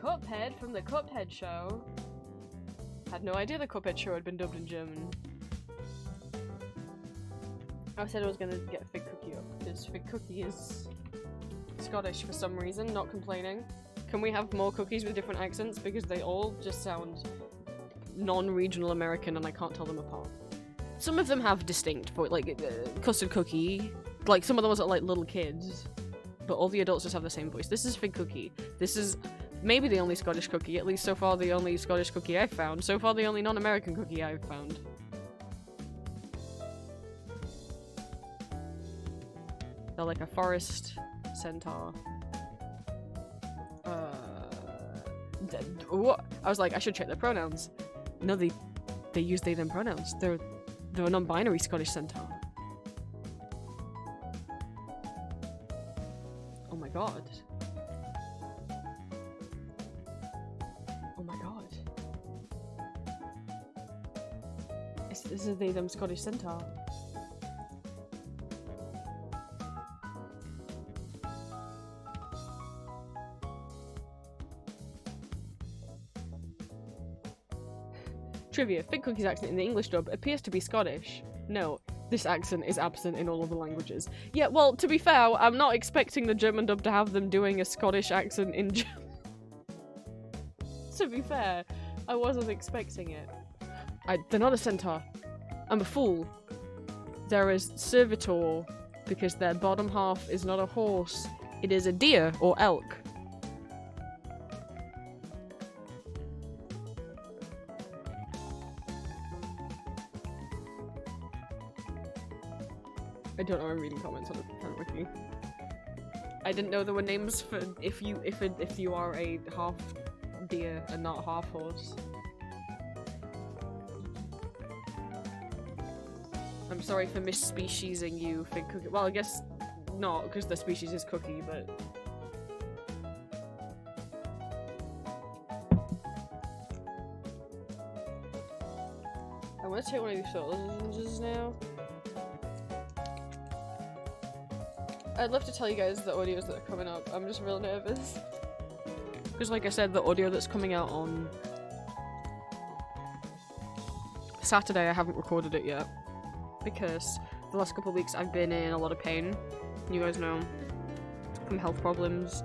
Cuphead from the Cuphead show. Had no idea the Cuphead show had been dubbed in German. I said I was gonna get Fig Cookie up because Fig Cookie is Scottish for some reason, not complaining. Can we have more cookies with different accents because they all just sound non-regional American and I can't tell them apart. Some of them have distinct voice, like Custard Cookie, like some of the ones that are like little kids, but all the adults just have the same voice. This is Fig Cookie. This is maybe the only Scottish cookie, at least so far the only Scottish cookie I've found. So far the only non-American cookie I've found. They're like a forest centaur. What? I was like, I should check their pronouns. No, they use they them pronouns. They're a non-binary Scottish centaur. Oh my god. Oh my god. This is they them Scottish centaur. Trivia: Fig Cookie's accent in the English dub appears to be Scottish. No, this accent is absent in all other languages. Yeah, well, to be fair, I'm not expecting the German dub to have them doing a Scottish accent in German. To be fair, I wasn't expecting it. They're not a centaur. I'm a fool. They're a servitor because their bottom half is not a horse. It is a deer or elk. I don't know, I'm reading comments on the wiki. I didn't know there were names for if you are a half deer and not half horse. I'm sorry for misspeciesing you, Fig Cookie. Well, I guess not, because the species is cookie, but... I want to take one of these photos now. I'd love to tell you guys the audios that are coming up. I'm just real nervous. Because like I said, the audio that's coming out on Saturday, I haven't recorded it yet. Because the last couple of weeks I've been in a lot of pain. You guys know, from health problems,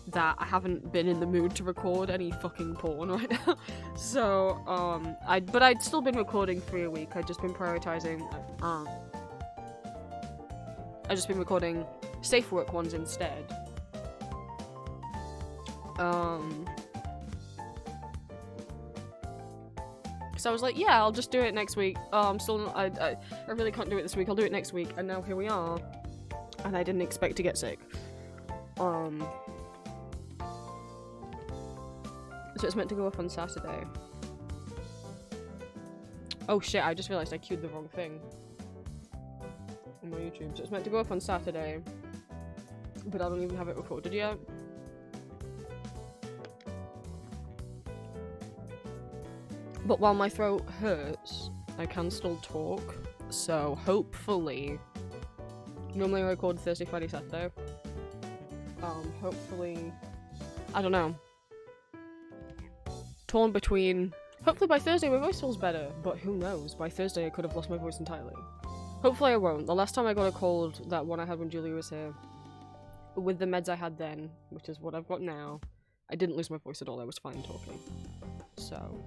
that I haven't been in the mood to record any fucking porn right now. So, but I'd still been recording for a week. I'd just been prioritizing, I've just been recording safe work ones instead. So I was like, yeah, I'll just do it next week. I'm still, I really can't do it this week. I'll do it next week. And now here we are. And I didn't expect to get sick. So it's meant to go up on Saturday. Oh shit, I just realized I queued the wrong thing on my YouTube. So it's meant to go up on Saturday, but I don't even have it recorded yet. But while my throat hurts, I can still talk, so hopefully... Normally I record Thursday, Friday, Saturday. Hopefully... I don't know. Torn between... Hopefully by Thursday my voice feels better, but who knows, by Thursday I could have lost my voice entirely. Hopefully I won't. The last time I got a cold, that one I had when Julia was here, with the meds I had then, which is what I've got now, I didn't lose my voice at all. I was fine talking. So,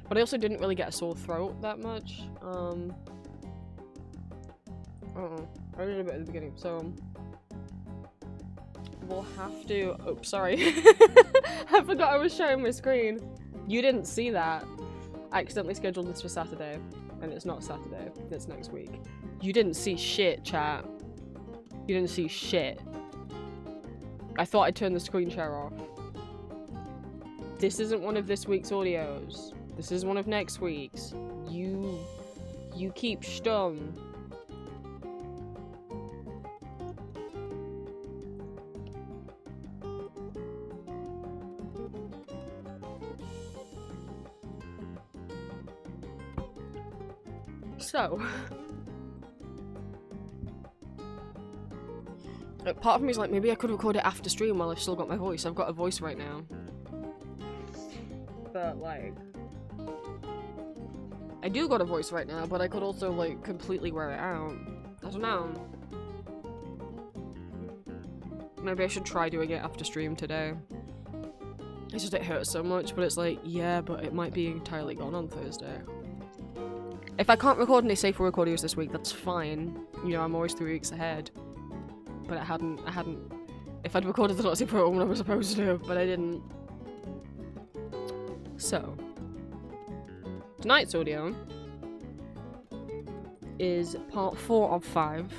but I also didn't really get a sore throat that much. I did a bit at the beginning, so we'll have to. Oh, sorry. I forgot I was sharing my screen. You didn't see that. I accidentally scheduled this for Saturday, and it's not Saturday. It's next week. You didn't see shit, chat. You didn't see shit. I thought I'd turn the screen share off. This isn't one of this week's audios. This is one of next week's. You keep stumm. So, part of me is like, maybe I could record it after stream while I've still got my voice. I've got a voice right now. But, like, I do got a voice right now, but I could also, like, completely wear it out. I don't know. Maybe I should try doing it after stream today. It's just it hurts so much, but it's like, yeah, but it might be entirely gone on Thursday. If I can't record any safe for audios this week, that's fine. You know, I'm always 3 weeks ahead. But I hadn't. If I'd recorded the Not Safe for when I was supposed to, but I didn't. So, tonight's audio is part 4 of 5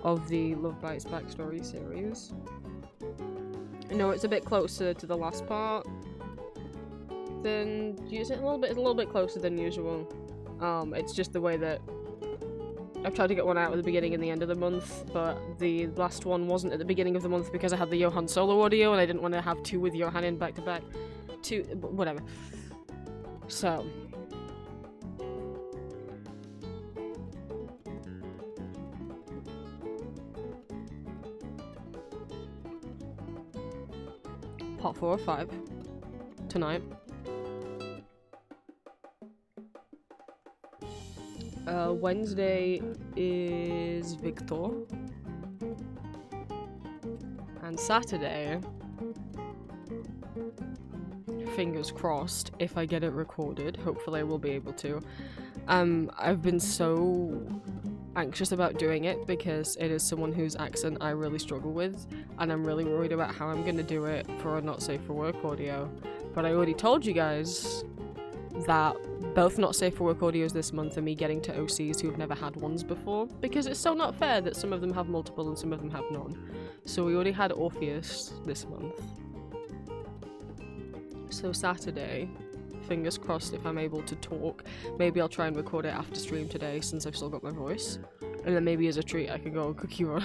of the Love Bites backstory series. I know it's a bit closer to the last part than it's a little bit closer than usual. It's just the way that I've tried to get one out at the beginning and the end of the month, but the last one wasn't at the beginning of the month because I had the Johan solo audio and I didn't want to have 2 with Johan in back to back. Whatever. So. Part 4 or 5. Tonight. Wednesday is Victor. And Saturday, fingers crossed, if I get it recorded, hopefully I will be able to. I've been so anxious about doing it because it is someone whose accent I really struggle with, and I'm really worried about how I'm gonna do it for a Not Safe for Work audio. But I already told you guys that both Not Safe for Work audios this month are me getting to OCs who have never had ones before, because it's so not fair that some of them have multiple and some of them have none. So we already had Orpheus this month. So Saturday, fingers crossed if I'm able to talk, maybe I'll try and record it after stream today since I've still got my voice. And then maybe as a treat I can go and cook you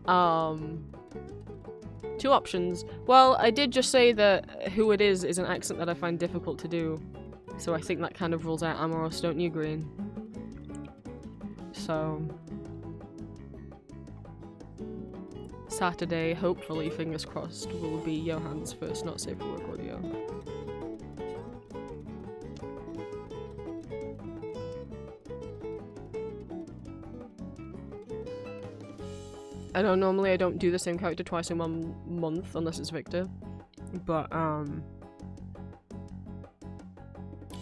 on. 2 options. Well, I did just say that who it is an accent that I find difficult to do. So I think that kind of rules out Amoros, don't you, Green? So Saturday, hopefully, fingers crossed, will be Johan's first Not Safe for Work audio. I know normally I don't do the same character twice in 1 month unless it's Victor, but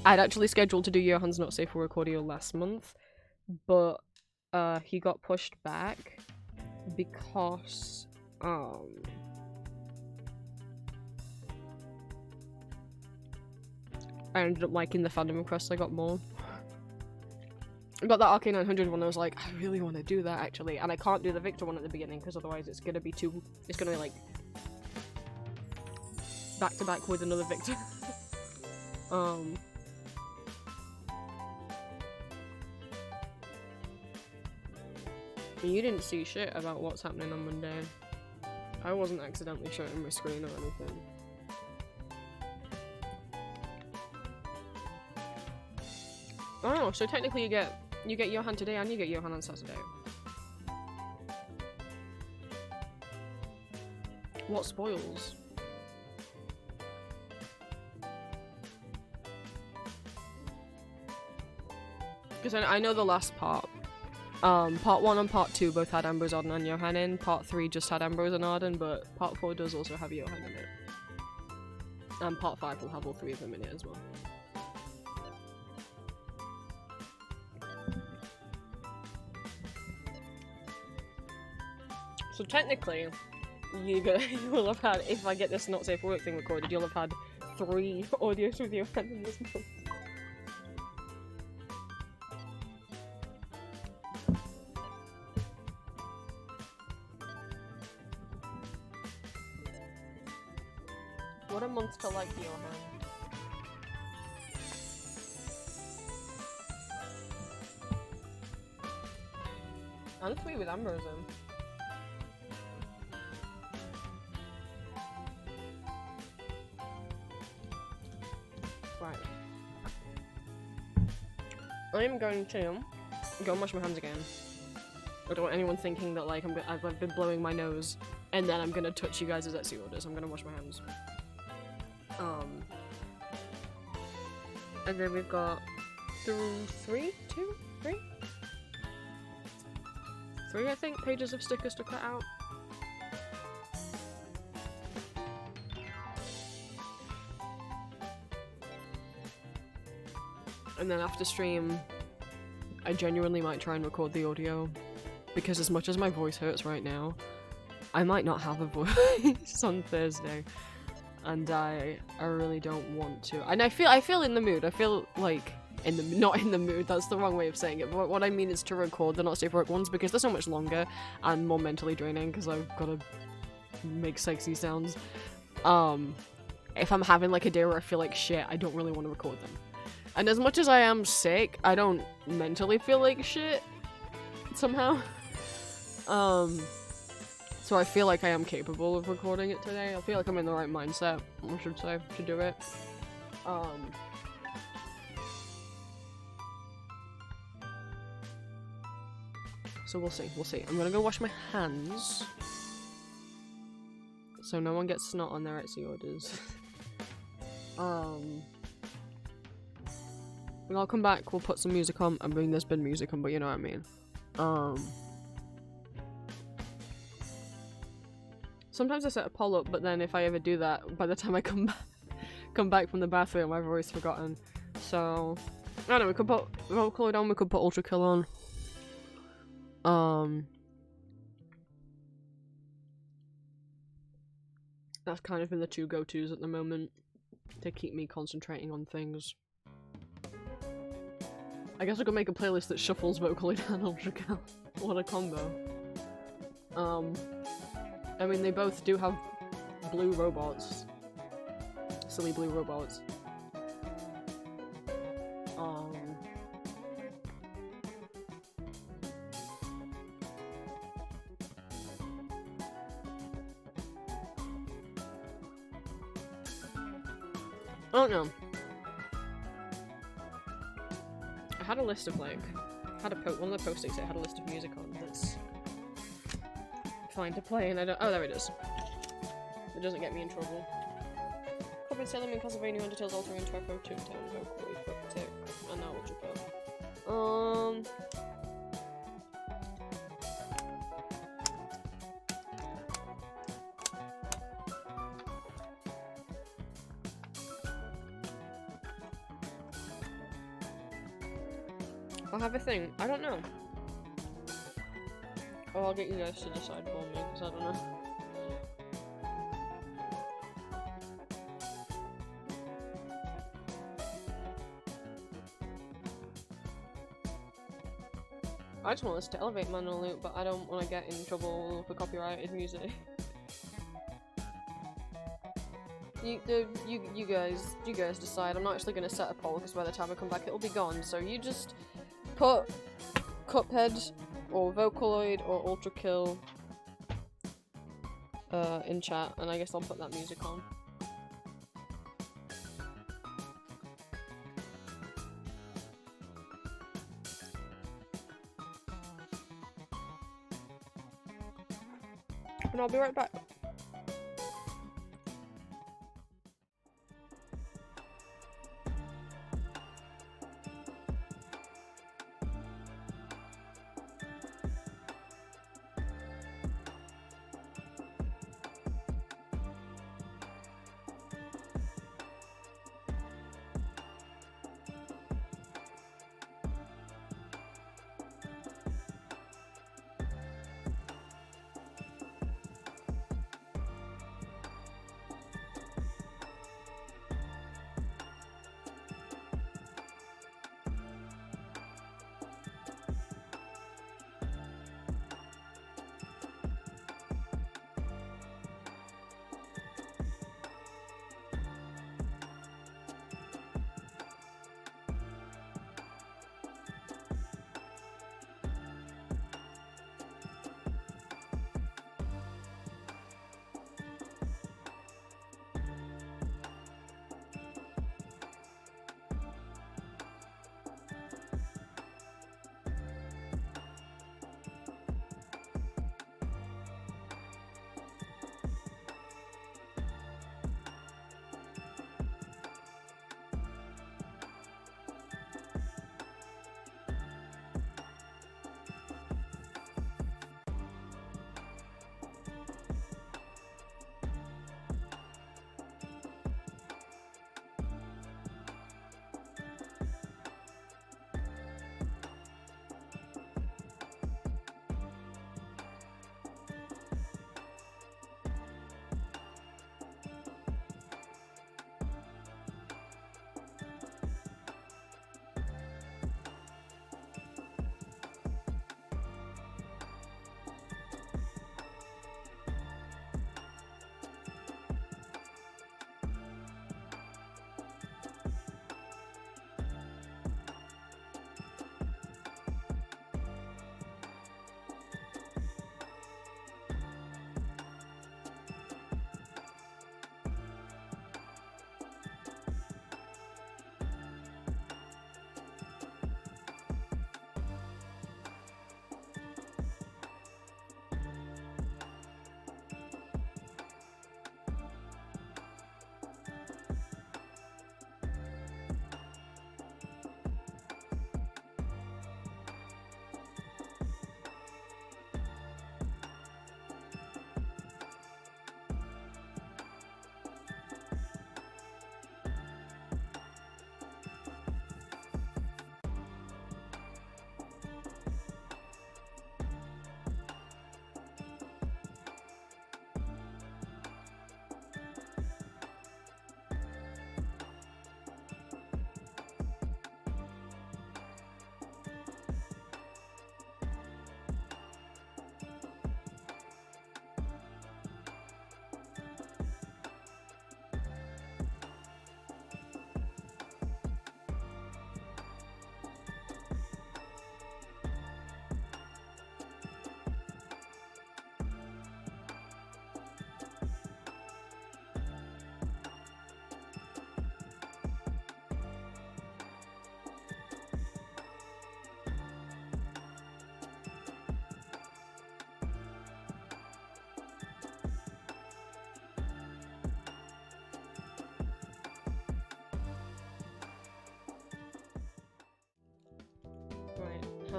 I'd actually scheduled to do Johan's Not Safe for Work audio last month, but he got pushed back because I ended up liking the fandom requests I got more. I got that RK900 one, I was like, I really want to do that actually, and I can't do the Victor one at the beginning because otherwise it's gonna be like back to back with another Victor. You didn't see shit about what's happening on Monday. I wasn't accidentally sharing my screen or anything. Oh, so technically you get Johan today and you get Johan on Saturday. What spoils? Because I know the last part Part 1 and Part 2 both had Ambrose, Arden, and Johan in. Part 3 just had Ambrose and Arden, but Part 4 does also have Johan in it. And Part 5 will have all 3 of them in it as well. So technically, you will have had, if I get this not safe for work thing recorded, you'll have had 3 audios with Johan in this month. What a month to like Johan. And 3 with Ambrose in. Right. I am going to go and wash my hands again. I don't want anyone thinking that like I've been blowing my nose and then I'm gonna touch you guys' Etsy orders. I'm gonna wash my hands. And then we've got 3 I think pages of stickers to cut out. And then after stream, I genuinely might try and record the audio, because as much as my voice hurts right now, I might not have a voice on Thursday, and I really don't want to. And I feel in the mood. I feel like not in the mood. That's the wrong way of saying it. But what I mean is to record the not safe for work ones, because they're so much longer and more mentally draining. Because I've got to make sexy sounds. If I'm having like a day where I feel like shit, I don't really want to record them. And as much as I am sick, I don't mentally feel like shit somehow. So I feel like I am capable of recording it today. I feel like I'm in the right mindset, I should say, to do it. So we'll see. I'm gonna go wash my hands, so no one gets snot on their Etsy orders. And I'll come back, we'll put some music on. I'm bringing this bin music on, but you know what I mean. Sometimes I set a poll up, but then if I ever do that, by the time I come back from the bathroom, I've always forgotten. So, I don't know, we could put Vocaloid on, we could put Ultra Kill on. That's kind of been the 2 go-tos at the moment, to keep me concentrating on things. I guess I could make a playlist that shuffles Vocaloid and Ultra Kill. What a combo. I mean, they both do have blue robots. Silly blue robots. I don't know. I had a list of like, one of the post-its I had a list of music on that's fine to play, and I don't. Oh, there it is. It doesn't get me in trouble. Copied Sailor Moon, Castlevania, Undertale's Altering, Trefo, Toontown, Vocaloid, Cryptic, and now Ultra Kill. I'll have a thing. I don't know. Or I'll get you guys to decide for me, because I don't know. I just want this to elevate manual loop, but I don't want to get in trouble for copyrighted music. You guys decide. I'm not actually going to set a poll, because by the time I come back it'll be gone, so you just put Cuphead or Vocaloid or Ultra Kill in chat, and I guess I'll put that music on. And I'll be right back.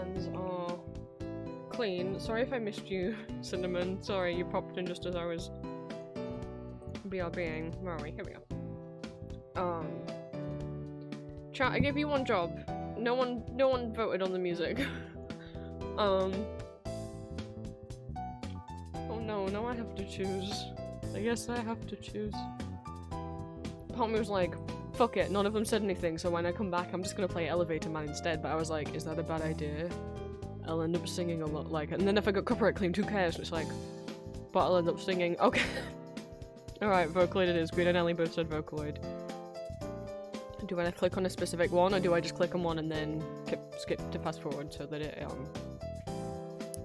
hands are clean. Sorry if I missed you, Cinnamon. Sorry, you popped in just as I was BRBing. Where are we? Here we go. Chat, I gave you one job. No one voted on the music. Oh no, now I have to choose. I guess I have to choose. Part of me was like, fuck it, none of them said anything, so when I come back I'm just gonna play Elevator Man instead, but I was like, is that a bad idea? I'll end up singing a lot like, and then if I got copyright claimed, who cares? It's like, but I'll end up singing, okay. Alright, Vocaloid it is. Green and Ellie both said Vocaloid. Do I click on a specific one, or do I just click on one and then skip to fast forward so that it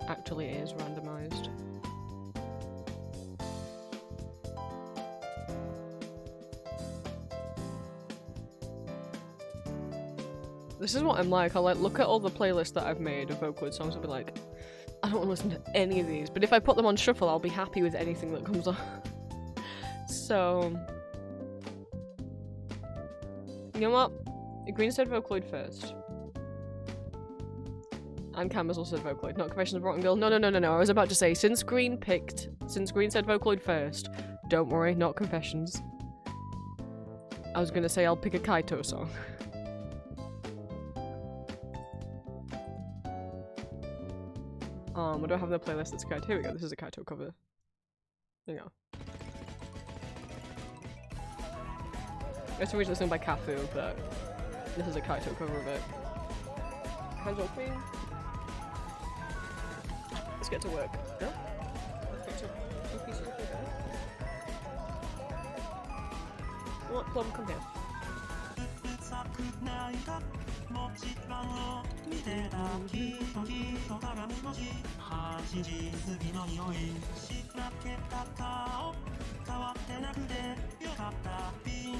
actually is randomized? This is what I'm like. I'll like look at all the playlists that I've made of Vocaloid songs and be like, I don't want to listen to any of these, but if I put them on shuffle, I'll be happy with anything that comes up. So, you know what? Green said Vocaloid first. And Campbell's also said Vocaloid, not Confessions of a Rotten Girl. No. I was about to say, since Green said Vocaloid first, don't worry, not Confessions. I was gonna say I'll pick a Kaito song. What do I have on the playlist that's Kaito? Here we go, this is a Kaito cover. There you go. It's originally sung by Kafu, but this is a Kaito cover of it. Hands off me. Let's get to work. No? Let's get to what? Plum, come here.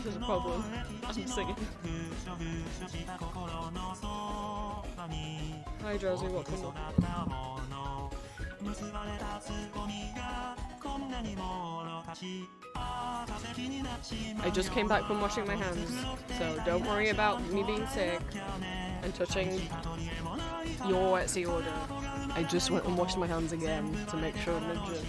There's a problem. I'm singing. Hi Josie, what can I just came back from washing my hands, so don't worry about me being sick and touching your Etsy order. I just went and washed my hands again to make sure no germs.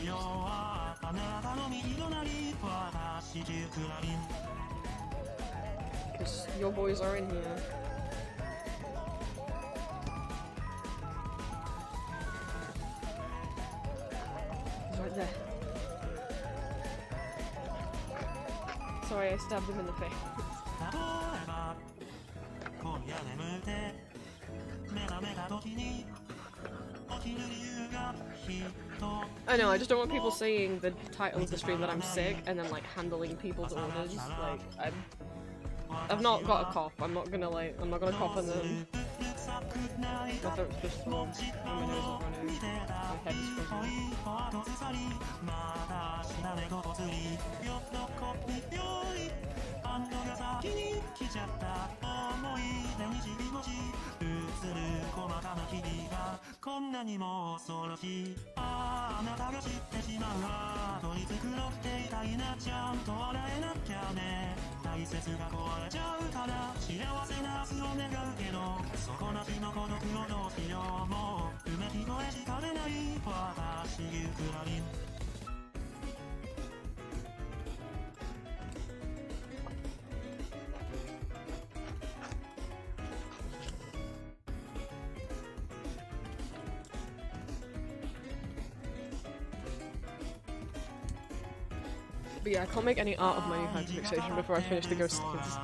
Because your boys are in here. He's right there. Sorry, I stabbed him in the face. I know, I just don't want people seeing the title of the stream that I'm sick and then like handling people's orders. Like, I've not got a cough. I'm not gonna cough on them. My throat's just warm. My nose is running. My head is frozen. But yeah, I can't make any art of my new hyperfixation before I finish the Ghost Kids.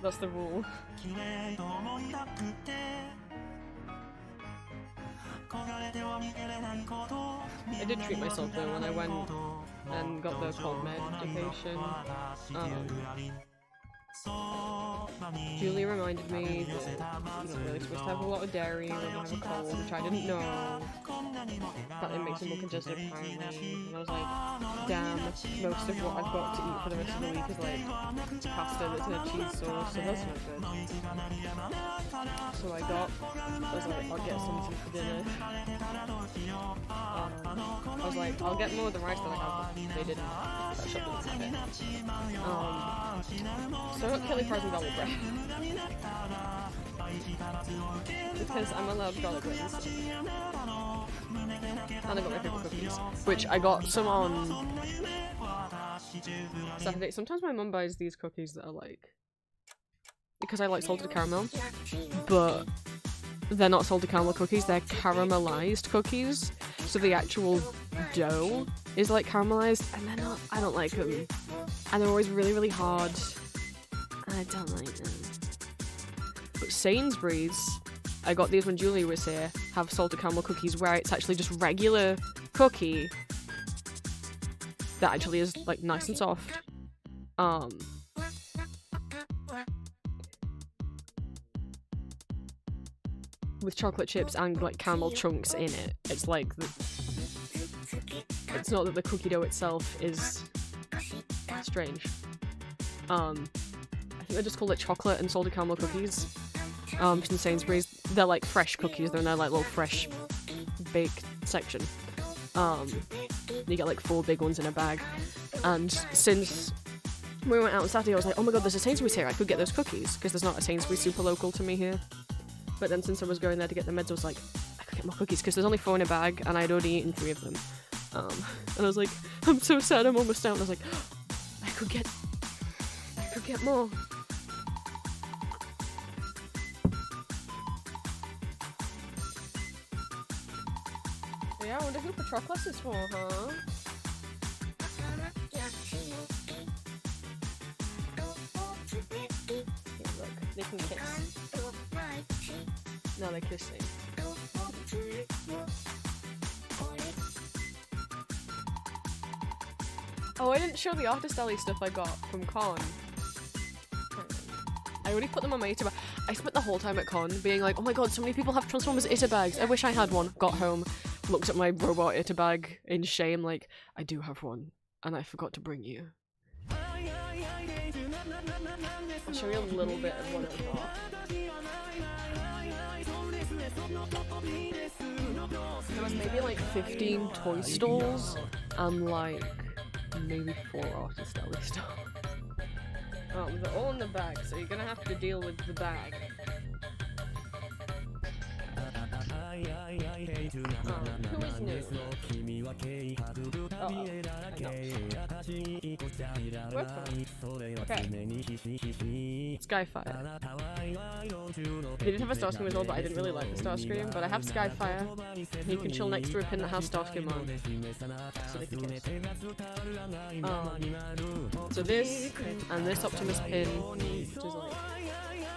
That's the rule. I did treat myself though when I went and got the cold medication. Julie reminded me that you're not really supposed to have a lot of dairy when you have a cold, which I didn't know. That it makes it more congested apparently. And I was like, damn, most of what I've got to eat for the rest of the week is like pasta that's in a cheese sauce, so that's not good. So I was like, I'll get something for dinner. I was like, I'll get more of the rice that I have, but they didn't. That shop didn't have it. So I got Kelly fries and garlic bread. It's because I'm allowed garlic wings. And I got my favorite cookies, which I got some on Saturday. Sometimes my mum buys these cookies that are like, because I like salted caramel, but they're not salted caramel cookies, they're caramelized cookies. So the actual dough is like caramelized, and they're not, I don't like them. And they're always really, really hard. I don't like them. But Sainsbury's, I got these when Julie was here, have salted caramel cookies where it's actually just regular cookie that actually is like nice and soft. With chocolate chips and like caramel chunks in it. It's like it's not that the cookie dough itself is strange. I think they just call it chocolate and salted caramel cookies. From Sainsbury's, they're like fresh cookies. They're in their like little fresh baked section. You get like 4 big ones in a bag. And since we went out on Saturday, I was like, oh my god, there's a Sainsbury's here. I could get those cookies because there's not a Sainsbury's super local to me here. But then since I was going there to get the meds, I was like, I could get more cookies because there's only 4 in a bag, and I'd already eaten 3 of them. And I was like, I'm so sad, I'm almost out. And I was like, I could get more. Yeah, I wonder who Patroclus is for, huh? Yeah, look, they can kiss. No, they're kissing. Oh, I didn't show the artist alley stuff I got from con. I already put them on my Ita bag. I spent the whole time at con being like, oh my god, so many people have Transformers Ita bags. I wish I had one. Got home, looked at my robot Ita bag in shame, like, I do have one, and I forgot to bring you. I'll show you a little bit of what it got. There was maybe like 15 toy stalls and like maybe 4 artist alley stalls. They're all in the bag, so you're gonna have to deal with the bag. Who is new? Okay. Skyfire. They didn't have a Starscream as well, but I didn't really like the Starscream. But I have Skyfire. You can chill next to a pin that has Starscream on. So they can kiss. So this, and this Optimus pin, which is like,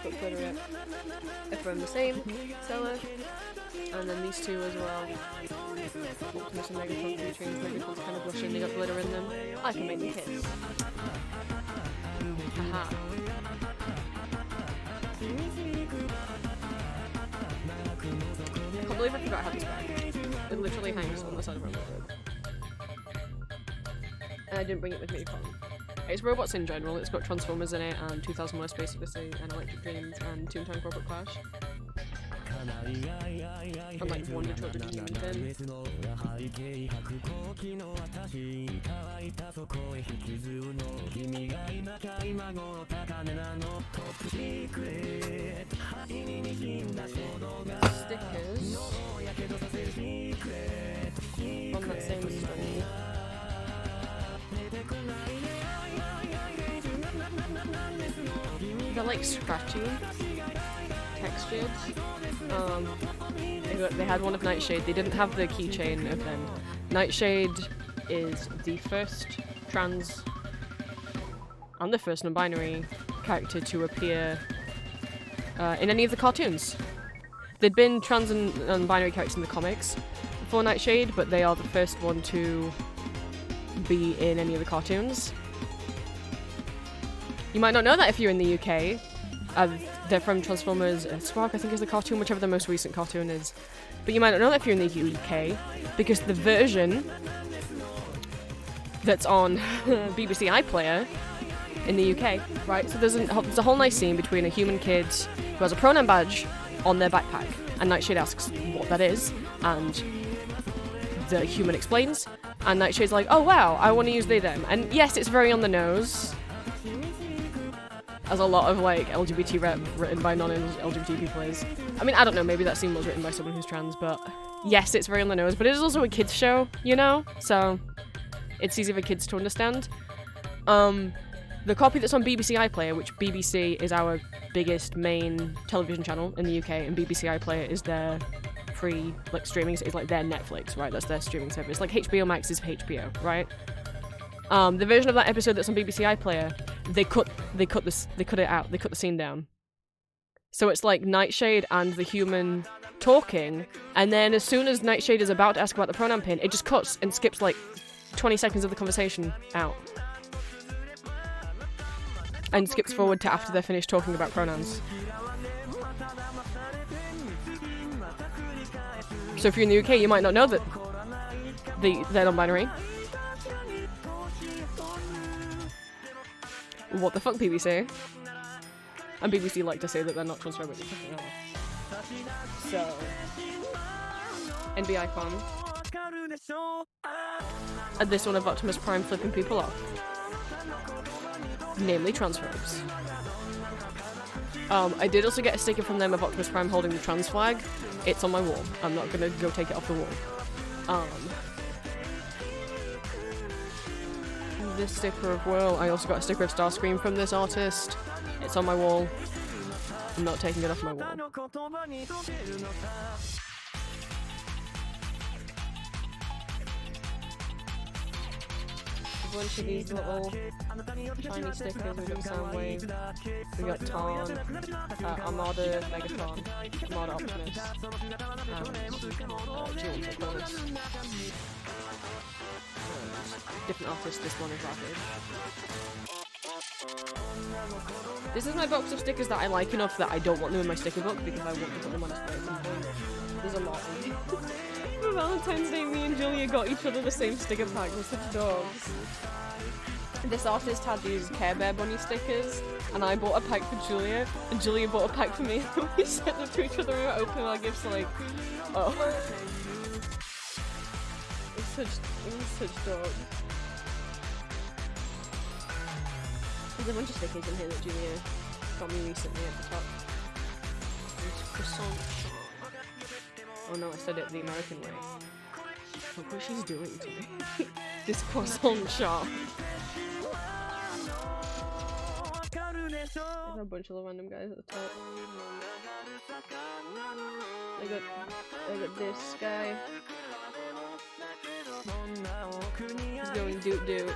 put glitter in. They're from the same seller. And then these 2 as well. Optimus and Megatron from the trains. Megatron's kind of blushing, they got glitter in them. I can make them kiss. Aha. I can't believe I forgot I had this bag. It literally hangs on the side of my wardrobe. And I didn't bring it with me to con. It's robots in general. It's got Transformers in it, and 2001: Space Odyssey, and Electric Dreams, and Toontown Corporate Clash. And like Wonder Children and Then. Stickers on that same story. They're like scratchy, textured. They had one of Nightshade. They didn't have the keychain of them. Nightshade is the first trans and the first non-binary character to appear in any of the cartoons. There'd been trans and non-binary characters in the comics before Nightshade, but they are the first one to be in any of the cartoons. You might not know that if you're in the UK. They're from Transformers Spark, I think is the cartoon, whichever the most recent cartoon is. But you might not know that if you're in the UK, because the version that's on BBC iPlayer in the UK, right? So there's a whole nice scene between a human kid who has a pronoun badge on their backpack, and Nightshade asks what that is, and the human explains, and Nightshade's like, oh wow, I want to use they them. And yes, it's very on the nose. as a lot of like LGBT rep written by non-LGBT people is. I mean, I don't know, maybe that scene was written by someone who's trans, but yes, it's very on the nose, but it is also a kids show, you know? So it's easy for kids to understand. The copy that's on BBC iPlayer, which BBC is our biggest main television channel in the UK, and BBC iPlayer is their free like streaming, it's like their Netflix, right? That's their streaming service. Like HBO Max is for HBO, right? The version of that episode that's on BBC iPlayer, they cut it out, they cut the scene down. So it's like Nightshade and the human talking, and then as soon as Nightshade is about to ask about the pronoun pin, it just cuts and skips like 20 seconds of the conversation out. And skips forward to after they're finished talking about pronouns. So if you're in the UK, you might not know that they're non-binary. What the fuck, BBC? And BBC like to say that they're not transphobic. So, NB icon. And this one of Optimus Prime flipping people off. Namely transphobes. I did also get a sticker from them of Optimus Prime holding the trans flag. It's on my wall. I'm not gonna go take it off the wall. This sticker of Whirl. I also got a sticker of Starscream from this artist. It's on my wall. I'm not taking it off my wall. A bunch of these little shiny stickers. We got Soundwave, we got Tarn, Armada, Megatron, Armada Optimus, and Jules, of course. Different artists, this one is Ravage. This is my box of stickers that I like enough that I don't want them in my sticker book because I want to put them on display at some point. There's a lot of them. For Valentine's Day, me and Julia got each other the same sticker pack with such dogs. This artist had these Care Bear bunny stickers, and I bought a pack for Julia, and Julia bought a pack for me, and we sent them to each other and we were opening our gifts like, oh. It was such dogs. There's a bunch of stickers in here that Julia got me recently at the top. There's croissant. Oh no, I said it the American way. Look what she's doing to me. This croissant shop. There's a bunch of random guys at the top. I got this guy. He's going doot doot.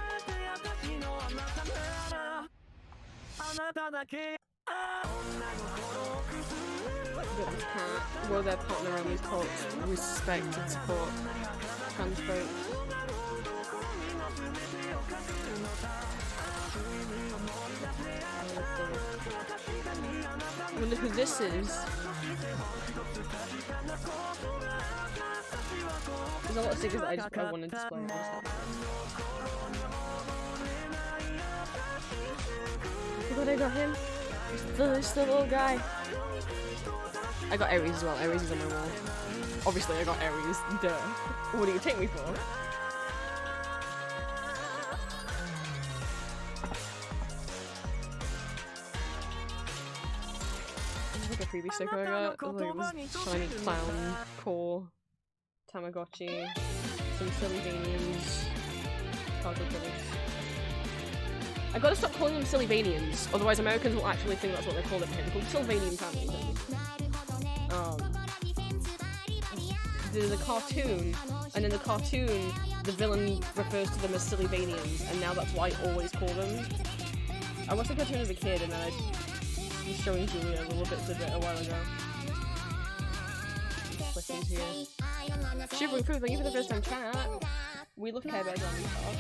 Got this cat. Well, their partner on these cults. Respect and support trans folks. I wonder who this is. There's a lot of stickers that I want to display. Look what I got him. It's the little guy. I got Ares as well. Ares is on my wall. Obviously I got Ares. Duh. What do you take me for? Like a freebie sticker I got. Like this shiny clown core, Tamagotchi, some silly Vanians, cargo killers. I gotta stop calling them silly Vanians, otherwise Americans will actually think that's what they call them here. They're called Sylvanian families. There's a cartoon, and in the cartoon, the villain refers to them as silly Vanians, and now that's what I always call them. I watched the cartoon as a kid, and then I was showing Julia a little bit of it a while ago. Clickings here. Shivering Crew, thank you for the first time chat. We love Care Bears on top.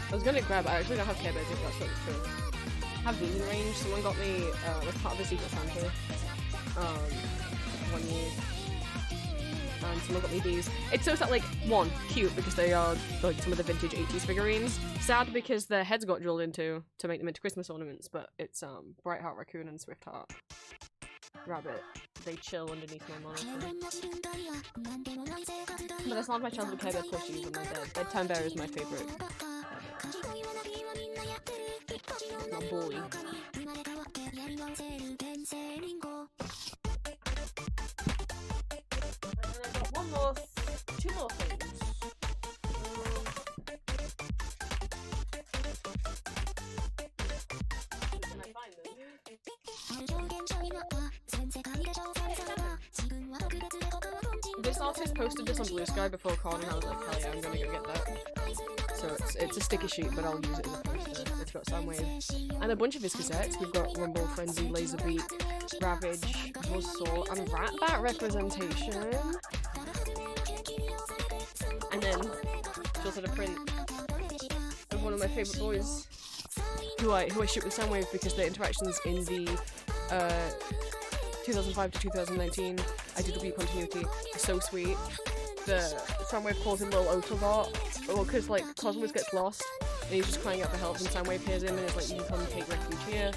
I was gonna grab, I actually don't have Care Bears if that's what it's true. I have these in range. Someone got me, as part of a Secret Santa, 1 year. And someone got me these. It's so sad, like, one, cute because they are like some of the vintage 80s figurines. Sad because their heads got drilled into to make them into Christmas ornaments, but it's Brightheart Raccoon and Swift Heart. rabbit. They chill underneath my monitor. But that's not my childhood Care Bear plushies, and my bedtime bear is my favourite. My boy. And I got two more things. Can I find them? This artist posted this on Blue Sky before Con, and I was like, hell yeah, I'm gonna go get that. So it's a sticky sheet, but I'll use it as a poster. It's got Soundwave and a bunch of his cassettes. We've got Rumble, Frenzy, Laserbeat, Ravage, Buzzsaw, and Ratbat representation. And then she also had a print of one of my favourite boys, who I shoot with Soundwave because their interactions in the 2005 to 2019 IDW continuity are so sweet. The Soundwave calls him Little Autobot, well, because like Cosmos gets lost and he's just crying out for help, and Soundwave hears him and is like, you can come and take refuge here.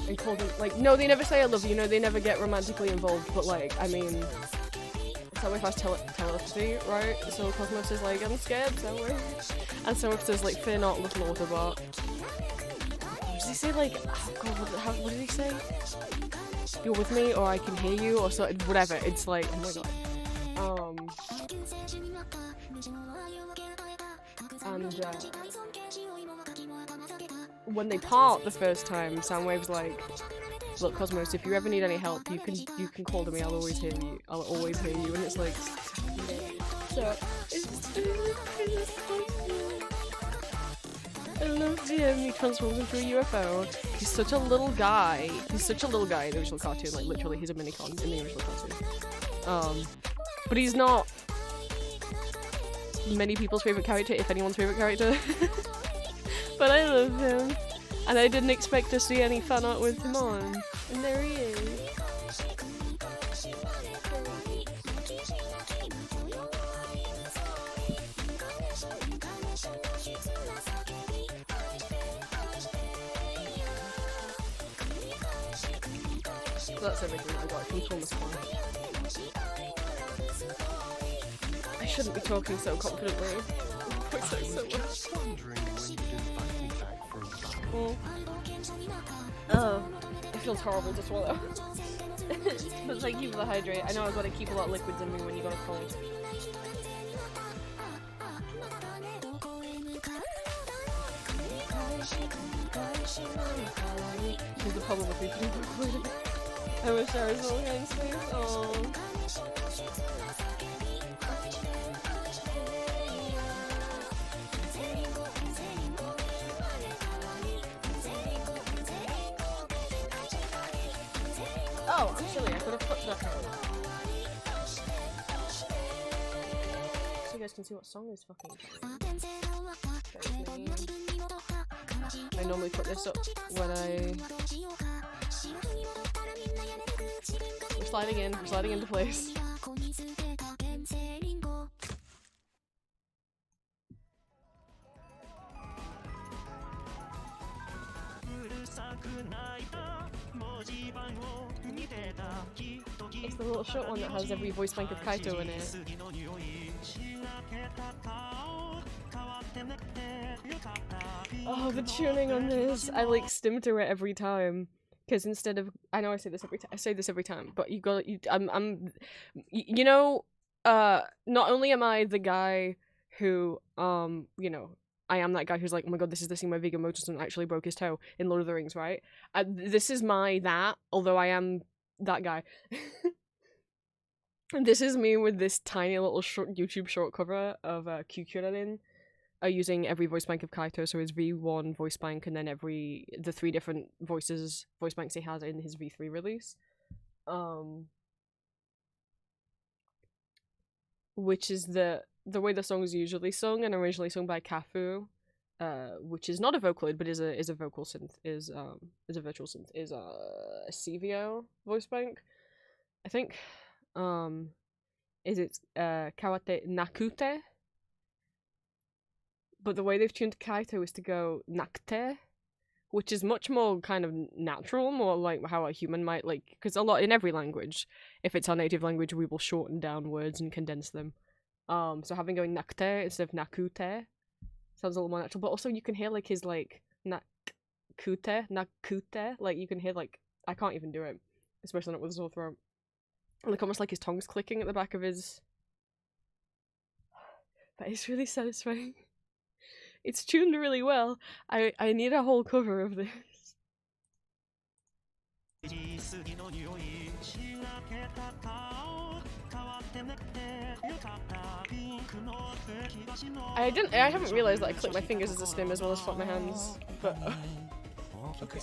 And calls him, like, no, they never say I love you, no, they never get romantically involved, but like, I mean, Soundwave has telepathy, right? So Cosmos is like, I'm scared, Soundwave. And Soundwave says like, fear not, little Autobot. Does he say like, oh god, what did he say? You're with me, or I can hear you, or so, whatever. It's like, oh my god. And when they part the first time, Soundwave's like, look, Cosmos, if you ever need any help, you can call to me. I'll always hear you. I'll always hear you. And it's like, so I love him. He transforms into a UFO. He's such a little guy. He's such a little guy in the original cartoon. Like literally, he's a minicon in the original cartoon. But he's not many people's favorite character, if anyone's favorite character. But I love him, and I didn't expect to see any fan art with him on, and there he is. So that's everything I got from Thomas Kwan. I shouldn't be talking so confidently. So much. Oh, it feels horrible to swallow. But thank you for the hydrate. I know I've got to keep a lot of liquids in me when you got a cold. Here's the problem with me being recorded. I wish I was all in space. Oh. Oh, I'm silly. I could have put that on. So you guys can see what song is fucking playing. I normally put this up when we're sliding into place. It's the little short one that has every voice bank of Kaito in it. Oh, the tuning on this! I like stim to it every time, because instead of I know I say this every time, but you know, not only am I the guy who you know, I am that guy who's like, oh my god, this is the scene where Viggo Mortensen actually broke his toe in Lord of the Rings, right? This is although I am that guy. And this is me with this tiny little short YouTube short cover of Kyukyurarin, using every voice bank of Kaito, so his V1 voice bank, and then the 3 different voice banks he has in his V3 release. Which is the way the song is usually sung, and originally sung by Kafu, which is not a Vocaloid, but is a vocal synth, is a virtual synth, is a Cvio voice bank, I think. Is it Kawate Nakute? But the way they've tuned Kaito is to go Nakte, which is much more kind of natural, more like how a human might, like, because a lot in every language, if it's our native language, we will shorten down words and condense them. So having going nakute instead of nakute sounds a little more natural, but also you can hear like his like nakute, like you can hear like I can't even do it, especially not with a sore throat. Like almost like his tongue's clicking at the back of his. But it's really satisfying. It's tuned really well. I need a whole cover of this. I haven't realized that I click my fingers as a stim as well as flap my hands, but okay.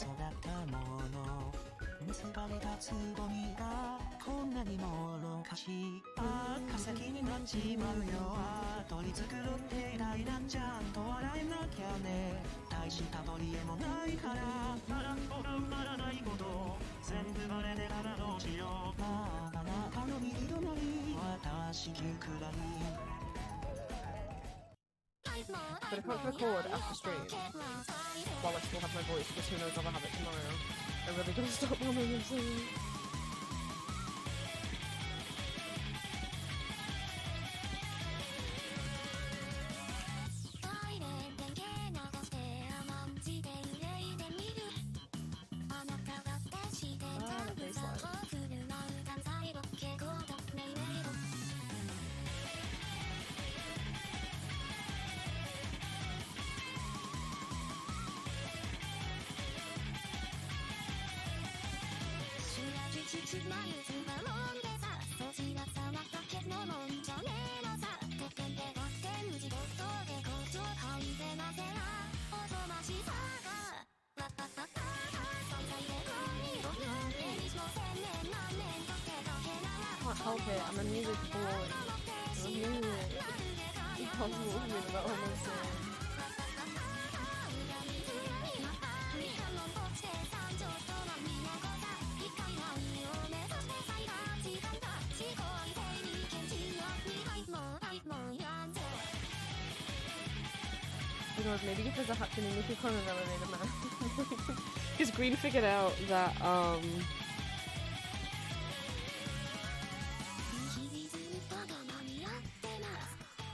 But I can't record after stream while I still have my voice, because who knows if I'll have it tomorrow. I really gotta stop humming and singing. Can't help it, I'm a music boy. I'm a music. You can't talk to me about what I'm saying. God, maybe if there's a happening, we could kind of elevator man. Because Green figured out that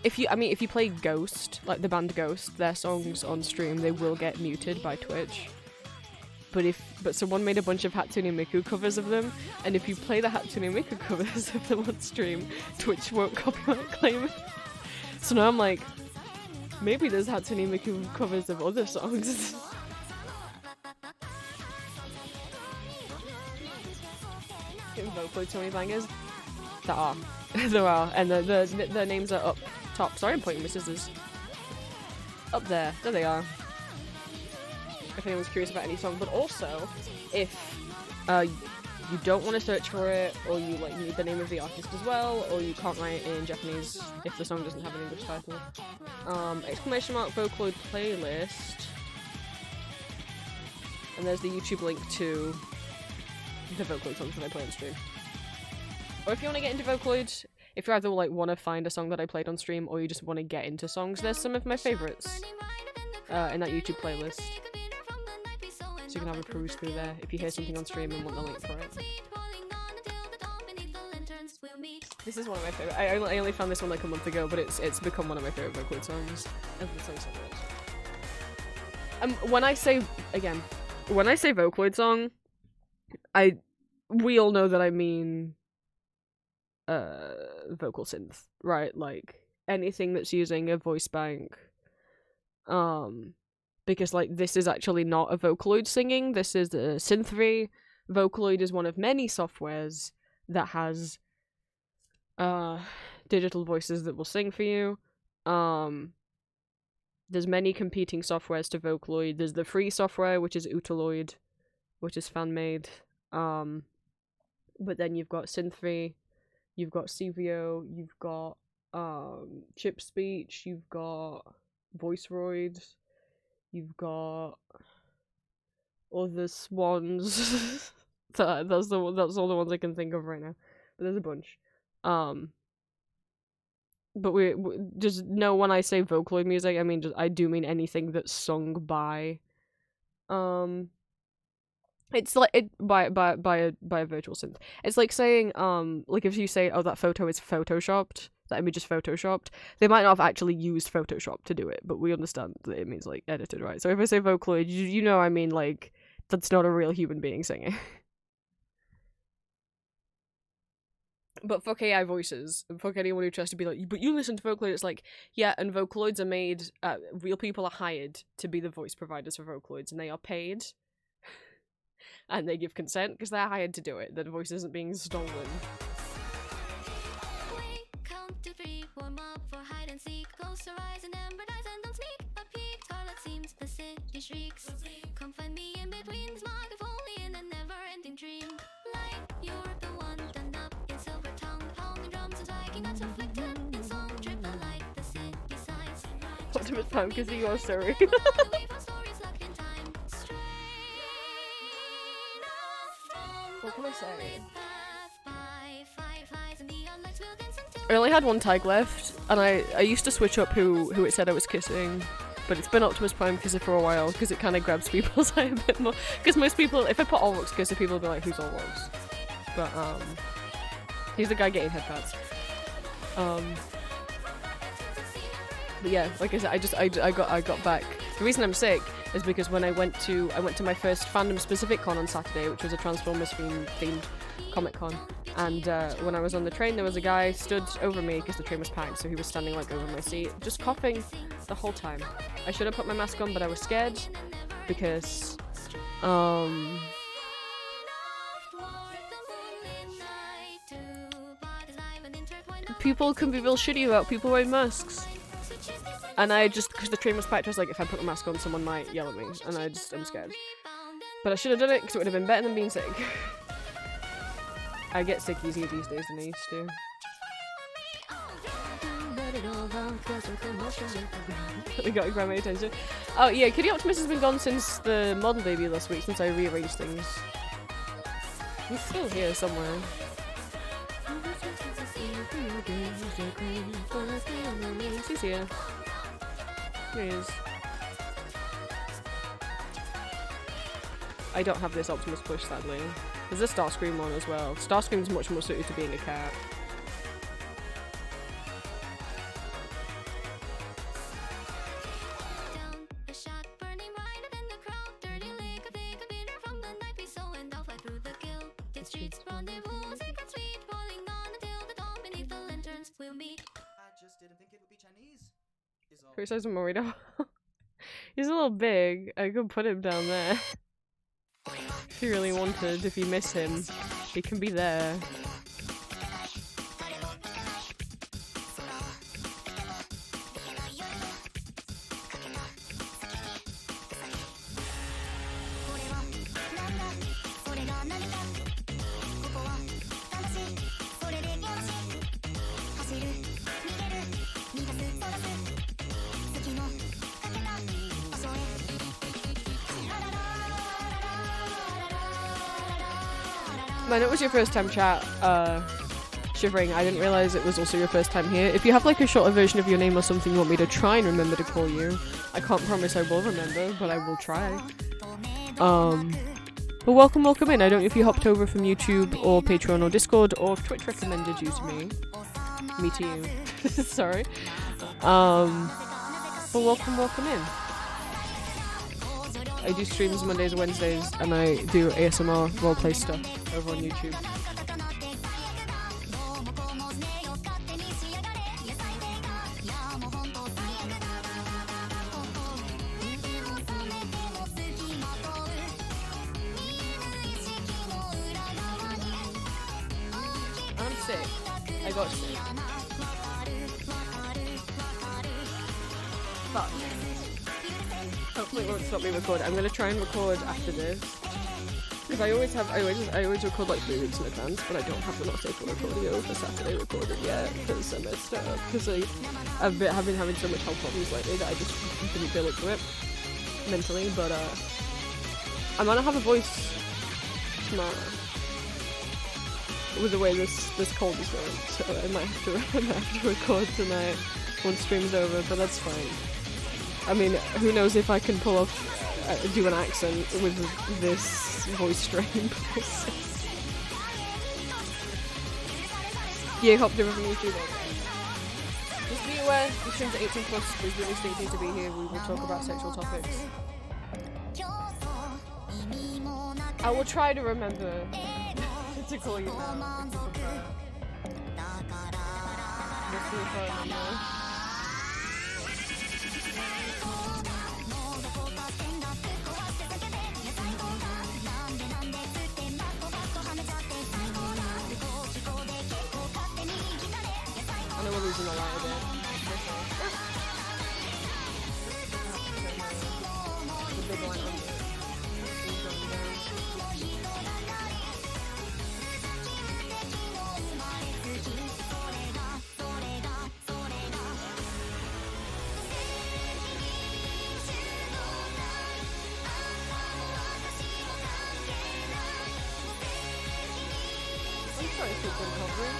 if you play Ghost, like the band Ghost, their songs on stream, they will get muted by Twitch. But someone made a bunch of Hatsune Miku covers of them, and if you play the Hatsune Miku covers of them on stream, Twitch won't copyright claim it. So now I'm like, maybe there's Hatsune Miku covers of other songs. Vocaloid so many bangers. There are. There are. And the names are up top. Sorry I'm pointing my scissors. Up there. There they are. If anyone's curious about any song. But also, if you don't want to search for it, or you like need the name of the artist as well, or you can't write it in Japanese if the song doesn't have an English title, exclamation mark Vocaloid playlist, and there's the YouTube link to the Vocaloid songs that I play on stream. Or if you want to get into Vocaloid, if you either like want to find a song that I played on stream, or you just want to get into songs, there's some of my favourites in that YouTube playlist. So you can have a peruse through there if you hear something on stream and want the link for it. This is one of my favourite. I only found this one like a month ago, but it's become one of my favourite Vocaloid songs. And the song's so good. When I say Vocaloid song, we all know that I mean vocal synth, right? Like anything that's using a voice bank. Because like this is actually not a Vocaloid singing, this is a synth-v. Vocaloid is one of many softwares that has digital voices that will sing for you. There's many competing softwares to Vocaloid. There's the free software, which is Utaloid, which is fan-made. But then you've got synth-v, you've got CVO, you've got chip speech, you've got VoiceRoid, you've got other swans. that's all the ones I can think of right now. But there's a bunch. But we just know when I say Vocaloid music, I do mean anything that's sung by It's like it by a virtual synth. It's like saying like if you say, oh, that photo is photoshopped, that image is photoshopped, they might not have actually used Photoshop to do it, but we understand that it means like edited, right? So if I say Vocaloid, you know I mean like that's not a real human being singing. But fuck AI voices, and fuck anyone who tries to be like, but you listen to Vocaloid, it's like, yeah, and Vocaloids are made, real people are hired to be the voice providers for Vocaloids, and they are paid, and they give consent because they're hired to do it. The voice isn't being stolen. Count to 3, warm up for hide and seek. Close your eyes and empathize and don't speak. A peak, toilet seems, the city shrieks. Come find me in between this mug, if only in a never-ending dream. Like you're the one done up in silver tongue, pounding drums and striking out afflicted in song. Triple light, the city sighs. Optimus Prime, because you are sorry. What can I say? I only had one tag left, and I used to switch up who it said I was kissing, but it's been Optimus Prime Kisser for a while because it kind of grabs people's eye a bit more. Because most people, if I put Olrox Kisser, people will be like, who's Olrox? But he's the guy getting head pats. But yeah, like I said, I got back. The reason I'm sick is because when I went to my first fandom specific con on Saturday, which was a Transformers themed Comic Con, and when I was on the train, there was a guy stood over me because the train was packed, so he was standing like over my seat, just coughing the whole time. I should have put my mask on, but I was scared because people can be real shitty about people wearing masks. And I just, because the train was packed, I was like, if I put a mask on, someone might yell at me, and I'm scared. But I should have done it, because it would have been better than being sick. I get sick easier these days than I used to. We got to grab my attention. Oh yeah, Kitty Optimus has been gone since the model debut last week, since I rearranged things. He's still here somewhere. He's here. Here he is. I don't have this Optimus plush, sadly. There's a Starscream one as well. Starscream's much more suited to being a cat. Criticize him worried about. He's a little big. I could put him down there. If you really wanted, if you miss him, he can be there. Man, it was your first time chat, Shivering. I didn't realise it was also your first time here. If you have like a shorter version of your name or something you want me to try and remember to call you, I can't promise I will remember, but I will try. But welcome in. I don't know if you hopped over from YouTube or Patreon or Discord or if Twitch recommended you to me. Me to you. Sorry. But welcome in. I do streams Mondays and Wednesdays, and I do ASMR roleplay stuff over on YouTube. I'm sick. I got sick. Fuck. Hopefully it won't stop me recording. I'm gonna try and record after this. Because I always record like 3 weeks in advance, but I don't have the Not Safe for Recording for Saturday recorded yet, because I messed up. Because I've been having so much health problems lately that I just didn't feel up to it mentally, but I'm gonna have a voice tomorrow with the way this cold is going, so I might have to record tonight once stream's over, but that's fine. I mean, who knows if I can pull off do an accent with this voice strain. Yeah, hope the review too. Just be aware, the streams are 18 plus. Please really stinky to be here. We will talk about sexual topics. I will try to remember to call you now. If you prefer. We'll see if I remember. I know we're losing a light a bit. The big light on the I'm sorry if it's uncovering.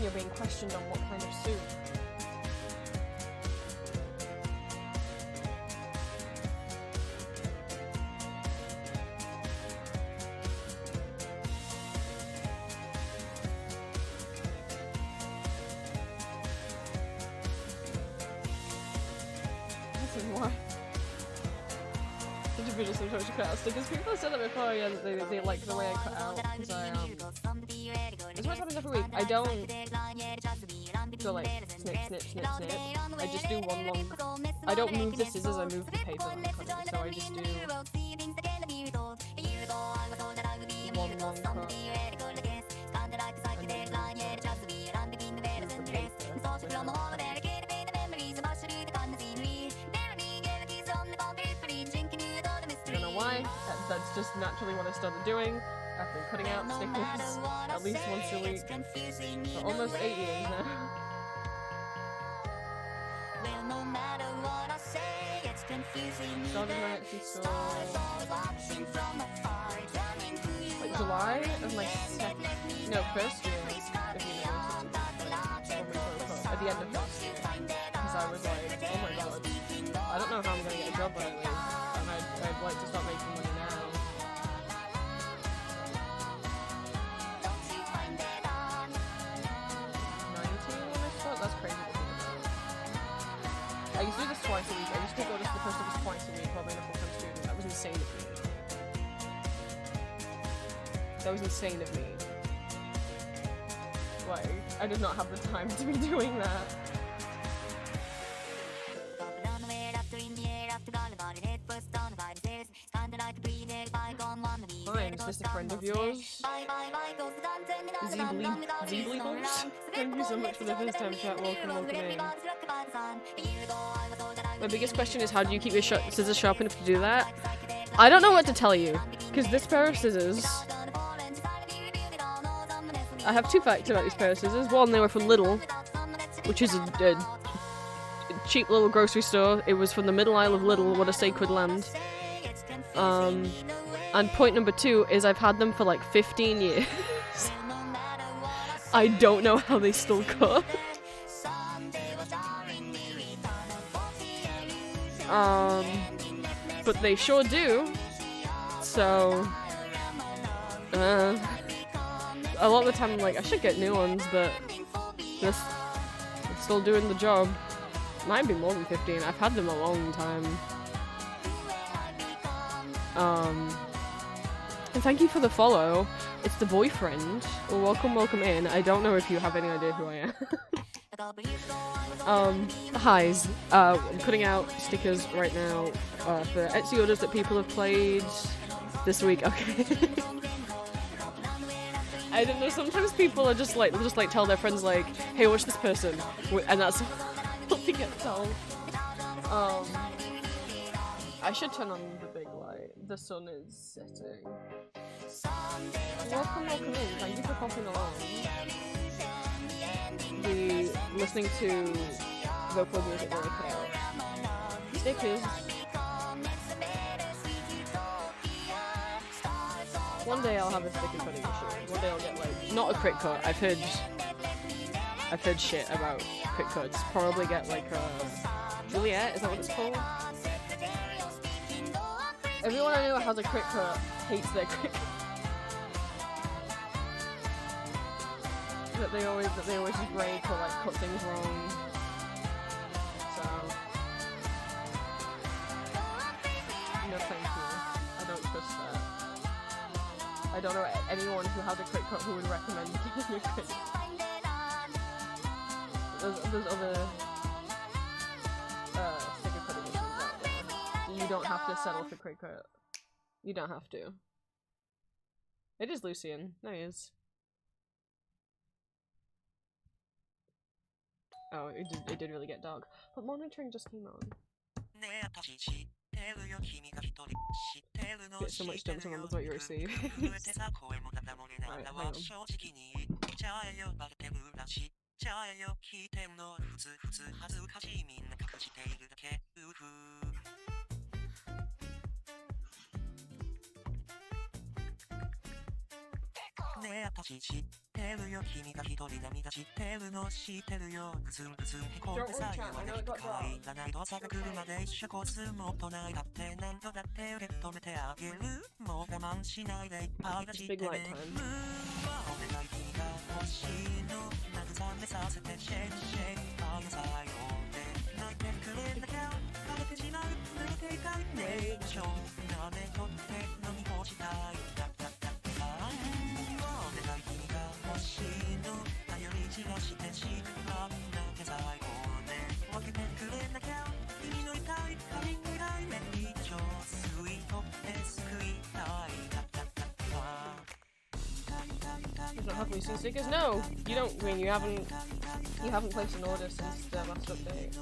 You're being questioned on what kind of soup. This is why. Individual sometimes cut out stickers. People have said that before, yeah, that they like the way I cut out, because it's what's happening every week. I don't go like snip, snip, snip, snip. I just do one long. I don't move the scissors, I move the paper when I'm cutting. So I just do one long cut. And then move the paper. I don't know why. That's just naturally what I started doing. I've been cutting out stickers at least once a week for almost 8 years now. Started my actually saw like July of my first year of university. At the end of first year, because I was like, oh my god, I don't know how I'm gonna get a job right away, and I'd like to start making money now. That's crazy to think about. I used to do this twice a week. I used to go to the post office twice a week while being a full-time student. That was insane of me. That was insane of me. Like, I did not have the time to be doing that. Fine, is this a friend of yours? Zeebleebles? Thank you so much for the first time chat. Welcome in. My biggest question is, how do you keep your scissors sharp enough to do that? I don't know what to tell you, because this pair of scissors... I have two facts about these pair of scissors. One, they were from Lidl, which is a cheap little grocery store. It was from the middle aisle of Lidl. What a sacred land. And point number two is I've had them for like 15 years. I don't know how they still cut. But they sure do. So, a lot of the time I'm like, I should get new ones, but they're still doing the job. Might be more than 15. I've had them a long time. And thank you for the follow. It's the boyfriend. Well, welcome in. I don't know if you have any idea who I am. Highs. I'm putting out stickers right now for Etsy orders that people have played this week. Okay. I don't know, sometimes people are just like, they'll just like tell their friends like, hey, watch this person, and that's what they get told. I should turn on the big light. The sun is setting. Welcome in. Thank you for popping along. The listening to vocal music really cut out. Stickers. One day I'll have a sticker cutting machine. One day I'll get like, not a crit cut. I've heard shit about crit cuts. Probably get like a Juliet. Is that what it's called? Everyone I know has a crit cut hates their crit cut. that they always just break or like cut things wrong. So no, thank you. I don't trust that. I don't know anyone who has a crit cut who would recommend getting a crit cut. There's other sticker cutting machines out there. You don't have to settle for crit cut. You don't have to. It is Lucian. There he is. Oh, it did really get dark. But monitoring just came on. Get so much done to remember what you receive. Right, hang on. It's big light time. You don't have Lucian stickers? No! You don't, I mean, you haven't placed an order since the last update.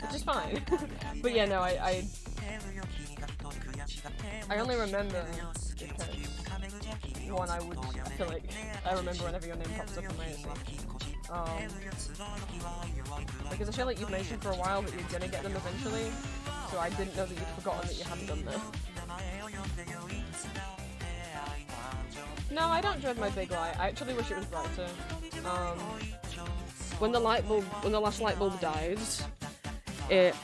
Which is fine. But yeah, no, I only remember because one, I feel like I remember whenever your name pops up in my because I feel like you've mentioned for a while that you're gonna get them eventually, so I didn't know that you'd forgotten that you hadn't done them. No, I don't dread my big light. I actually wish it was brighter. When the last light bulb died, it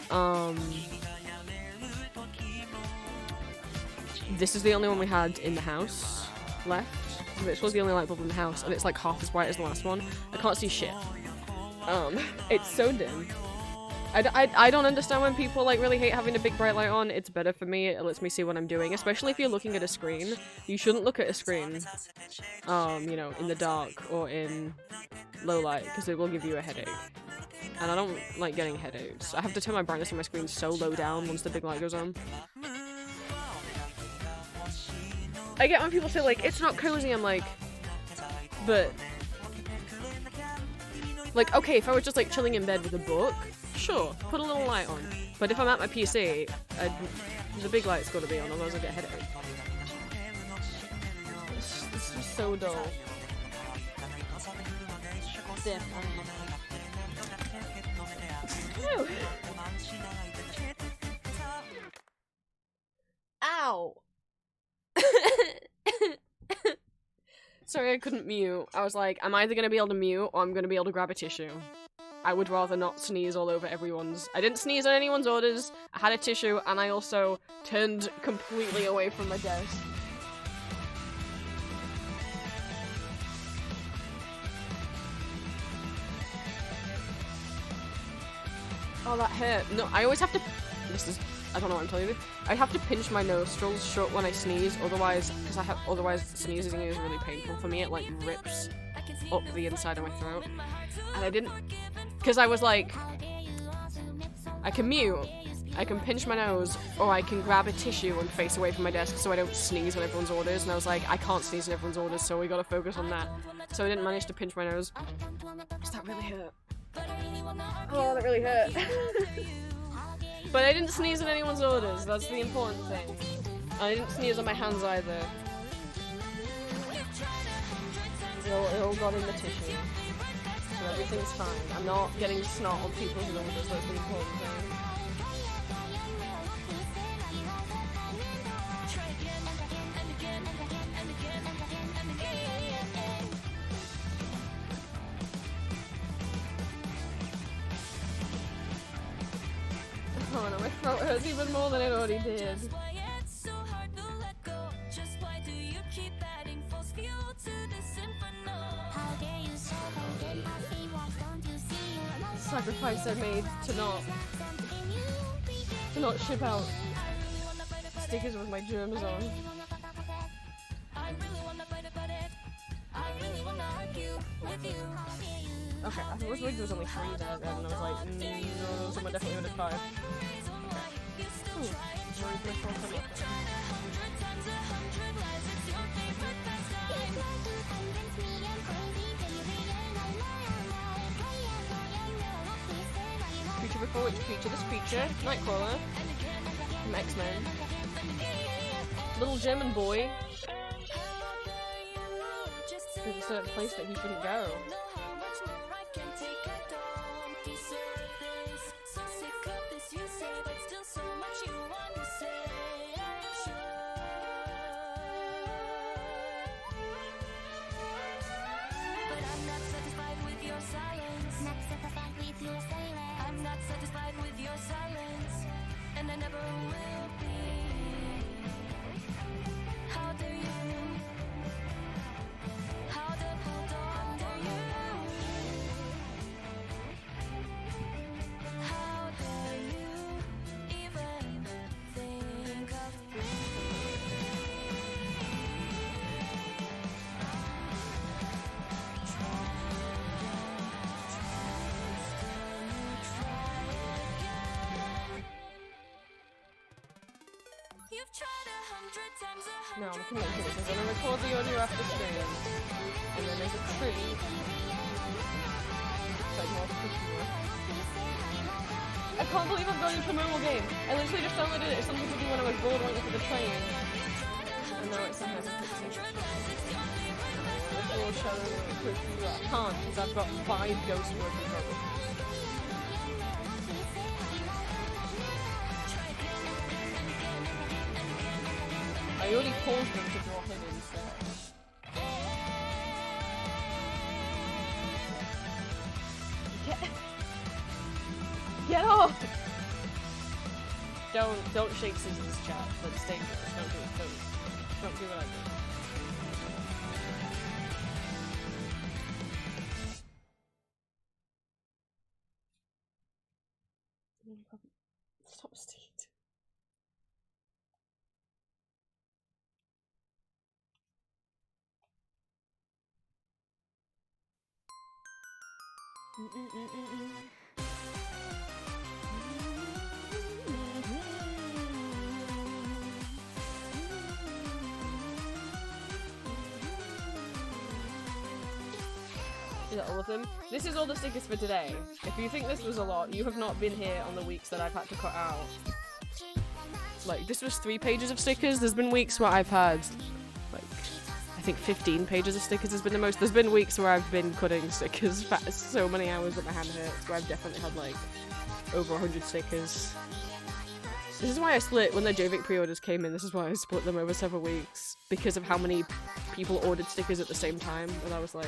this is the only one we had in the house left. This was the only light bulb in the house, and it's like half as bright as the last one. I can't see shit. It's so dim. I don't understand when people like really hate having a big bright light on. It's better for me. It lets me see what I'm doing, especially if you're looking at a screen. You shouldn't look at a screen, you know, in the dark or in low light, because it will give you a headache. And I don't like getting headaches. I have to turn my brightness on my screen so low down once the big light goes on. I get when people say like, it's not cozy, I'm like, but like, okay, if I was just like chilling in bed with a book, sure, put a little light on. But if I'm at my PC, the big light's gotta be on, otherwise I get a headache. It's just so dull. Damn, Ow! Sorry, I couldn't mute. I was like, I'm either gonna be able to mute or I'm gonna be able to grab a tissue. I would rather not sneeze all over everyone's. I didn't sneeze on anyone's orders, I had a tissue, and I also turned completely away from my desk. Oh, that hurt. No, I always have to... I don't know what I'm telling you. I have to pinch my nostrils shut when I sneeze, otherwise, otherwise sneezing is really painful for me. It like rips up the inside of my throat, and I didn't, because I was like, I can mute, I can pinch my nose, or I can grab a tissue and face away from my desk so I don't sneeze on everyone's orders. And I was like, I can't sneeze on everyone's orders, so we gotta focus on that. So I didn't manage to pinch my nose. Does that really hurt? Oh, that really hurt. But I didn't sneeze on anyone's orders, that's the important thing. I didn't sneeze on my hands either. It all got in the tissue. So everything's fine. I'm not getting snot on people's orders, that's the important thing. Oh no, my throat hurts even more than it already did. Sacrifice I made to not ship out stickers with my germs on. Okay, I was like there was only 3 there then, and I was like, no, someone definitely would have 5. Okay. Ooh. Creature before which creature? This creature, Nightcrawler, from X-Men. Little German boy. There's a certain place that he shouldn't go. And I never will be. How do you? How do you? How do you even think of me? You've tried 100 times, 100 No, I'm connected. I'm gonna record the audio after stream, and then there's a tree. It's like more cookie. I can't believe I'm going into a mobile game. I literally just downloaded it. It's something to do when I was bored waiting for the train. And now it's somehow just fixing it. I can't because I've got 5 ghost working programs. I already paused them to draw him instead. Get off! Don't shake scissors, chat. That's dangerous. Don't do it. Don't do what I did. Stop, Steve. Is that all of them? This is all the stickers for today. If you think this was a lot, you have not been here on the weeks that I've had to cut out. Like, this was 3 pages of stickers. There's been weeks where I've had, like, I think 15 pages of stickers has been the most. There's been weeks where I've been cutting stickers for so many hours that my hand hurts, where I've definitely had, like, over 100 stickers. This is why I split, when the Jovic pre-orders came in, this is why I split them over several weeks. Because of how many people ordered stickers at the same time, and I was like,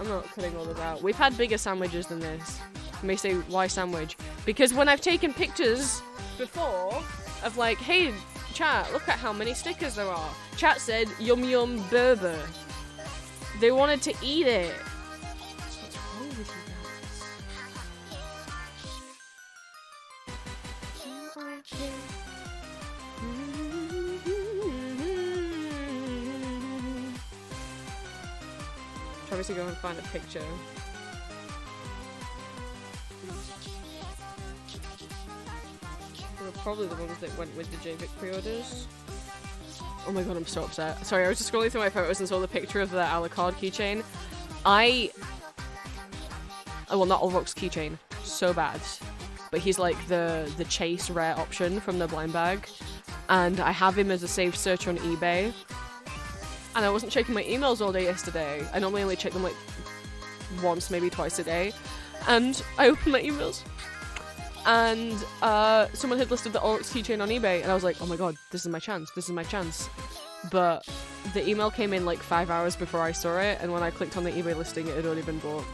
I'm not cutting all of that out. We've had bigger sandwiches than this. You may say, why sandwich? Because when I've taken pictures before of like, hey, chat, look at how many stickers there are. Chat said, yum yum burger. They wanted to eat it. What's wrong with you guys? Trying to go and find a picture. Probably the ones that went with the JVIC pre-orders. Oh my god, I'm so upset. Sorry, I was just scrolling through my photos and saw the picture of the Alucard keychain. Well, not Olrock's keychain. So bad. But he's like the chase rare option from the blind bag. And I have him as a saved search on eBay. And I wasn't checking my emails all day yesterday. I normally only check them like once, maybe twice a day. And I opened my emails. And someone had listed the Olrock's keychain on eBay. And I was like, oh my god, this is my chance. This is my chance. But the email came in like 5 hours before I saw it. And when I clicked on the eBay listing, it had already been bought.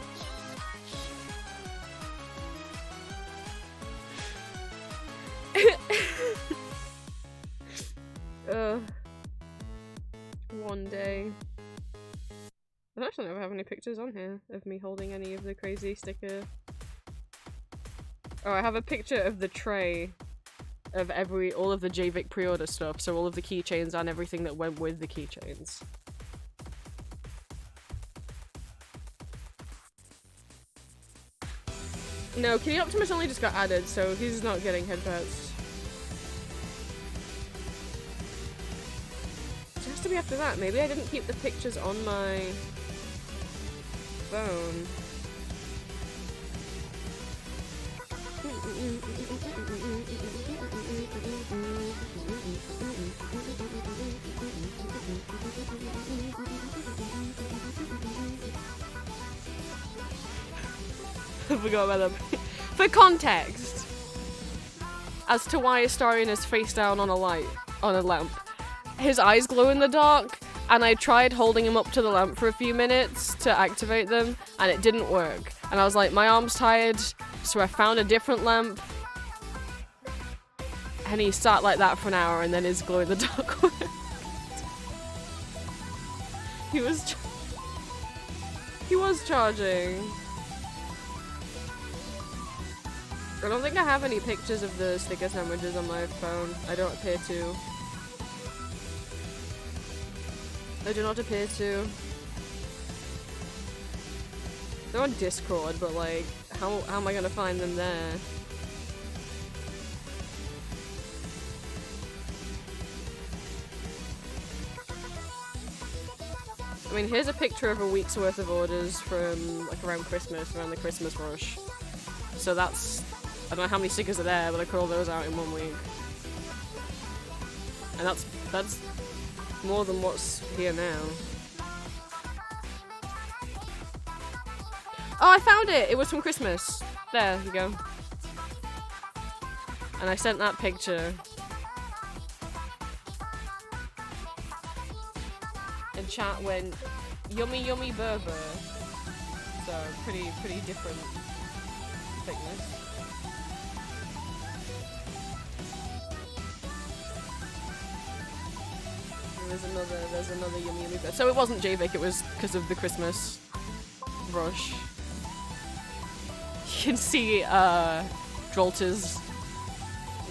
One day. I actually never have any pictures on here of me holding any of the crazy sticker. Oh, I have a picture of the tray of all of the JVIC pre-order stuff, so all of the keychains and everything that went with the keychains. No, Kitty Optimus only just got added, so he's not getting headpats. It has to be after that. Maybe I didn't keep the pictures on my phone. I forgot about them. For context, as to why Astarion is face down on a lamp, his eyes glow in the dark, and I tried holding him up to the lamp for a few minutes to activate them, and it didn't work. And I was like, my arm's tired, so I found a different lamp, and he sat like that for an hour, and then his glow in the dark worked. He was charging. I don't think I have any pictures of the sticker sandwiches on my phone. I don't appear to. I do not appear to. They're on Discord, but like, how am I gonna find them there? I mean, here's a picture of a week's worth of orders from like around Christmas, around the Christmas rush. So that's, I don't know how many stickers are there, but I cut all those out in 1 week. And that's more than what's here now. Oh, I found it! It was from Christmas. There you go. And I sent that picture. And chat went, yummy yummy burger. So, pretty different thickness. There's another yummy yummy burger. So it wasn't JVIC, it was because of the Christmas rush. You can see Drolter's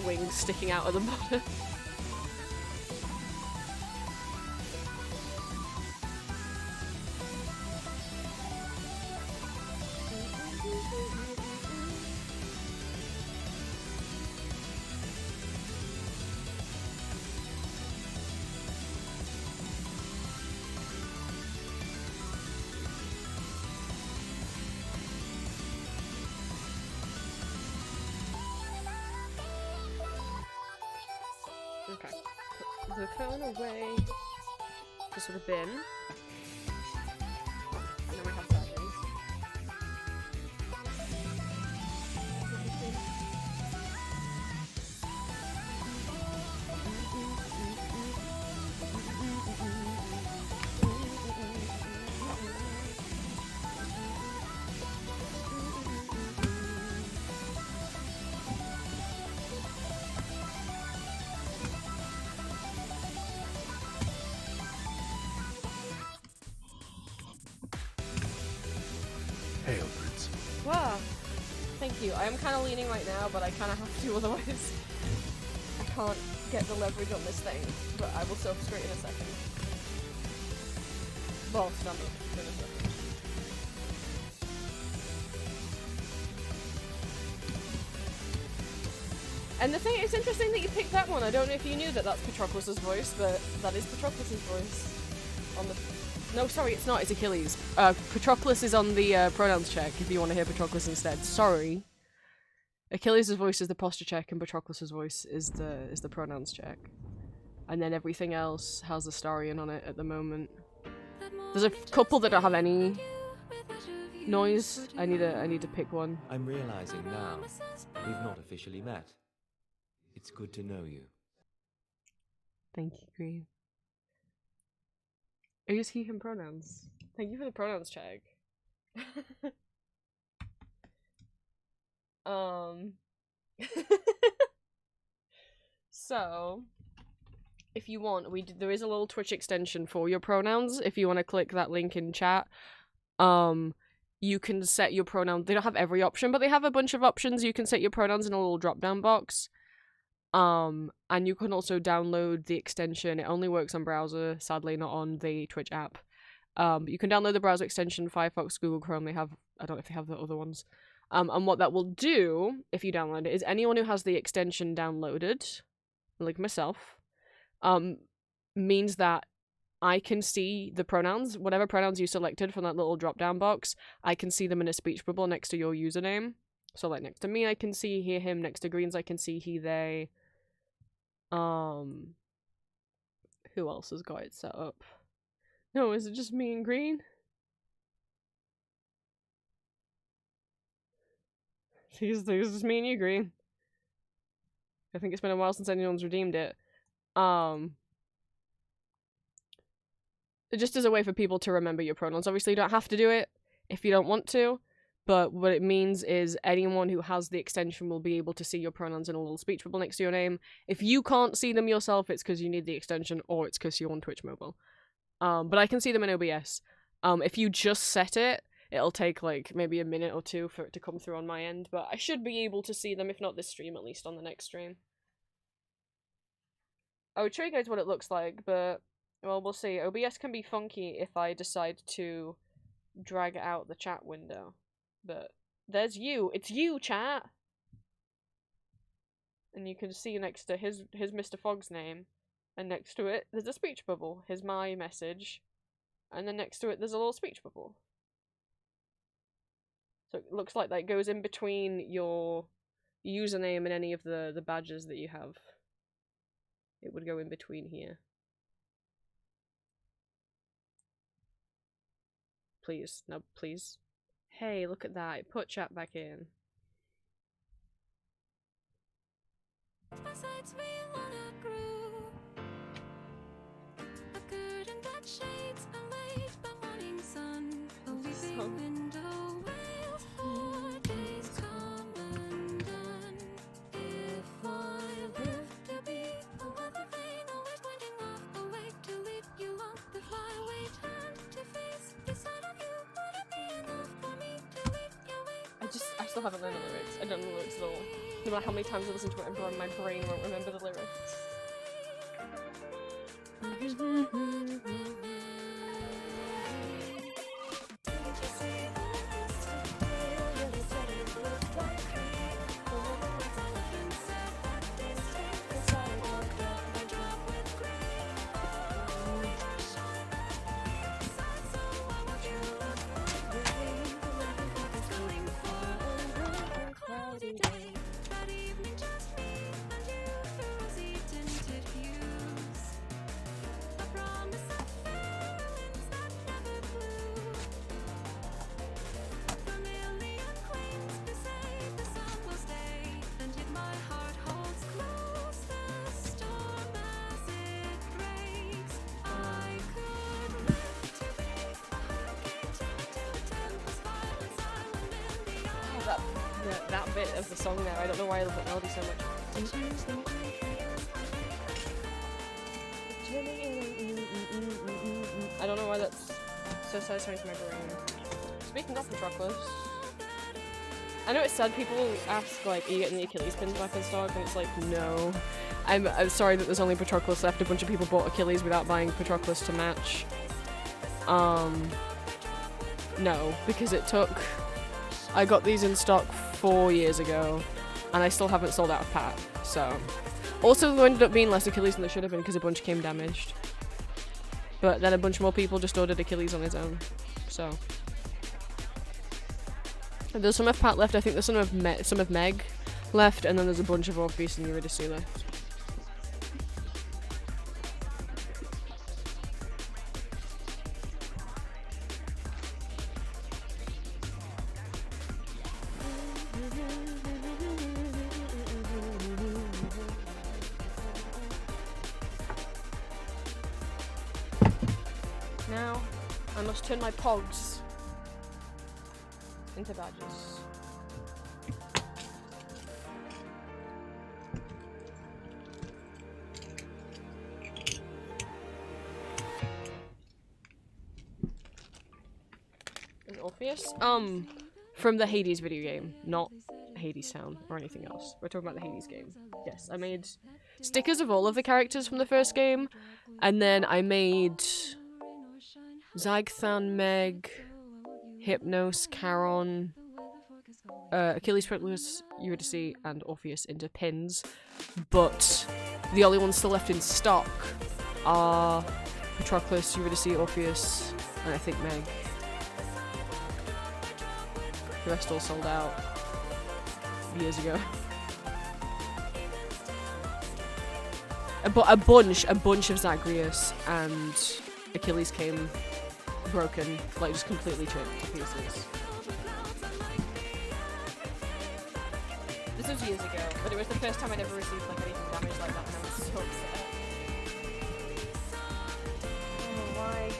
wings sticking out of the bottom. Okay, put the phone away. Just with a bin. And then we have batteries. Hail, Prince. Wow. Thank you. I am kind of leaning right now, but I kind of have to, otherwise I can't get the leverage on this thing. But I will sit up straight in a second. Well, stand up in a second. And the thing, it's interesting that you picked that one. I don't know if you knew that that's Patroclus's voice, but that is Patroclus's voice. On the... No, sorry, it's not. It's Achilles. Patroclus is on the pronouns check, if you want to hear Patroclus instead. Sorry. Achilles' voice is the posture check, and Patroclus' voice is the pronouns check. And then everything else has Astarion on it at the moment. There's a couple that don't have any noise. I need to pick one. I'm realizing now we've not officially met. It's good to know you. Thank you, Green. I use he, him pronouns. Thank you for the pronouns check. So, if you want, there is a little Twitch extension for your pronouns. If you want to click that link in chat, you can set your pronoun. They don't have every option, but they have a bunch of options. You can set your pronouns in a little drop-down box. And you can also download the extension. It only works on browser, sadly not on the Twitch app. But you can download the browser extension, Firefox, Google Chrome. They have, I don't know if they have the other ones. And what that will do, if you download it, is anyone who has the extension downloaded, like myself, means that I can see the pronouns, whatever pronouns you selected from that little drop-down box, I can see them in a speech bubble next to your username. So, like, next to me I can see he, him, next to Greens I can see he, they. Who else has got it set up? No, is it just me and Green? It's just me and you, Green. I think it's been a while since anyone's redeemed it. Just as a way for people to remember your pronouns. Obviously, you don't have to do it if you don't want to, but what it means is anyone who has the extension will be able to see your pronouns in a little speech bubble next to your name. If you can't see them yourself, it's because you need the extension, or it's because you're on Twitch Mobile. But I can see them in OBS. If you just set it, it'll take like maybe a minute or two for it to come through on my end, but I should be able to see them, if not this stream, at least on the next stream. I would show you guys what it looks like, but, well, we'll see. OBS can be funky if I decide to drag out the chat window. But there's you. It's you, chat! And you can see next to his Mr. Fogg's name, and next to it, there's a speech bubble. Here's my message. And then next to it, there's a little speech bubble. So it looks like that goes in between your username and any of the badges that you have. It would go in between here. Please. No, please. Hey, look at that. Put chat back in. Besides, we wanna grow. A good and bad shades, a late but morning sun, a weeping window wails for days come undone. If I live to be a weather vane, always pointing off, awake to lead you on the flyway, turn to face beside of you, would it be enough for me to lead your way? I still haven't learned the lyrics. I don't know the lyrics at all. No matter how many times I listen to it, my brain won't remember the lyrics. That bit of the song there, I don't know why I love that melody so much. I don't know why that's so satisfying to my brain. Speaking of Patroclus, I know it's sad, people ask, like, are you getting the Achilles pins back in stock? And it's like, no. I'm sorry that there's only Patroclus left. A bunch of people bought Achilles without buying Patroclus to match. No, because it took... I got these in stock 4 years ago, and I still haven't sold out of Pat. So, also there ended up being less Achilles than there should have been because a bunch came damaged. But then a bunch more people just ordered Achilles on his own. So, there's some of Pat left. I think there's some of Meg left, and then there's a bunch of Orpheus and Eurydice left. Now, I must turn my pogs into badges. And Orpheus? From the Hades video game, not Hades Town or anything else. We're talking about the Hades game. Yes, I made stickers of all of the characters from the first game, and then I made Zagthan, Meg, Hypnos, Charon, Achilles, Proclus, Eurydice, and Orpheus into pins, but the only ones still left in stock are Patroclus, Eurydice, Orpheus, and I think Meg. The rest all sold out years ago. But a bunch of Zagreus and Achilles came broken, like just completely chipped to pieces. This was years ago, but it was the first time I'd ever received like anything damaged like that, and I was so upset. Oh, why?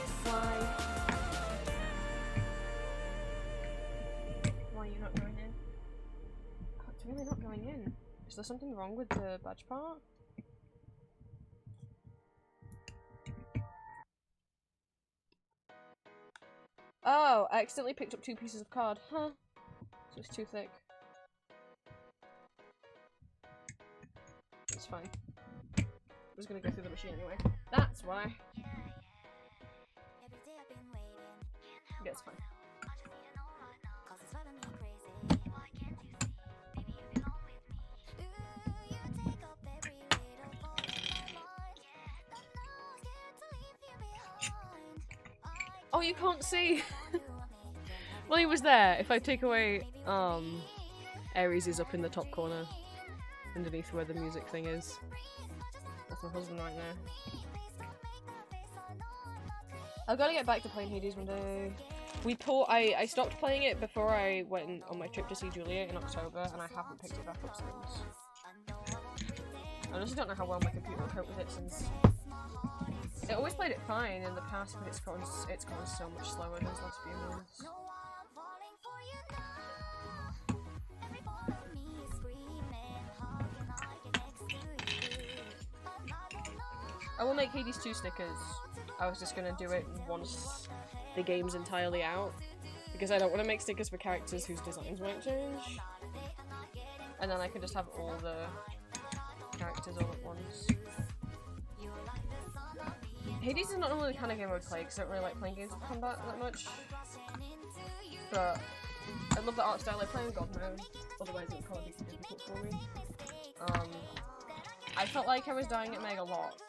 Why are you not going in? Oh, it's really not going in. Is there something wrong with the badge part? Oh, I accidentally picked up 2 pieces of card. Huh. So it's too thick. It's fine. I was gonna go through the machine anyway. That's why. Yeah, it's fine. Oh, you can't see! Well, he was there. If I take away, Ares is up in the top corner. Underneath where the music thing is. That's my husband right there. I've got to get back to playing Hades one day. I stopped playing it before I went on my trip to see Juliet in October, and I haven't picked it back up since. I honestly don't know how well my computer will cope with it since it always played it fine in the past, but it's gone so much slower those last few months. I will make Hades 2 stickers. I was just gonna do it once the game's entirely out, because I don't want to make stickers for characters whose designs won't change. And then I can just have all the characters all at once. Hades is not normally the kind of game I would play, because I don't really like playing games with combat that much. But I love the art style. I play in God mode, otherwise it would probably be difficult for me. I felt like I was dying at Meg a lot.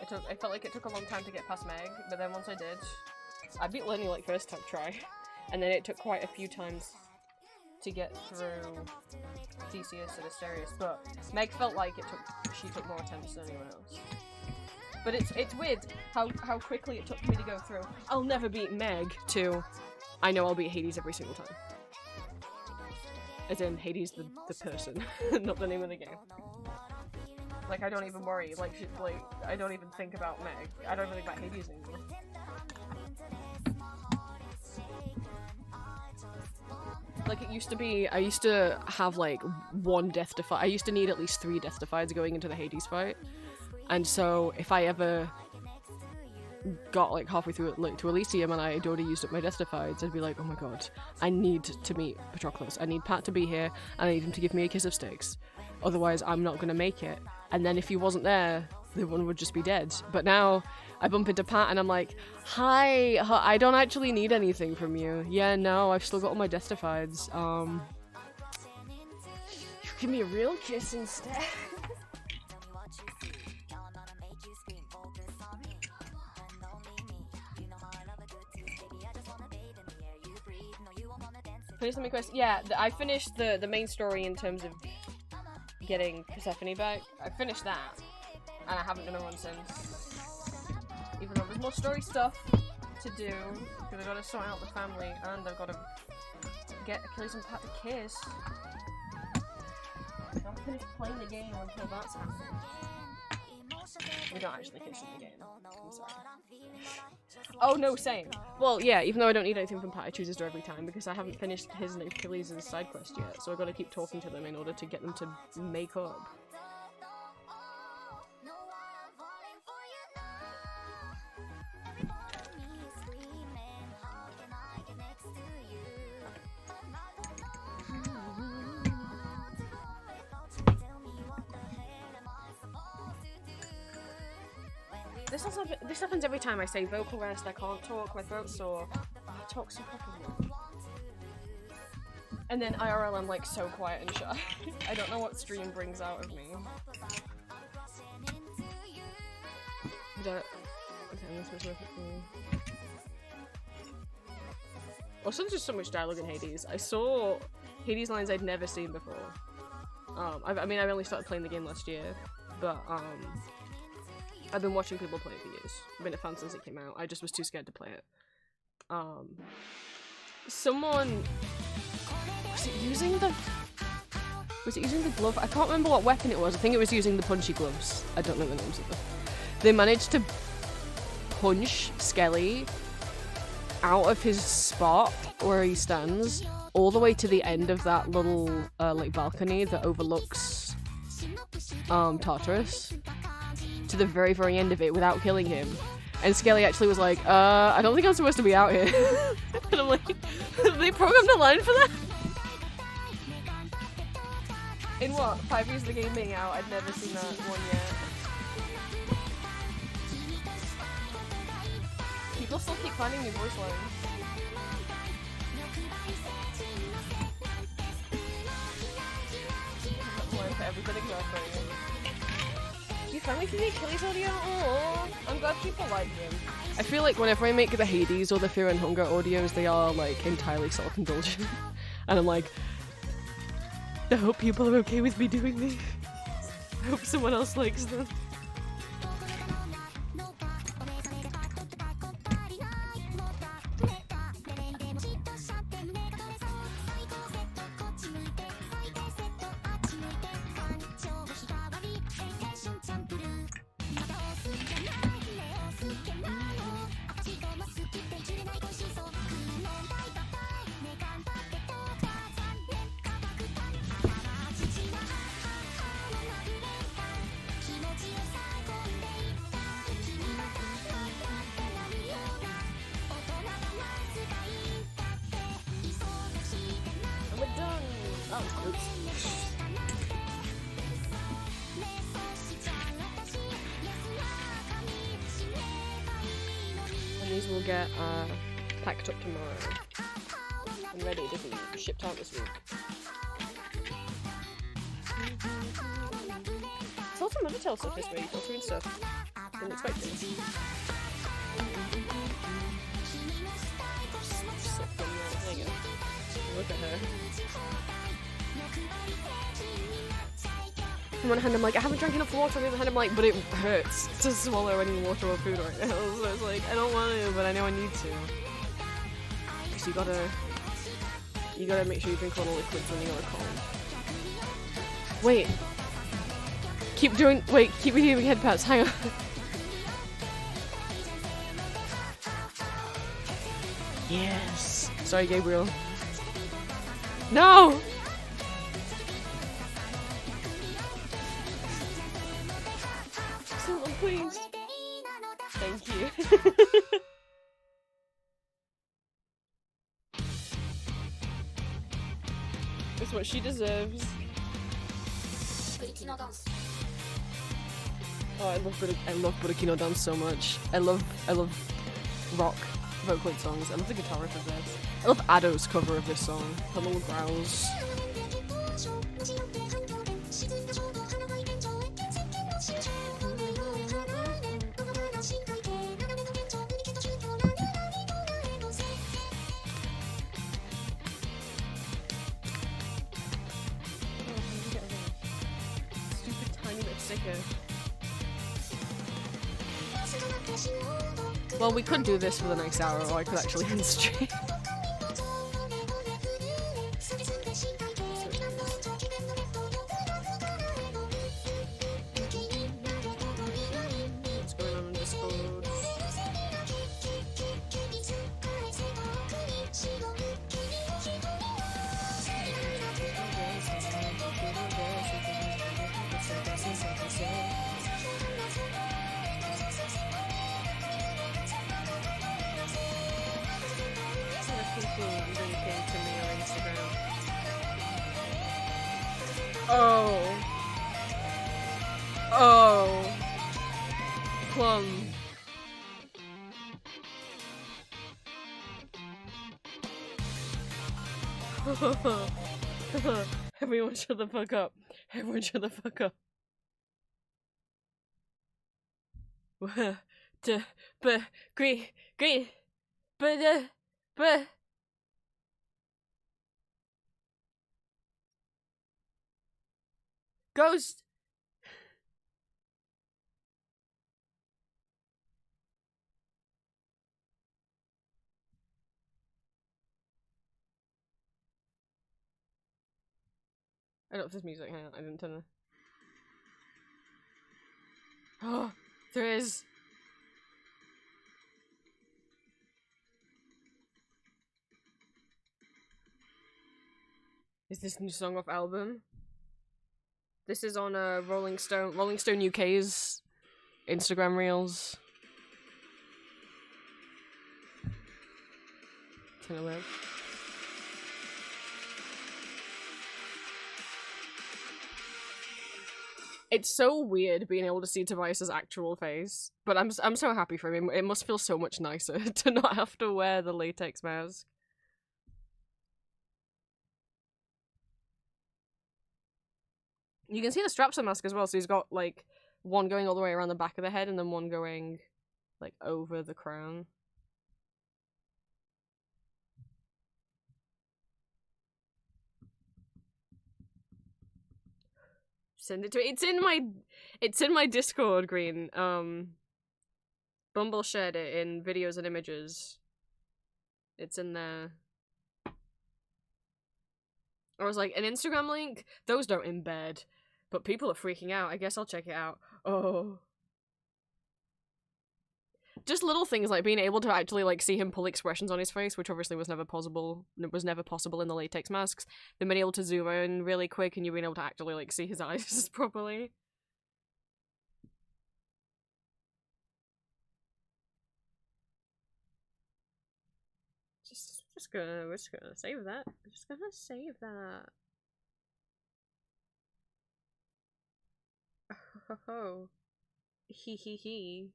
I felt like it took a long time to get past Meg, but then once I did, I beat Lenny like first time try, and then it took quite a few times to get through Theseus and Asterius, but Meg felt like she took more attempts than anyone else. But it's weird how quickly it took me to go through I'll never beat Meg to I know I'll beat Hades every single time. As in Hades the person, not the name of the game. Like, I don't even worry, like I don't even think about Meg. I don't even think about Hades anymore. Like, it used to be, I used to have, like, 1 death defy. I used to need at least 3 death defies going into the Hades fight. And so, if I ever got, like, halfway through to Elysium and I had already used up my death defies, I'd be like, oh my god, I need to meet Patroclus. I need Pat to be here, and I need him to give me a kiss of sticks. Otherwise, I'm not gonna make it. And then if he wasn't there, the one would just be dead. But now, I bump into Pat and I'm like, hi, I don't actually need anything from you. Yeah, no, I've still got all my death defies. Give me a real kiss instead. Finish the main quest. Yeah, I finished the main story in terms of getting Persephone back. I finished that, and I haven't done a run since. Even though there's more story stuff to do, because I've got to sort out the family, and I've got to get Achilles and Pat to kiss. I don't finish playing the game until that's happened. We don't actually kiss in the game. I'm sorry. Oh no, same. Well, yeah, even though I don't need anything from Pat, I choose his door every time because I haven't finished his and Achilles' side quest yet, so I've got to keep talking to them in order to get them to make up. This happens every time I say vocal rest. I can't talk, my throat's sore. I talk so fucking well. And then IRL I'm like so quiet and shy. I don't know what stream brings out of me. Also, there's just so much dialogue in Hades. I saw Hades lines I'd never seen before. I mean, I've only started playing the game last year, but I've been watching people play it for years. I've been a fan since it came out. I just was too scared to play it. Someone was it using the glove? I can't remember what weapon it was. I think it was using the punchy gloves. I don't know the names of them. They managed to punch Skelly out of his spot where he stands all the way to the end of that little like balcony that overlooks Tartarus, to the very, very end of it without killing him. And Skelly actually was like, I don't think I'm supposed to be out here. And I'm like, they programmed a line for that? In what? 5 years of the game being out, I'd never seen that one yet. People still keep finding new voice lines. Line for everything exactly. You finally see the Achilles audio? Aww. I'm glad people like him. I feel like whenever I make the Hades or the Fear and Hunger audios, they are like entirely self-indulgent. And I'm like, I hope people are okay with me doing these. I hope someone else likes them. Will get packed up tomorrow and ready to be shipped out this week. It's also Mothertail stuff this week, also green stuff. Didn't expect it. There you go. Look at her. On one hand I'm like, I haven't drank enough water, on the other hand I'm like, but it hurts to swallow any water or food right now, so it's like, I don't want to, but I know I need to. Because you gotta make sure you drink all the liquids when you are cold. Wait. Keep doing head pats, hang on. Yes! Sorry, Gabriel. No! Please. Thank you. It's what she deserves. Oh, I love Burikino dance so much. I love rock Vocaloid songs. I love the guitar riff of this. I love Ado's cover of this song. The little growls. Okay. Well, we could do this for the next hour, or I could actually end stream. What's going on in Discord? Oh. Oh. Plum. Everyone shut the fuck up. Everyone shut the fuck up. Green, but Ghost. I don't know if there's music. Hang on, I didn't turn it. Oh, there is. Is this new song off album? This is on Rolling Stone UK's Instagram Reels. 10:11. It's so weird being able to see Tobias's actual face, but I'm so happy for him. It must feel so much nicer to not have to wear the latex mask. You can see the straps on the mask as well, so he's got like one going all the way around the back of the head and then one going like over the crown. Send it to me. It's in my Discord, Green. Bumble shared it in videos and images. It's in there. I was like, an Instagram link? Those don't embed. But people are freaking out. I guess I'll check it out. Oh. Just little things like being able to actually like see him pull expressions on his face, which obviously was never possible. It was never possible in the latex masks. Then being able to zoom in really quick and you being able to actually like see his eyes properly. We're just gonna save that. We're just gonna save that. Oh. Hee hee hee.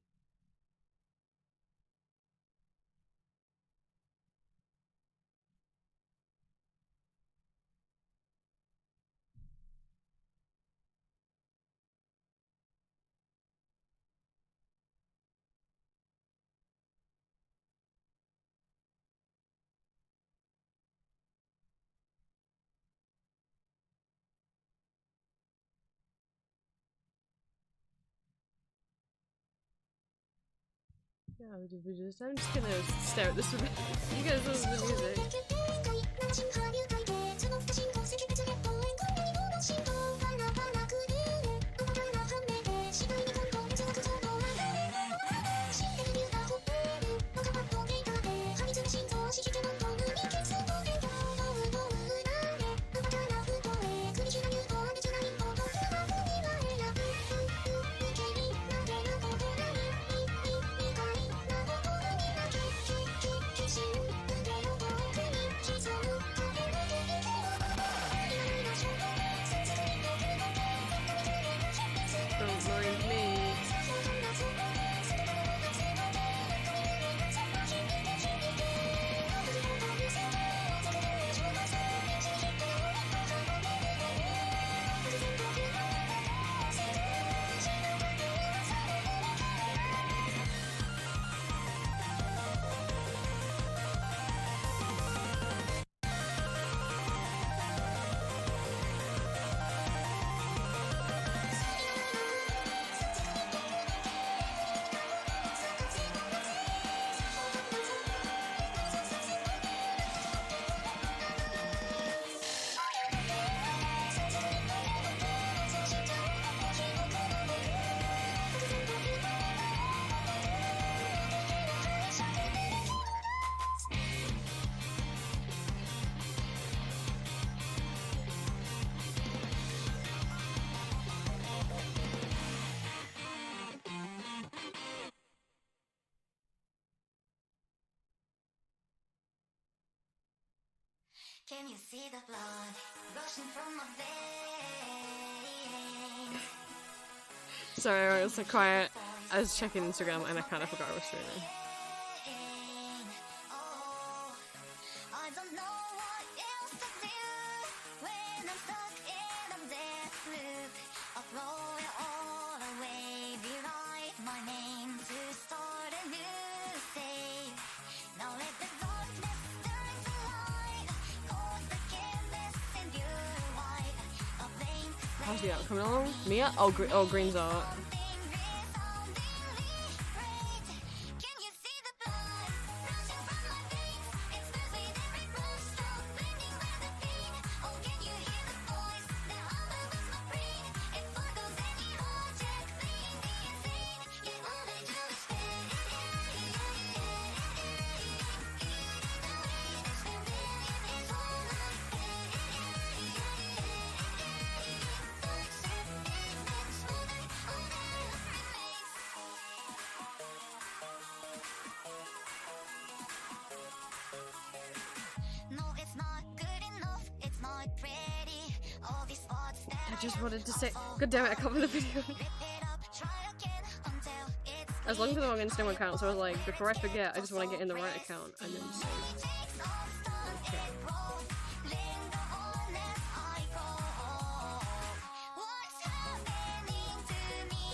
Yeah, I'm just gonna stare at this a bit. You guys listen to the music. Don't mind me. Can you see the blood rushing from my veins? Sorry, I was so quiet. I was checking Instagram and I kind of forgot I was streaming. Oh, I don't know what else to do when I'm stuck in a death loop. I'll throw it all away, rewrite my name to start a new save. Now let the darkness turn to light, cause the canvas and pure white. A blink How's the art coming along? Mia? Oh, green's art. Can you see the blood rushing from my veins? It's filled with every brush stroke, blending with the pain. Oh, can you hear the voice that overwhelms my brain? It sparkles any object, playing the insane. Yeah, all I do is spin. It's all no, it's not good enough, it's not pretty. All these thoughts that I just wanted to say, god damn it, I covered the video. rip it up, try again until it's As long as the wrong Instagram account, so I was like, before I forget, I just want to get in the right account and then save. takes off, stuck and roll. Linger on as I go. What's happening to me?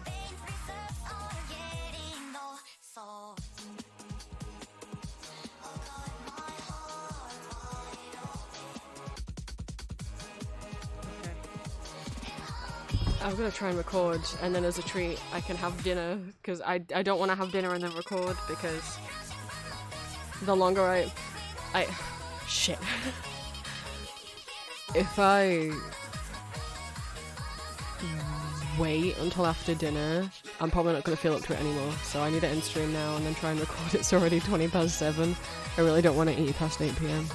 Pain reserves are getting low. So I got my heart wide open. I'm gonna try and record, and then as a treat, I can have dinner, because I don't want to have dinner and then record, because the longer shit. If I wait until after dinner, I'm probably not gonna feel up to it anymore, so I need to end stream now and then try and record. It's already 7:20. I really don't want to eat past 8 PM.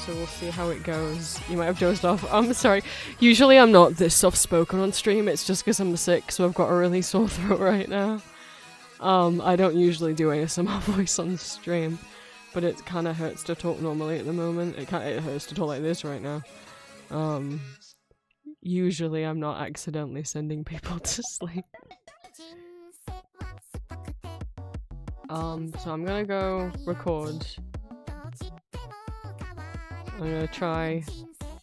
So we'll see how it goes. You might have dozed off. I'm sorry. Usually I'm not this soft-spoken on stream. It's just because I'm sick, so I've got a really sore throat right now. I don't usually do ASMR voice on stream, but it kind of hurts to talk normally at the moment. It hurts to talk like this right now. Usually I'm not accidentally sending people to sleep. So I'm gonna go record. I'm gonna try.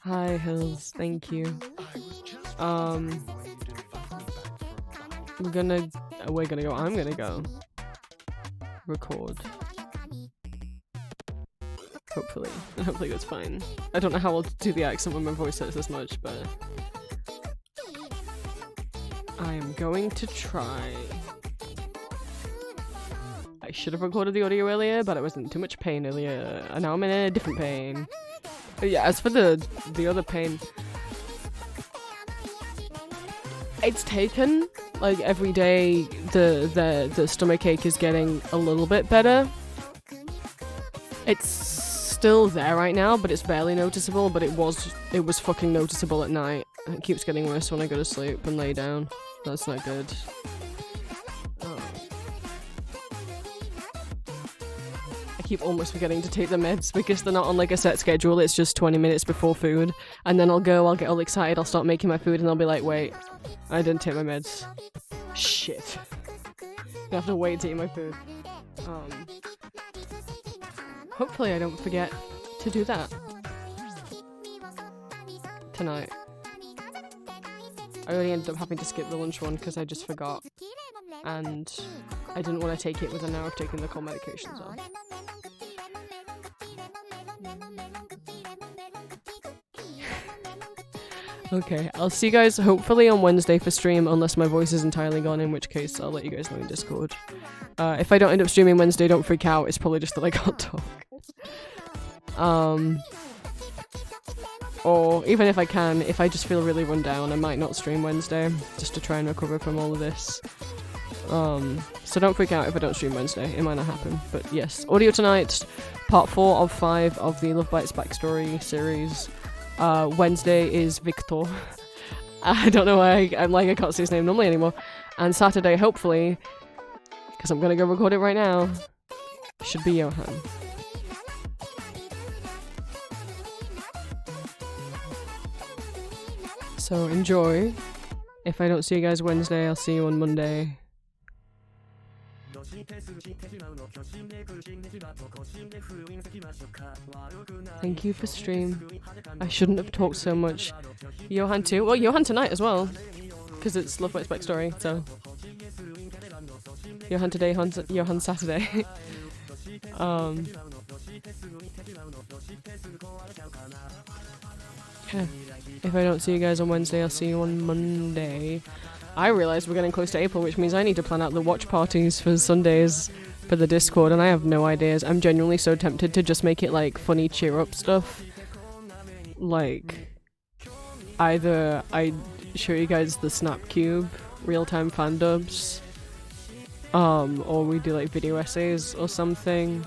Hi Hills, thank you. I'm gonna record. Hopefully it goes fine. I don't know how I'll do the accent when my voice hurts this much, but I am going to try. I should have recorded the audio earlier, but I was in too much pain earlier, and now I'm in a different pain. But yeah, as for the other pain, it's taken like every day. The stomach ache is getting a little bit better. It's still there right now, but it's barely noticeable. But it was fucking noticeable at night. It keeps getting worse when I go to sleep and lay down. That's not good. I keep almost forgetting to take the meds because they're not on like a set schedule. It's just 20 minutes before food, and then I'll get all excited, I'll start making my food, and I'll be like, wait, I didn't take my meds. Shit. I have to wait to eat my food. Hopefully I don't forget to do that tonight. I already ended up having to skip the lunch one because I just forgot, and I didn't want to take it with an hour of taking the cold medications off. Okay, I'll see you guys hopefully on Wednesday for stream, unless my voice is entirely gone, in which case I'll let you guys know in Discord. If I don't end up streaming Wednesday, don't freak out, it's probably just that I can't talk. Or even if I can, if I just feel really run down, I might not stream Wednesday, just to try and recover from all of this. So don't freak out if I don't stream Wednesday, it might not happen. But yes, audio tonight, part 4 of 5 of the Love Bites backstory series. Wednesday is Victor. I don't know why I can't say his name normally anymore. And Saturday, hopefully, because I'm gonna go record it right now, should be Johan. So enjoy. If I don't see you guys Wednesday, I'll see you on Monday. Thank you for stream. I shouldn't have talked so much. Johan too. Well, Johan tonight as well. Because it's Love Bites Back Story, so. Johan today, Johan Saturday. Yeah. If I don't see you guys on Wednesday, I'll see you on Monday. I realised we're getting close to April, which means I need to plan out the watch parties for Sundays for the Discord, and I have no ideas. I'm genuinely so tempted to just make it like funny cheer up stuff. Like, either I show you guys the Snapcube real-time fan dubs, or we do like video essays or something.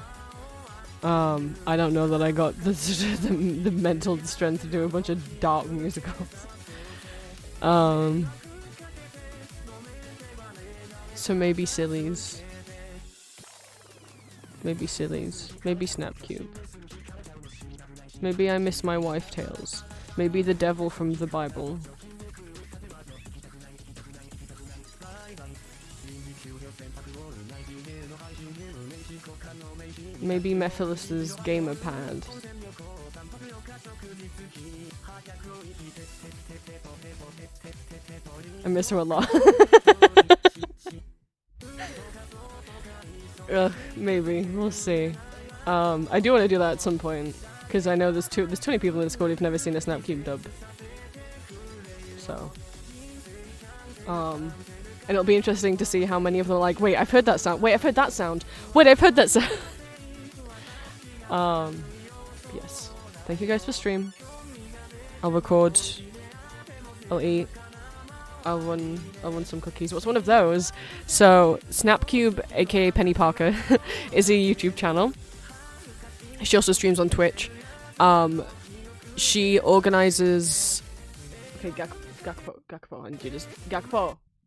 I don't know that I got the mental strength to do a bunch of dark musicals. So maybe Sillies. Maybe Sillies. Maybe Snapcube. Maybe I Miss My Wife Tales. Maybe the devil from the Bible. Maybe Mephilis's gamer pad. I miss her a lot. Maybe. We'll see. I do want to do that at some point, because I know there's 20 people in the Discord who've never seen a Snapcube dub. So. And it'll be interesting to see how many of them are like, wait, I've heard that sound. Wait, I've heard that sound. Wait, I've heard that sound. Yes. Thank you guys for stream. I'll record. I'll eat. I'll run some cookies. What's one of those? So, Snapcube, aka Penny Parker, is a YouTube channel. She also streams on Twitch. She organizes... Okay, Gakpo, I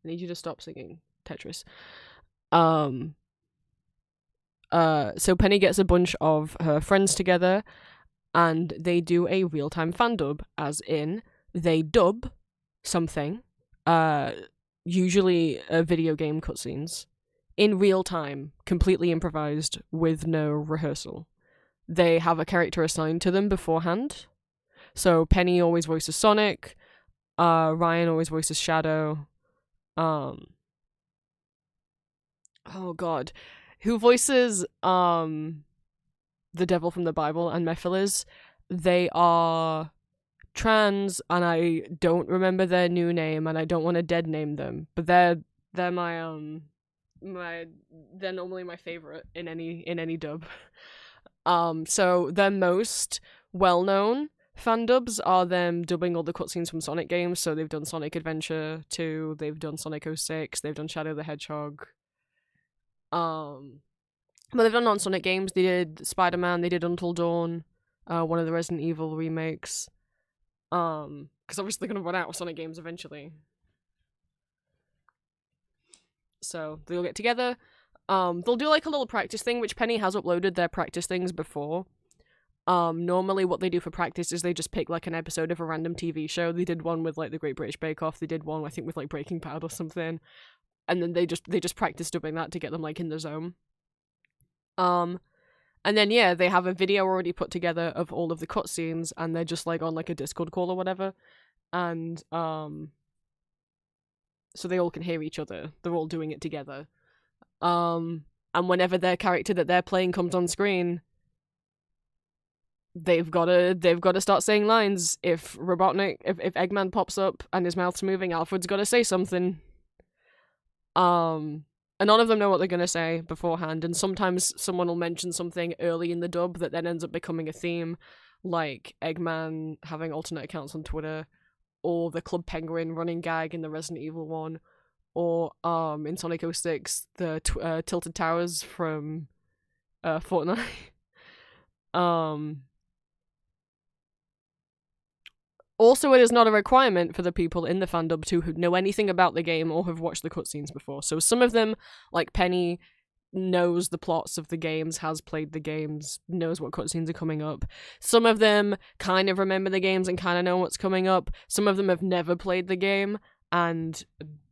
need you to stop singing Tetris. So Penny gets a bunch of her friends together, and they do a real-time fan dub, as in, they dub something, usually video game cutscenes, in real time, completely improvised, with no rehearsal. They have a character assigned to them beforehand. So Penny always voices Sonic, Ryan always voices Shadow, oh god, who voices the devil from the Bible and Mephiles. They are trans, and I don't remember their new name, and I don't want to dead name them, but they're my they're normally my favorite in any dub. So their most well-known fan dubs are them dubbing all the cutscenes from Sonic games. So they've done Sonic Adventure 2, they've done Sonic 06, they've done Shadow the Hedgehog. But they've done non-Sonic games. They did Spider-Man, they did Until Dawn, one of the Resident Evil remakes. Because obviously they're gonna run out of Sonic games eventually. So they'll get together. They'll do like a little practice thing, which Penny has uploaded their practice things before. Normally what they do for practice is they just pick like an episode of a random TV show. They did one with like the Great British Bake Off. They did one, I think, with like Breaking Bad or something. And then they just practice dubbing that to get them like in the zone. And then yeah, they have a video already put together of all of the cutscenes, and they're just like on like a Discord call or whatever. And so they all can hear each other. They're all doing it together. And whenever their character that they're playing comes on screen, they've gotta start saying lines. If Eggman pops up and his mouth's moving, Alfred's gotta say something. And none of them know what they're gonna say beforehand, and sometimes someone will mention something early in the dub that then ends up becoming a theme, like Eggman having alternate accounts on Twitter, or the Club Penguin running gag in the Resident Evil one, or in Sonic 06, the Tilted Towers from Fortnite. Also, it is not a requirement for the people in the fandub to know anything about the game or have watched the cutscenes before. So some of them, like Penny, knows the plots of the games, has played the games, knows what cutscenes are coming up. Some of them kind of remember the games and kind of know what's coming up. Some of them have never played the game and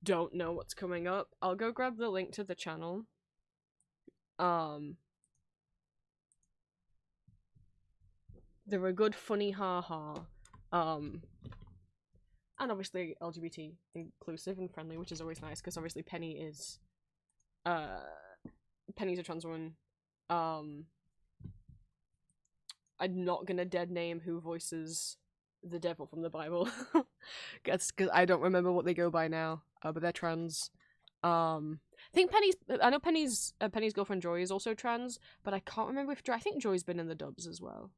don't know what's coming up. I'll go grab the link to the channel. They're a good funny haha. And obviously LGBT inclusive and friendly, which is always nice because obviously Penny is Penny's a trans woman. I'm not gonna dead name who voices the devil from the Bible. Because I don't remember what they go by now. But they're trans. I think I know Penny's girlfriend Joy is also trans, but I can't remember if I think Joy's been in the dubs as well.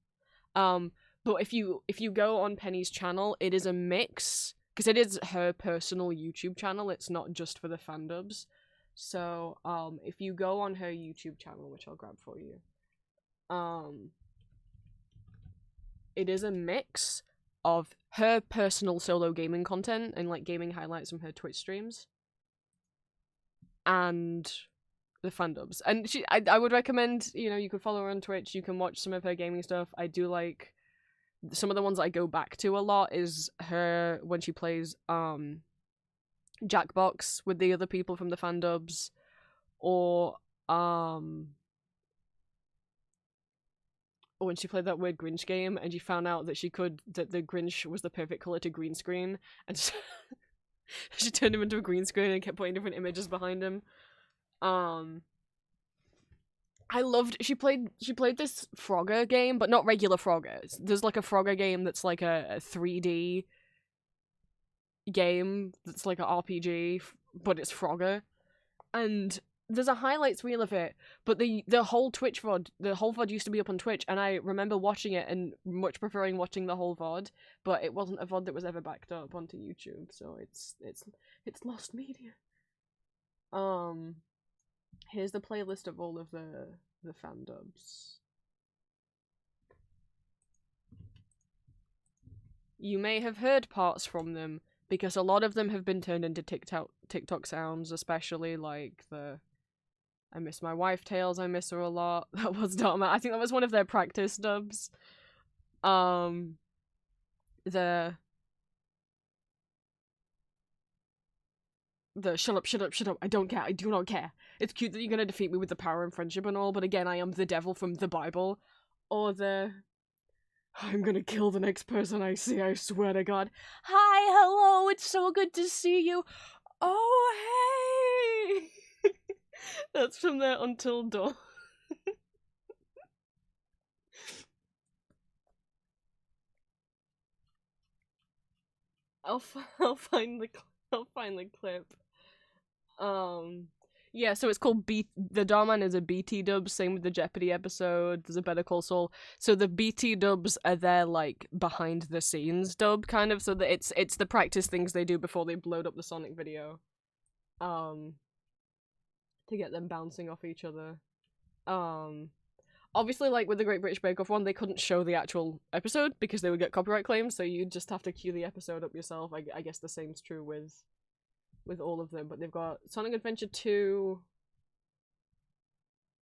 But if you go on Penny's channel, it is a mix because it is her personal YouTube channel. It's not just for the fan dubs. So if you go on her YouTube channel, which I'll grab for you, it is a mix of her personal solo gaming content and like gaming highlights from her Twitch streams and the fan dubs. And I would recommend, you could follow her on Twitch, you can watch some of her gaming stuff. I do like some of the ones I go back to a lot is her when she plays Jackbox with the other people from the fan dubs, or when she played that weird Grinch game and you found out that that the Grinch was the perfect color to green screen, and she turned him into a green screen and kept putting different images behind him. I loved she played this Frogger game, but not regular Frogger. There's like a Frogger game that's like a 3D game that's like an RPG, but it's Frogger. And there's a highlights reel of it, but the whole Twitch VOD, the whole VOD used to be up on Twitch, and I remember watching it and much preferring watching the whole VOD, but it wasn't a VOD that was ever backed up onto YouTube, so it's lost media. Here's the playlist of all of the fan dubs. You may have heard parts from them, because a lot of them have been turned into TikTok sounds, especially like the I miss my wife tales, I miss her a lot. That was Dharma. I think that was one of their practice dubs. The shut up, I don't care, I do not care. It's cute that you're gonna defeat me with the power and friendship and all, but again, I am the devil from the Bible. Or I'm gonna kill the next person I see, I swear to God. Hi, hello, it's so good to see you. Oh, hey! That's from their Until Dawn. I'll find the clip. Yeah, so it's called the Darman is a BT dub, same with the Jeopardy episode, there's a Better Call Saul. So the BT dubs are their, like, behind the scenes dub, kind of, so that it's the practice things they do before they load up the Sonic video. To get them bouncing off each other. Obviously, like, with the Great British Bake Off one, they couldn't show the actual episode because they would get copyright claims, so you'd just have to cue the episode up yourself. I guess the same's true with all of them, but they've got Sonic Adventure 2,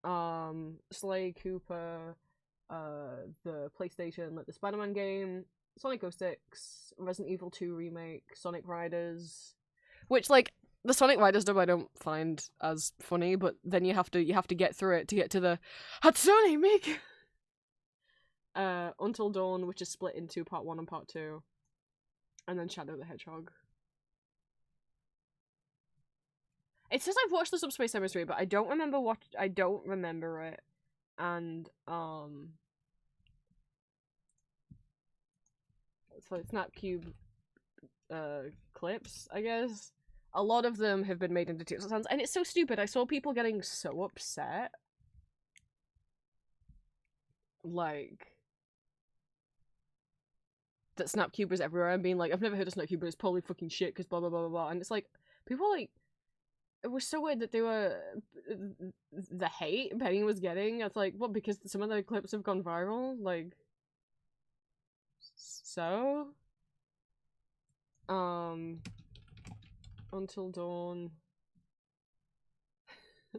Sly Cooper, the PlayStation, like the Spider-Man game, Sonic 06, Resident Evil 2 remake, Sonic Riders, which, like, the Sonic Riders dub I don't find as funny, but then you have to get through it to get to the Hatsune Miku. Until Dawn, which is split into part 1 and part 2, and then Shadow the Hedgehog. It says I've watched the Subspace Emissary, but I don't remember it. And so it's Snapcube clips, I guess. A lot of them have been made into TikTok sounds, and it's so stupid. I saw people getting so upset. Like, that Snapcube was everywhere and being like, I've never heard of Snapcube, but it's probably fucking shit because blah blah blah blah blah. And it's like, people like, it was so weird that they were the hate Penny was getting. It's like, what? Because some of the clips have gone viral. Like, so, Until Dawn.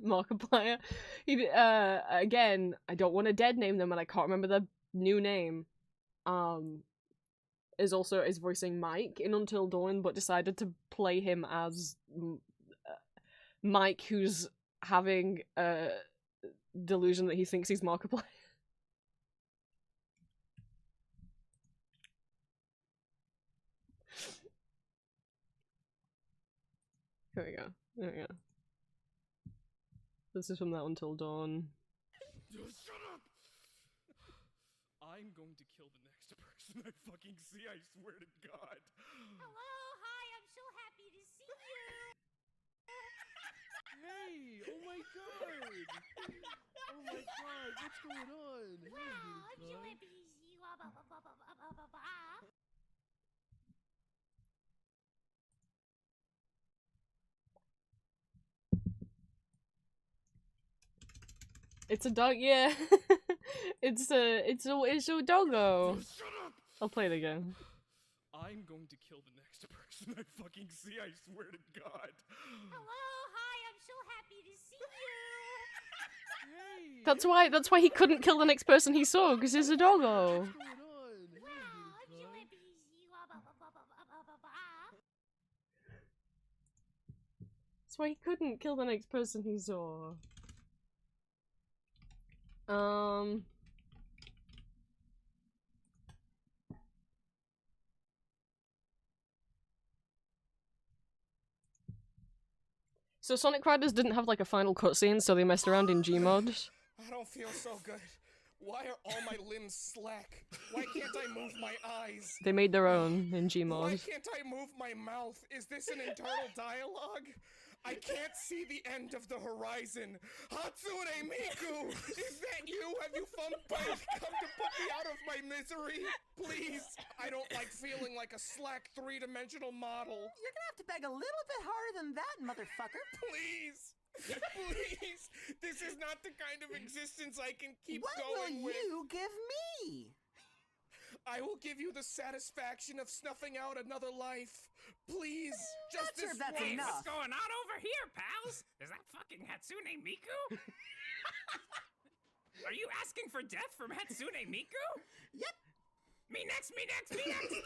Markiplier. He again, I don't want to dead name them, and I can't remember the new name. Is voicing Mike in Until Dawn, but decided to play him as Mike, who's having a delusion that he thinks he's Markiplier. Here we go. There we go. This is from that Until Dawn. Shut up! I'm going to kill the next person I fucking see, I swear to God. Hello, hi, I'm so happy to see you. Hey, oh my God! Oh my God, what's going on? Wow, I'm so happy to see you. It's a dog, yeah. it's a doggo. Shut up! I'll play it again. I'm going to kill the next person I fucking see, I swear to God. Hello, hi, I'm so happy to see you. Hey! That's why he couldn't kill the next person he saw, because he's a doggo. What's going on? Wow, I'm so happy to see you. That's why he couldn't kill the next person he saw. So Sonic Riders didn't have like a final cutscene, so they messed around in Gmod. I don't feel so good. Why are all my limbs slack? Why can't I move my eyes? They made their own in Why Gmod. can't I move my mouth? Is this an internal dialogue? I can't see the end of the horizon. Hatsune Miku! Is that you? Have you found both come to put me out of my misery? Please! I don't like feeling like a slack three-dimensional model. You're gonna have to beg a little bit harder than that, motherfucker. Please! Please! This is not the kind of existence I can keep What going will with. you give me? I will give you the satisfaction of snuffing out another life. Please, just Not sure this if that's once. enough. What's going on over here, pals? Is that fucking Hatsune Miku? Are you asking for death from Hatsune Miku? Yep. Me next, me next, me next!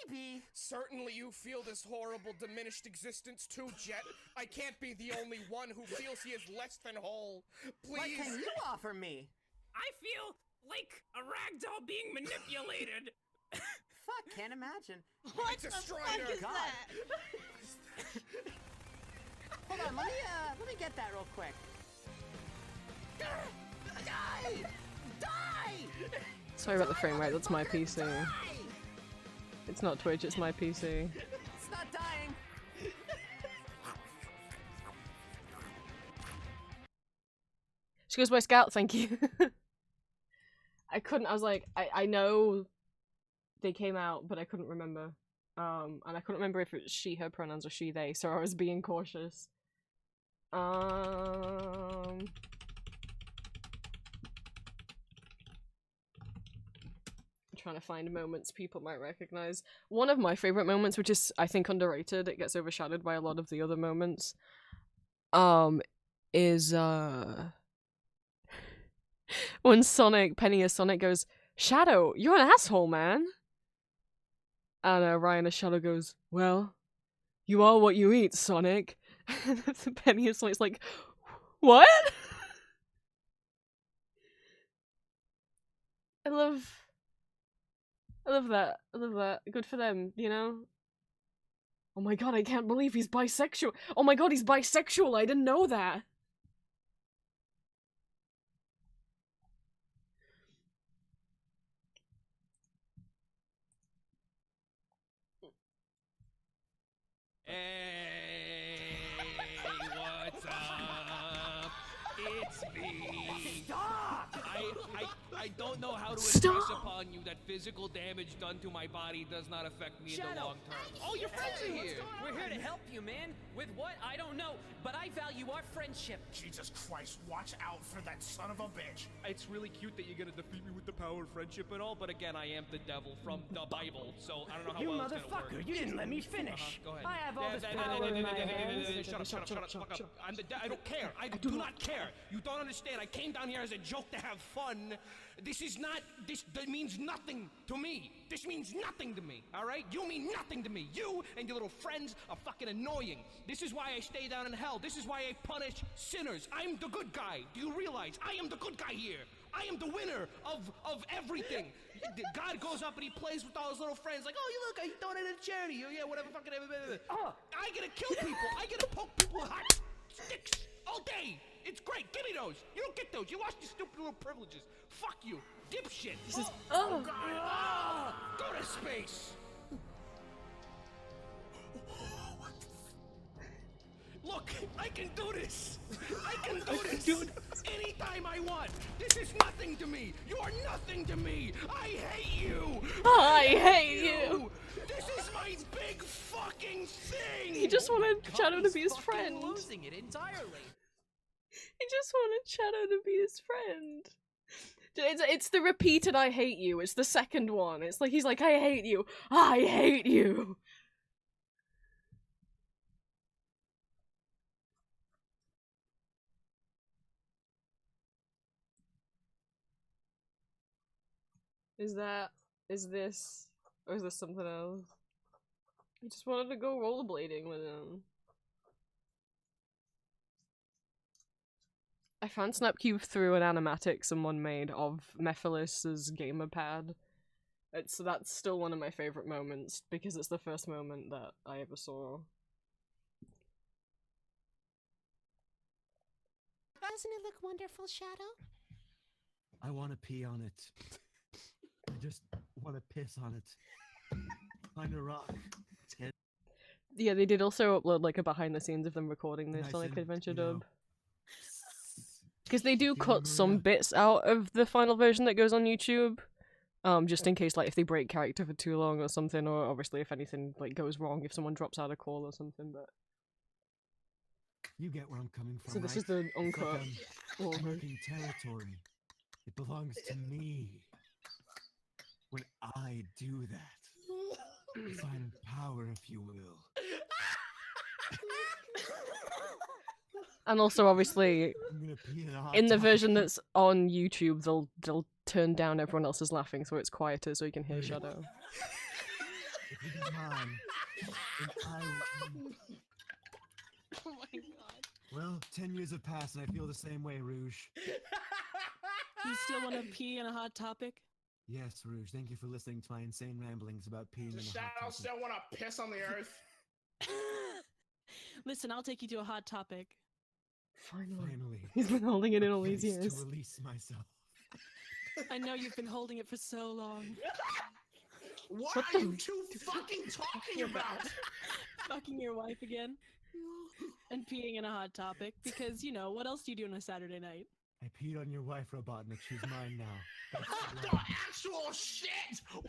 Maybe. Certainly you feel this horrible diminished existence too, Jet. I can't be the only one who feels he is less than whole. What Please. can you offer me? I feel like a ragdoll being manipulated. Fuck, can't imagine. It's a Strider. God. Hold on, let me get that real quick. Die! Die! Sorry about the frame rate, that's my PC. Die! It's not Twitch, it's my PC. It's not dying. She goes, Boy Scout, thank you. I was like, I know they came out, but I couldn't remember. And I couldn't remember if it was she, her pronouns, or she, they, so I was being cautious. Trying to find moments people might recognize. One of my favorite moments, which is I think underrated, it gets overshadowed by a lot of the other moments, is when Penny as Sonic goes, Shadow, you're an asshole, man. And Ryan as Shadow goes, well, you are what you eat, Sonic. And Penny as Sonic's like, what? I love that. I love that. Good for them, you know? Oh my god, I can't believe he's bisexual. Oh my god, he's bisexual. I didn't know that. Hey, what's up? It's me. Stop! I I don't know how to Stop. impress upon you that physical damage done to my body does not affect me in the long term. Oh, your friends are here! We're here to help you, man. With what? I don't know. But I value our friendship. Jesus Christ, watch out for that son of a bitch. It's really cute that you're gonna defeat me with the power of friendship and all, but again, I am the devil from the Bible, so I don't know how You well it's gonna work. motherfucker, you didn't let me finish. Go ahead. I have all this power in my hands. Shut up, fuck up. I don't care. I do not care. You don't understand. I came down here as a joke to have fun. That means nothing to me. This means nothing to me, all right? You mean nothing to me. You and your little friends are fucking annoying. This is why I stay down in hell. This is why I punish sinners. I'm the good guy. Do you realize? I am the good guy here. I am the winner of everything. God goes up and he plays with all his little friends like, oh, you look, I donated to charity. Oh, yeah, whatever, fucking... I get to kill people. I get to poke people with hot sticks all day. It's great. Give me those. You don't get those. You lost your stupid little privileges. Fuck you. Dipshit. Oh, God. Oh, go to space. Look, I can do this. I can do this anytime I want. This is nothing to me. You are nothing to me. I hate you. I hate you. This is my big fucking thing. He just wanted Shadow to be his friend. Losing it entirely. He just wanted Shadow to be his friend. It's the repeated I hate you. It's the second one. It's like he's like, I hate you. I hate you. Is this, or is this something else? I just wanted to go rollerblading with him. I found Snapcube through an animatic someone made of Mephilis's gamer pad. That's still one of my favorite moments, because it's the first moment that I ever saw. Doesn't it look wonderful, Shadow? I want to pee on it. I just want to piss on it. Find a rock. Yeah, they did also upload like a behind the scenes of them recording this Nice on like and, Adventure you know, Dub. Because they do cut some Maria. bits out of the final version that goes on YouTube. Just in case like if they break character for too long or something, or obviously if anything like goes wrong, if someone drops out a call or something, but You get where I'm coming from. so this right? is the It's like uncut. I'm marking territory. It belongs to me. When I do that, sign of power, if you will. And also obviously I'm gonna pee in a hot in the tub. version that's on YouTube, they'll turn down everyone else's laughing so it's quieter so you can hear Shadow. If it is mine, then I will. Oh my god. Well, 10 years have passed and I feel the same way, Rouge. You still want to pee in a hot topic? Yes, Rouge, thank you for listening to my insane ramblings about peeing in Does a hot Shadow tub. still want to piss on the earth? Listen, I'll take you to a hot topic. Finally. He's been holding it in all these Place years. to release myself. I know you've been holding it for so long. What What are the- you two fucking talking about? Fucking your wife again. And peeing in a hot topic. Because, you know, what else do you do on a Saturday night? I peed on your wife, Robotnik. She's mine now. That's What the the law. actual shit? What?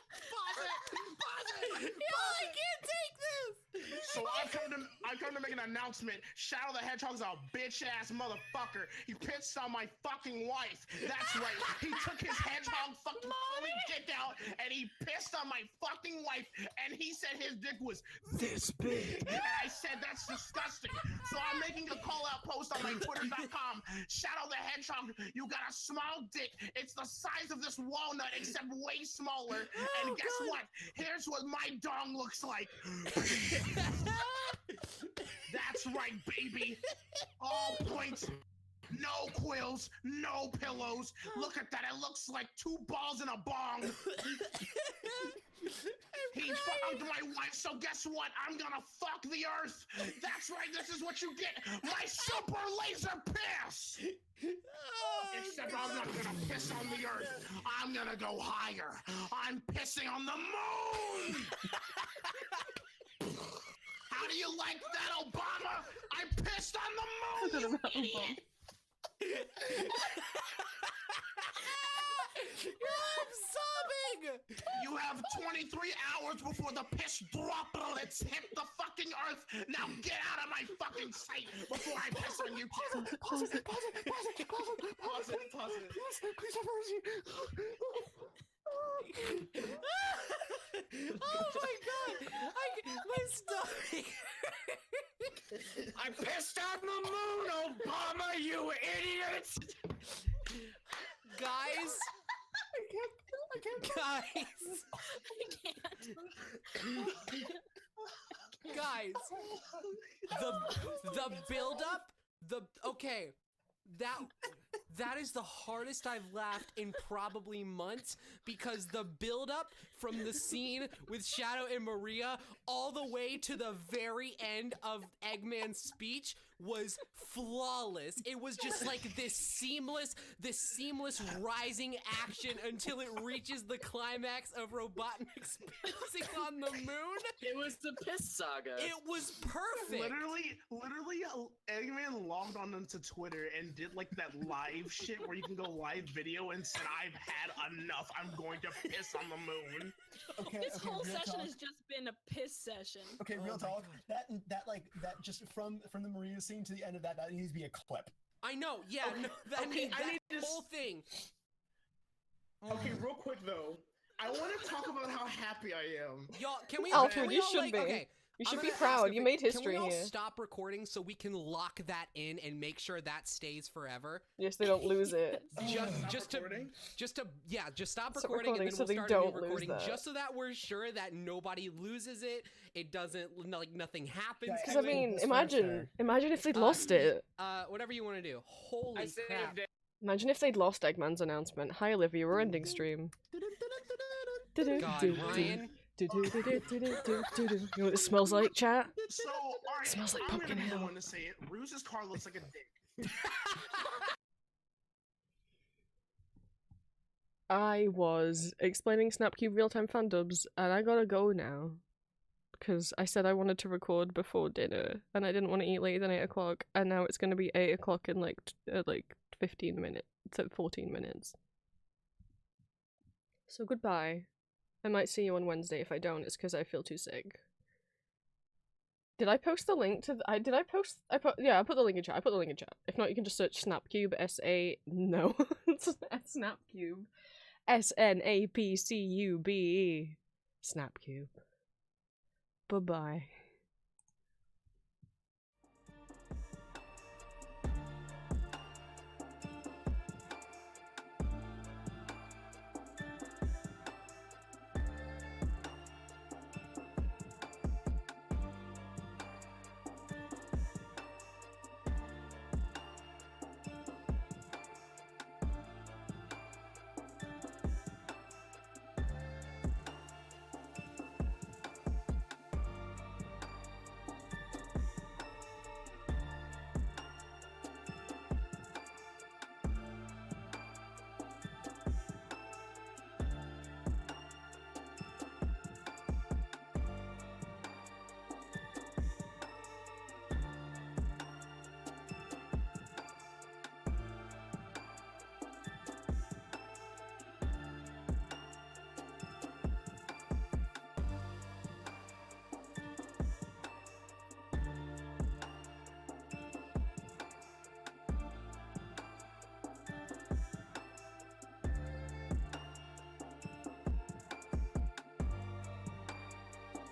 Pause it! I can't take this! So I come to make an announcement. Shadow the Hedgehog's a bitch ass motherfucker. He pissed on my fucking wife. That's right. He took his hedgehog fucking fully dick out and he pissed on my fucking wife and he said his dick was this big. And I said that's disgusting. So I'm making a call out post on my twitter.com. Shadow the Hedgehog, you got a small dick. It's the size of this walnut except way smaller. And guess what? Here's what my dong looks like. That's right, baby. All points. No quills, no pillows. Look at that. It looks like two balls in a bong. He fucked my wife, so guess what? I'm gonna fuck the earth. That's right. This is what you get. My super laser piss. Except I'm not gonna piss on the earth. I'm gonna go higher. I'm pissing on the moon. How do you like that, Obama? I pissed on the moon. I'm sobbing! You have 23 hours before the piss droplets hit the fucking earth. Now get out of my fucking sight before I piss on you. Pause it. Please have mercy. Oh my god! My stomach! I pissed on the moon, Obama, you idiot! Guys! I can't. Guys! Guys! The build up, okay. That is the hardest I've laughed in probably months, because the build up from the scene with Shadow and Maria all the way to the very end of Eggman's speech was flawless. It was just like this seamless rising action until it reaches the climax of Robotnik's pissing on the moon. It was the piss saga. It was perfect. Literally, Eggman logged on into Twitter and did like that live shit where you can go live video and said, "I've had enough. I'm going to piss on the moon." This whole session has just been a piss session. Okay, real talk. That just from the Maria scene to the end of that needs to be a clip. I know, yeah, Okay, no, that this whole thing. Okay, real quick though, I want to talk about how happy I am. Y'all, can we? Alfred, can we you all, should like, be. Okay, You I'm should be gonna proud. ask You if made Can history we all here. stop recording so we can lock that in and make sure that stays forever? Yes, they don't lose it. Just stop Stop recording and then so we'll they start a don't new lose recording, that. just so that we're sure that nobody loses it. It doesn't, like, nothing happens. Because I mean, imagine if they'd lost it. Whatever you want to do. Holy crap! Imagine if they'd lost Eggman's announcement. Hi Olivia, we're ending stream. God, Ryan. You know what it smells like, chat? So, alright, Smells like I'm pumpkin gonna be the ale. one to say it. Ruse's car looks like a dick. I was explaining Snapcube real-time fandubs, and I gotta go now. Because I said I wanted to record before dinner, and I didn't want to eat later than 8 o'clock, and now it's gonna be 8 o'clock in like 15 minutes, so 14 minutes. So goodbye. I might see you on Wednesday. If I don't, it's because I feel too sick. Did I post the link to yeah, I put the link in chat. If not, you can just search Snapcube, no. Snapcube. SNAPCUBE. Snapcube. Bye-bye.